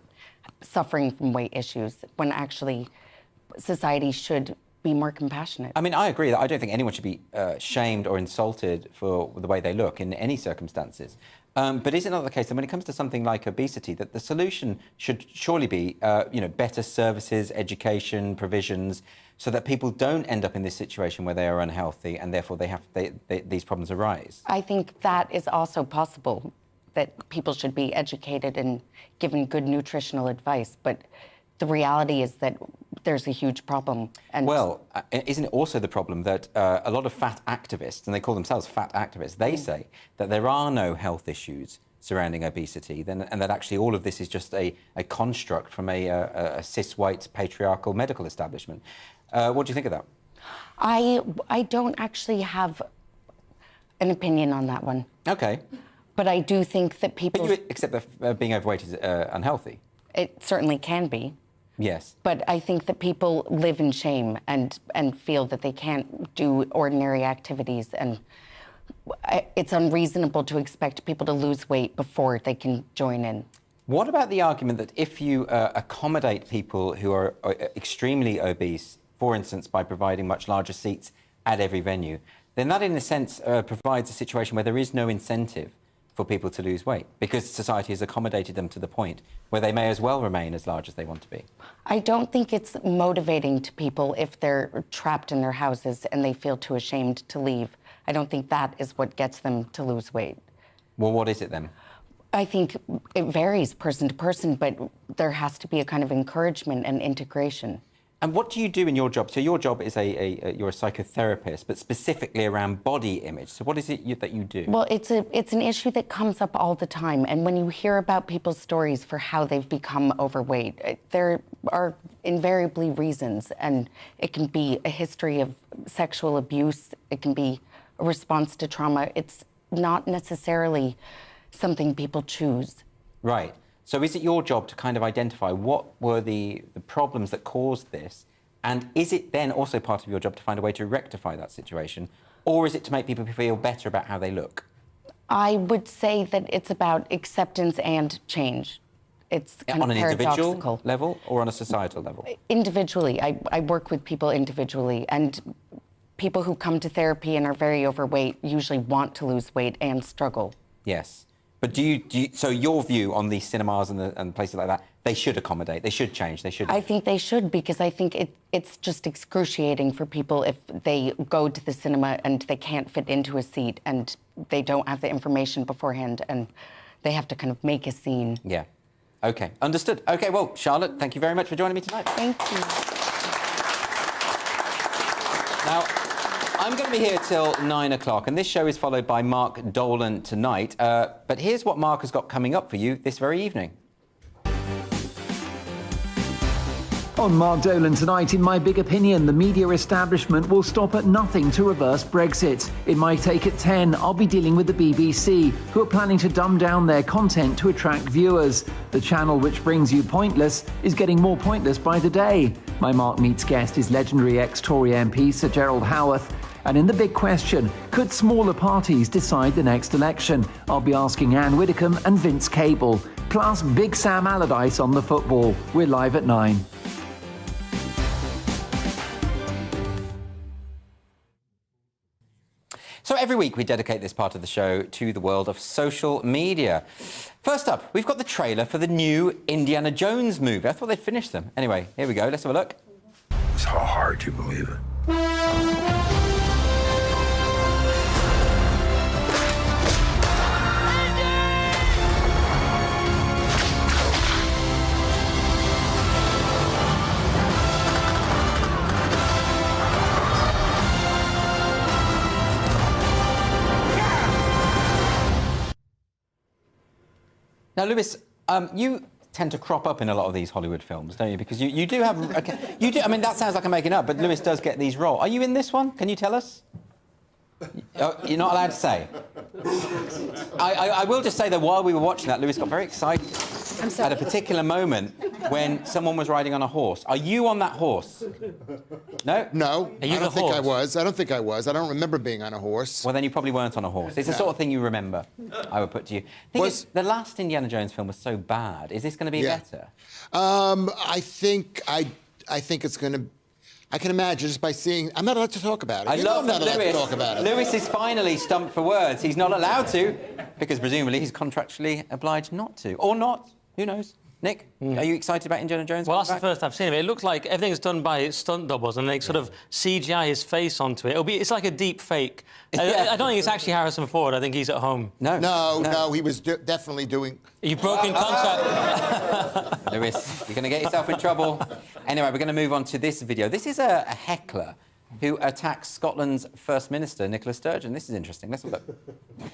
suffering from weight issues when actually society should be more compassionate. I mean, I agree that I don't think anyone should be shamed or insulted for the way they look in any circumstances. But is it not the case that when it comes to something like obesity, that the solution should surely be, better services, education, provisions, so that people don't end up in this situation where they are unhealthy and therefore these problems arise? I think that is also possible, that people should be educated and given good nutritional advice, but the reality is that there's a huge problem. And well, isn't it also the problem that a lot of fat activists, and they call themselves fat activists, they say that there are no health issues surrounding obesity, and that actually all of this is just a construct from a cis-white patriarchal medical establishment. What do you think of that? I don't actually have an opinion on that one. Okay. But I do think that people... But you accept that being overweight is unhealthy? It certainly can be. Yes. But I think that people live in shame and feel that they can't do ordinary activities, and it's unreasonable to expect people to lose weight before they can join in. What about the argument that if you accommodate people who are extremely obese, for instance, by providing much larger seats at every venue, then that in a sense provides a situation where there is no incentive for people to lose weight, because society has accommodated them to the point where they may as well remain as large as they want to be? I don't think it's motivating to people if they're trapped in their houses and they feel too ashamed to leave. I don't think that is what gets them to lose weight. Well, what is it then? I think it varies person to person, but there has to be a kind of encouragement and integration. And what do you do in your job? So your job is you're a psychotherapist, but specifically around body image. So what is it that you do? Well, it's an issue that comes up all the time. And when you hear about people's stories for how they've become overweight, there are invariably reasons. And it can be a history of sexual abuse. It can be a response to trauma. It's not necessarily something people choose. Right. So is it your job to kind of identify what were the problems that caused this? And is it then also part of your job to find a way to rectify that situation? Or is it to make people feel better about how they look? I would say that it's about acceptance and change. It's kind on of an paradoxical. individual level or on a societal level? Individually. I work with people individually, and people who come to therapy and are very overweight usually want to lose weight and struggle. Yes. But do you so your view on these cinemas and places like that, they should accommodate, they should change, they should... I think they should, because I think it's just excruciating for people if they go to the cinema and they can't fit into a seat and they don't have the information beforehand and they have to kind of make a scene. Yeah. OK, understood. OK, well, Charlotte, thank you very much for joining me tonight. Thank you. Now, I'm going to be here till 9 o'clock, and this show is followed by Mark Dolan tonight. But here's what Mark has got coming up for you this very evening. On Mark Dolan tonight, in My Big Opinion, the media establishment will stop at nothing to reverse Brexit. In My Take at 10, I'll be dealing with the BBC, who are planning to dumb down their content to attract viewers. The channel which brings you Pointless is getting more pointless by the day. My Mark Meets guest is legendary ex-Tory MP Sir Gerald Howarth. And in The Big Question, could smaller parties decide the next election? I'll be asking Anne Widdecombe and Vince Cable. Plus Big Sam Allardyce on the football. We're live at 9. So every week we dedicate this part of the show to the world of social media. First up, we've got the trailer for the new Indiana Jones movie. I thought they'd finished them. Anyway, here we go. Let's have a look. It's how hard you believe it. Now, Lewis, you tend to crop up in a lot of these Hollywood films, don't you? Because you do have... Okay, you do. I mean, that sounds like I'm making up, but Lewis does get these roles. Are you in this one? Can you tell us? Oh, you're not allowed to say. I will just say that while we were watching that, Lewis got very excited at a particular moment when someone was riding on a horse. Are you on that horse? No? No, I don't think I was. I don't think I was. I don't remember being on a horse. Well, then you probably weren't on a horse. It's the sort of thing you remember, I would put to you. The last Indiana Jones film was so bad. Is this going to be better? I think it's going to... I can imagine just by seeing... I'm not allowed to talk about it. I love that Lewis. Talk about it. Lewis is finally stumped for words. He's not allowed to, because presumably he's contractually obliged not to. Or not. Who knows? Nick, are you excited about Indiana Jones? Well, that's the first I've seen of it. It looks like everything's done by stunt doubles, and they sort of CGI his face onto it. It's like a deep fake. I don't think it's actually Harrison Ford. I think he's at home. No, he was definitely doing... You've broken contract. Lewis, you're going to get yourself in trouble. Anyway, we're going to move on to this video. This is a heckler who attacks Scotland's First Minister, Nicola Sturgeon. This is interesting. Let's have a look.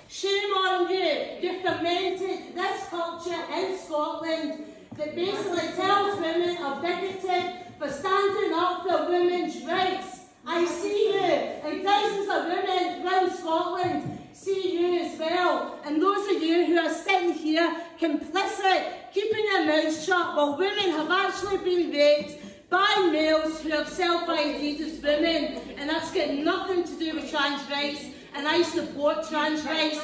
Shame on you. You've fermented this culture in Scotland that basically tells women are bigoted for standing up for women's rights. I see you, and thousands of women around Scotland see you as well. And those of you who are sitting here complicit, keeping your mouths shut while women have actually been raped by males who have self-ID'd as women, and that's got nothing to do with trans rights, and I support trans rights.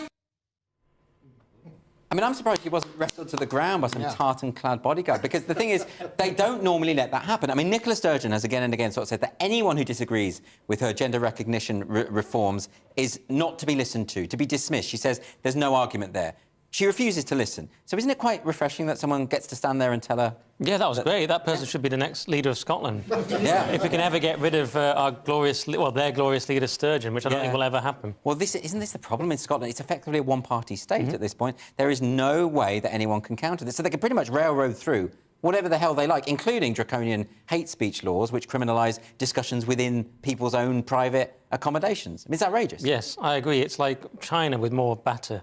I mean, I'm surprised he wasn't wrestled to the ground by some tartan-clad bodyguard, because the thing is, they don't normally let that happen. I mean, Nicola Sturgeon has again and again sort of said that anyone who disagrees with her gender recognition reforms is not to be listened to be dismissed. She says there's no argument there. She refuses to listen. So isn't it quite refreshing that someone gets to stand there and tell her... Yeah, that was great. That person should be the next leader of Scotland. Yeah. If we can ever get rid of our glorious... Well, their glorious leader, Sturgeon, which I don't think will ever happen. Well, isn't this the problem in Scotland? It's effectively a one-party state at this point. There is no way that anyone can counter this. So they can pretty much railroad through whatever the hell they like, including draconian hate speech laws, which criminalise discussions within people's own private accommodations. I mean, it's outrageous. Yes, I agree. It's like China with more batter.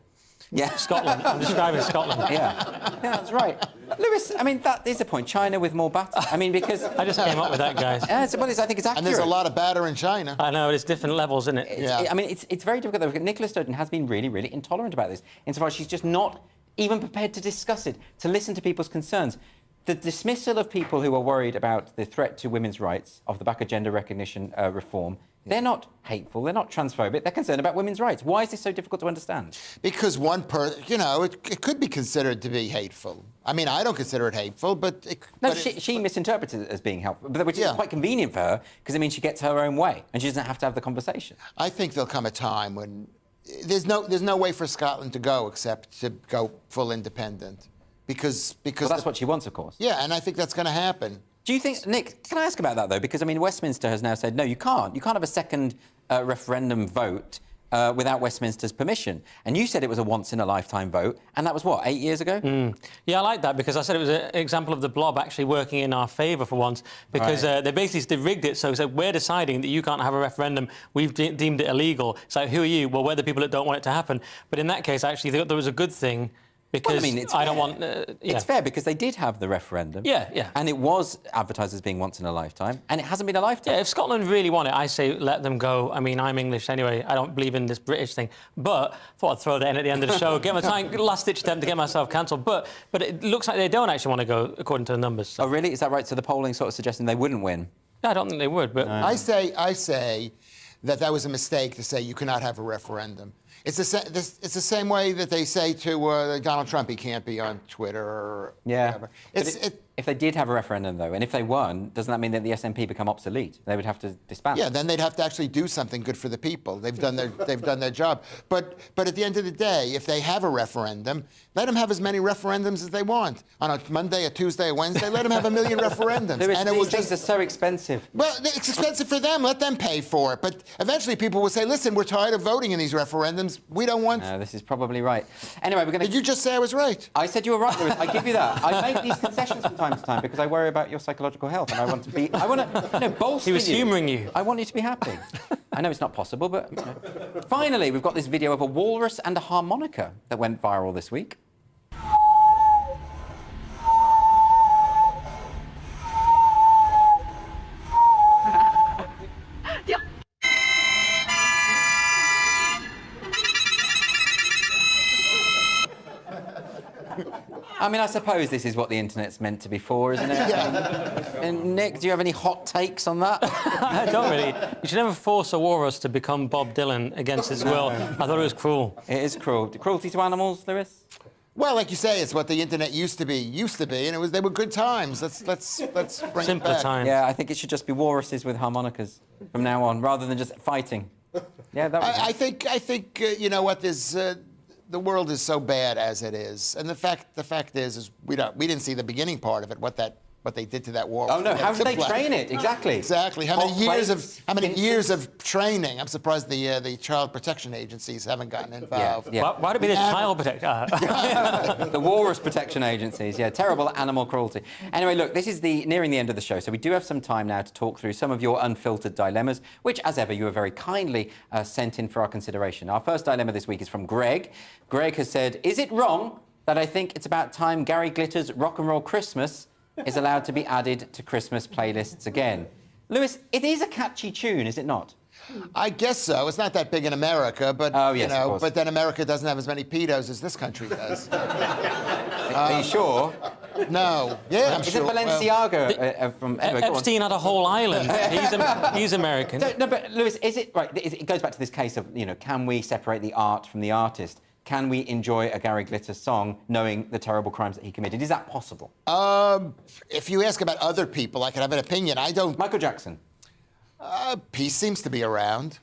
Yeah. Scotland. I'm describing Scotland. Yeah, that's right. Lewis, I mean, that is a point. China with more batter. I mean, because... I just came up with that, guys. Yeah, I think it's accurate. And there's a lot of batter in China. I know, it's different levels, isn't it? I mean, it's very difficult, though. Nicola Sturgeon has been really, really intolerant about this, insofar as she's just not even prepared to discuss it, to listen to people's concerns. The dismissal of people who are worried about the threat to women's rights off the back of gender recognition reform, they're not hateful, they're not transphobic, they're concerned about women's rights. Why is this so difficult to understand? Because one person, you know, it could be considered to be hateful. I mean, I don't consider it hateful, but... She misinterprets it as being helpful, which is quite convenient for her, because it means she gets her own way, and she doesn't have to have the conversation. I think there'll come a time when there's no way for Scotland to go except to go full independent. Because well, that's what she wants, of course. Yeah, and I think that's going to happen. Do you think, Nick, can I ask about that, though? Because, I mean, Westminster has now said, no, you can't. You can't have a second referendum vote without Westminster's permission. And you said it was a once-in-a-lifetime vote, and that was, what, 8 years ago? Yeah, I like that, because I said it was an example of the blob actually working in our favour for once, because they basically rigged it so we're deciding that you can't have a referendum, we've deemed it illegal. So who are you? Well, we're the people that don't want it to happen. But in that case, actually, there was a good thing. Because well, I mean, I don't want... It's fair, because they did have the referendum. Yeah. And it was advertised as being once in a lifetime, and it hasn't been a lifetime. Yeah, if Scotland really want it, I say let them go. I mean, I'm English anyway. I don't believe in this British thing. But thought I'd throw that in at the end of the show. Get my time, last-ditch attempt to get myself cancelled. But it looks like they don't actually want to go, according to the numbers. So. Oh, really? Is that right? So the polling sort of suggesting they wouldn't win? No, I don't think they would, but... I say that was a mistake to say you cannot have a referendum. It's the same way that they say to Donald Trump he can't be on Twitter or whatever. If they did have a referendum, though, and if they won, doesn't that mean that the SNP become obsolete? They would have to disband. Yeah, then they'd have to actually do something good for the people. They've done their job. But at the end of the day, if they have a referendum, let them have as many referendums as they want. On a Monday, a Tuesday, a Wednesday, let them have 1 million referendums. These things are so expensive. Well, it's expensive for them. Let them pay for it. But eventually people will say, listen, we're tired of voting in these referendums. We don't want... No, this is probably right. Anyway, we're going to... Did you just say I was right? I said you were right, Lewis. I give you that. I make these concessions from time to time because I worry about your psychological health and I want to be... I want to, bolster you. He was humouring you. I want you to be happy. I know it's not possible, but... You know. Finally, we've got this video of a walrus and a harmonica that went viral this week. I mean, I suppose this is what the internet's meant to be for, isn't it? And Nick, do you have any hot takes on that? I don't really. You should never force a walrus to become Bob Dylan against his will. I thought it was cruel. It is cruel. Cruelty to animals, Lewis? Well, like you say, it's what the internet used to be, and they were good times. Let's bring it back. Times. Yeah, I think it should just be walruses with harmonicas from now on, rather than just fighting. Yeah, that. I think you know what? There's the world is so bad as it is, and the fact is we didn't see the beginning part of it. What they did to that war. Oh no! How did they train it? Exactly. Exactly. How many years of training? I'm surprised the child protection agencies haven't gotten involved. Yeah. Why do we need child protection? The walrus protection agencies. Yeah, terrible animal cruelty. Anyway, look, this is nearing the end of the show, so we do have some time now to talk through some of your unfiltered dilemmas, which, as ever, you have very kindly sent in for our consideration. Our first dilemma this week is from Greg. Greg has said, "Is it wrong that I think it's about time Gary Glitter's Rock and Roll Christmas is allowed to be added to Christmas playlists again?" Lewis, it is a catchy tune, is it not? I guess so. It's not that big in America, but oh, yes, of course. But then America doesn't have as many pedos as this country does. Are you sure? No. Yeah, I'm sure. Is it Balenciaga from Epstein had a whole island. He's American. No, but Lewis, is it right? It goes back to this case of, can we separate the art from the artist? Can we enjoy a Gary Glitter song knowing the terrible crimes that he committed? Is that possible? If you ask about other people, I could have an opinion. I don't. Michael Jackson. Peace seems to be around.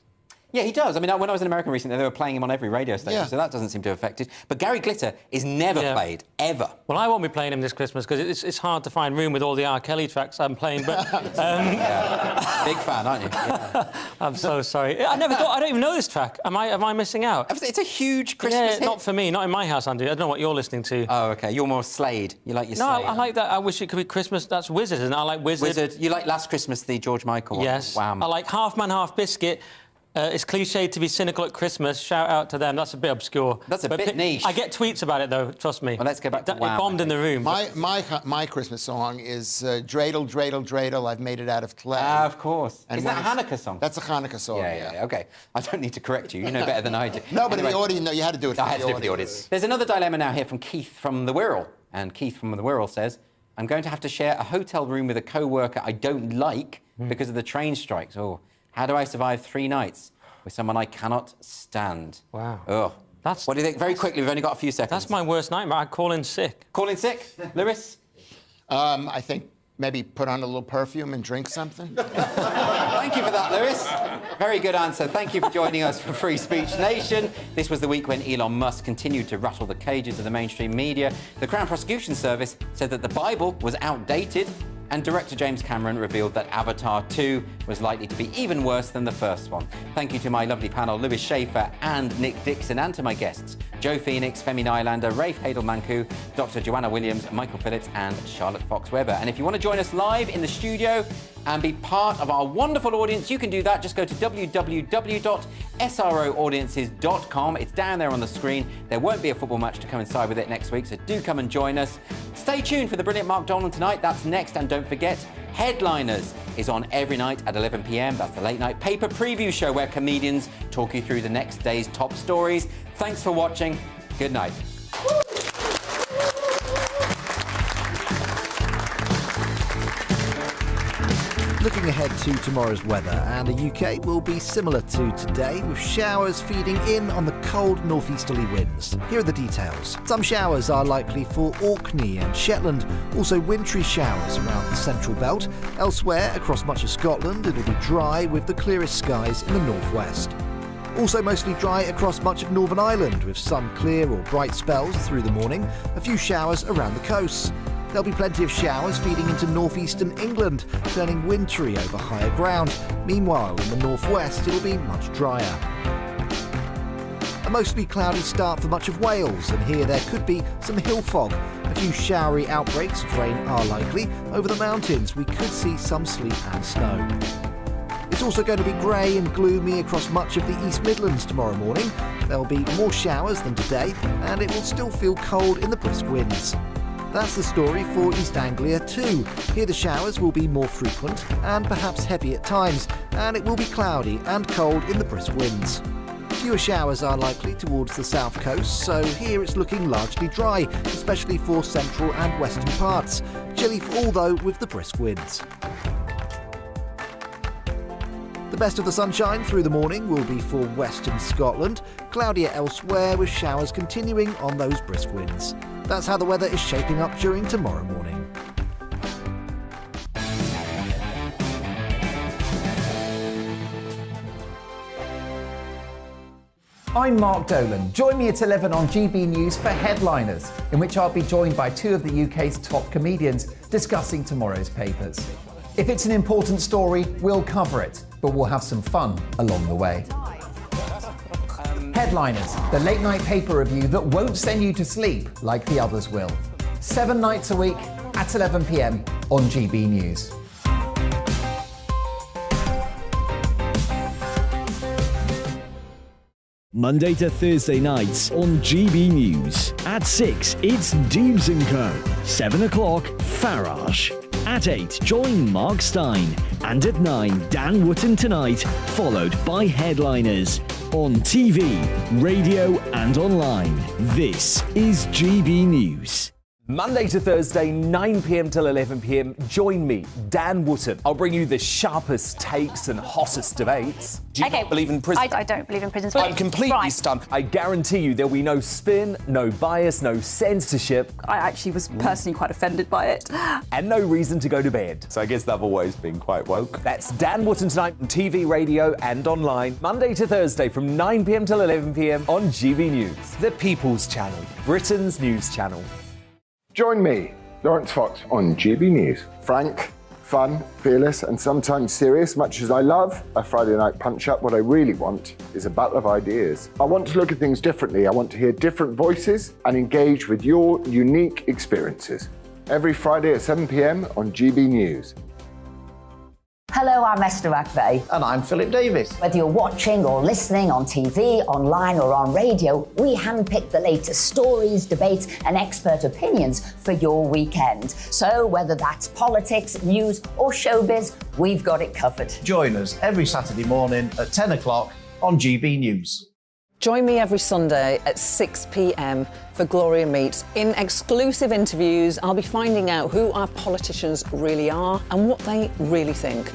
Yeah, he does. I mean, when I was in America recently, they were playing him on every radio station, so that doesn't seem to have affected. But Gary Glitter is never played, ever. Well, I won't be playing him this Christmas because it's hard to find room with all the R. Kelly tracks I'm playing, but... Big fan, aren't you? Yeah. I'm so sorry. I don't even know this track. Am I missing out? It's a huge Christmas hit. Not for me, not in my house, Andy. I don't know what you're listening to. Oh, OK. You're more Slade. You like your Slade. No, I like that. I wish it could be Christmas. That's Wizard, isn't it? I like Wizard. Wizard. You like Last Christmas, the George Michael one? Yes. Wham. I like Half Man, Half Biscuit. It's cliche to be cynical at Christmas. Shout out to them. That's a bit obscure. That's a bit niche. I get tweets about it, though. Trust me. Well, let's go back to Wham. It bombed in the room. My Christmas song is Dreidel, Dreidel, Dreidel, I've made it out of clay. Of course. And is that a Hanukkah song? That's a Hanukkah song, yeah. OK. I don't need to correct you. You know better than I do. No, but anyway, the audience, no, you had to do it for the audience. There's another dilemma now here from Keith from the Wirral. And Keith from the Wirral says, "I'm going to have to share a hotel room with a co-worker I don't like because of the train strikes. Oh, how do I survive 3 nights with someone I cannot stand?" Wow. Oh. What do you think? Very quickly, we've only got a few seconds. That's my worst nightmare. I'd call in sick. Call in sick? Lewis? I think maybe put on a little perfume and drink something. Thank you for that, Lewis. Very good answer. Thank you for joining us for Free Speech Nation. This was the week when Elon Musk continued to rattle the cages of the mainstream media. The Crown Prosecution Service said that the Bible was outdated, and director James Cameron revealed that Avatar 2 was likely to be even worse than the first one. Thank you to my lovely panel, Lewis Schaefer and Nick Dixon, and to my guests, Joe Phoenix, Femi Nylander, Rafe Hadel-Manku, Dr. Joanna Williams, Michael Phillips, and Charlotte Fox-Weber. And if you want to join us live in the studio and be part of our wonderful audience, you can do that. Just go to www.sroaudiences.com. It's down there on the screen. There won't be a football match to coincide with it next week, so do come and join us. Stay tuned for the brilliant Mark Dolan tonight. That's next. And don't forget, Headliners is on every night at 11 p.m. That's the late night paper preview show where comedians talk you through the next day's top stories. Thanks for watching. Good night. Looking ahead to tomorrow's weather, and the UK will be similar to today, with showers feeding in on the cold northeasterly winds. Here are the details. Some showers are likely for Orkney and Shetland, also wintry showers around the central belt. Elsewhere, across much of Scotland, it'll be dry with the clearest skies in the northwest. Also mostly dry across much of Northern Ireland, with some clear or bright spells through the morning, a few showers around the coasts. There'll be plenty of showers feeding into northeastern England, turning wintry over higher ground. Meanwhile, in the northwest, it'll be much drier. A mostly cloudy start for much of Wales, and here there could be some hill fog. A few showery outbreaks of rain are likely. Over the mountains, we could see some sleet and snow. It's also going to be grey and gloomy across much of the East Midlands tomorrow morning. There'll be more showers than today, and it will still feel cold in the brisk winds. That's the story for East Anglia too. Here the showers will be more frequent and perhaps heavy at times, and it will be cloudy and cold in the brisk winds. Fewer showers are likely towards the south coast, so here it's looking largely dry, especially for central and western parts. Chilly for all though with the brisk winds. The best of the sunshine through the morning will be for western Scotland, cloudier elsewhere with showers continuing on those brisk winds. That's how the weather is shaping up during tomorrow morning. I'm Mark Dolan. Join me at 11 on GB News for Headliners, in which I'll be joined by two of the UK's top comedians discussing tomorrow's papers. If it's an important story, we'll cover it, but we'll have some fun along the way. Headliners, the late night paper review that won't send you to sleep like the others will. 7 nights a week at 11 p.m. on GB News. Monday to Thursday nights on GB News. At 6, it's Dubes & Co. 7 o'clock, Farage. At 8, join Mark Stein. And at 9, Dan Wootton Tonight, followed by Headliners. On TV, radio and online. This is GB News. Monday to Thursday, 9 p.m. till 11 p.m. Join me, Dan Wootton. I'll bring you the sharpest takes and hottest debates. Do you not believe in prison? I don't believe in prison. I'm completely stunned. I guarantee you there'll be no spin, no bias, no censorship. I actually was personally quite offended by it. And no reason to go to bed. So I guess they've always been quite woke. That's Dan Wootton Tonight on TV, radio and online. Monday to Thursday from 9 p.m. till 11 p.m. on GB News. The People's Channel, Britain's news channel. Join me, Lawrence Fox, on GB News. Frank, fun, fearless, and sometimes serious. Much as I love a Friday night punch-up, what I really want is a battle of ideas. I want to look at things differently. I want to hear different voices and engage with your unique experiences. Every Friday at 7 p.m. on GB News. Hello, I'm Esther McVeigh. And I'm Philip Davis. Whether you're watching or listening on TV, online or on radio, we handpick the latest stories, debates and expert opinions for your weekend. So whether that's politics, news or showbiz, we've got it covered. Join us every Saturday morning at 10 o'clock on GB News. Join me every Sunday at 6 p.m. for Gloria Meets. In exclusive interviews, I'll be finding out who our politicians really are and what they really think.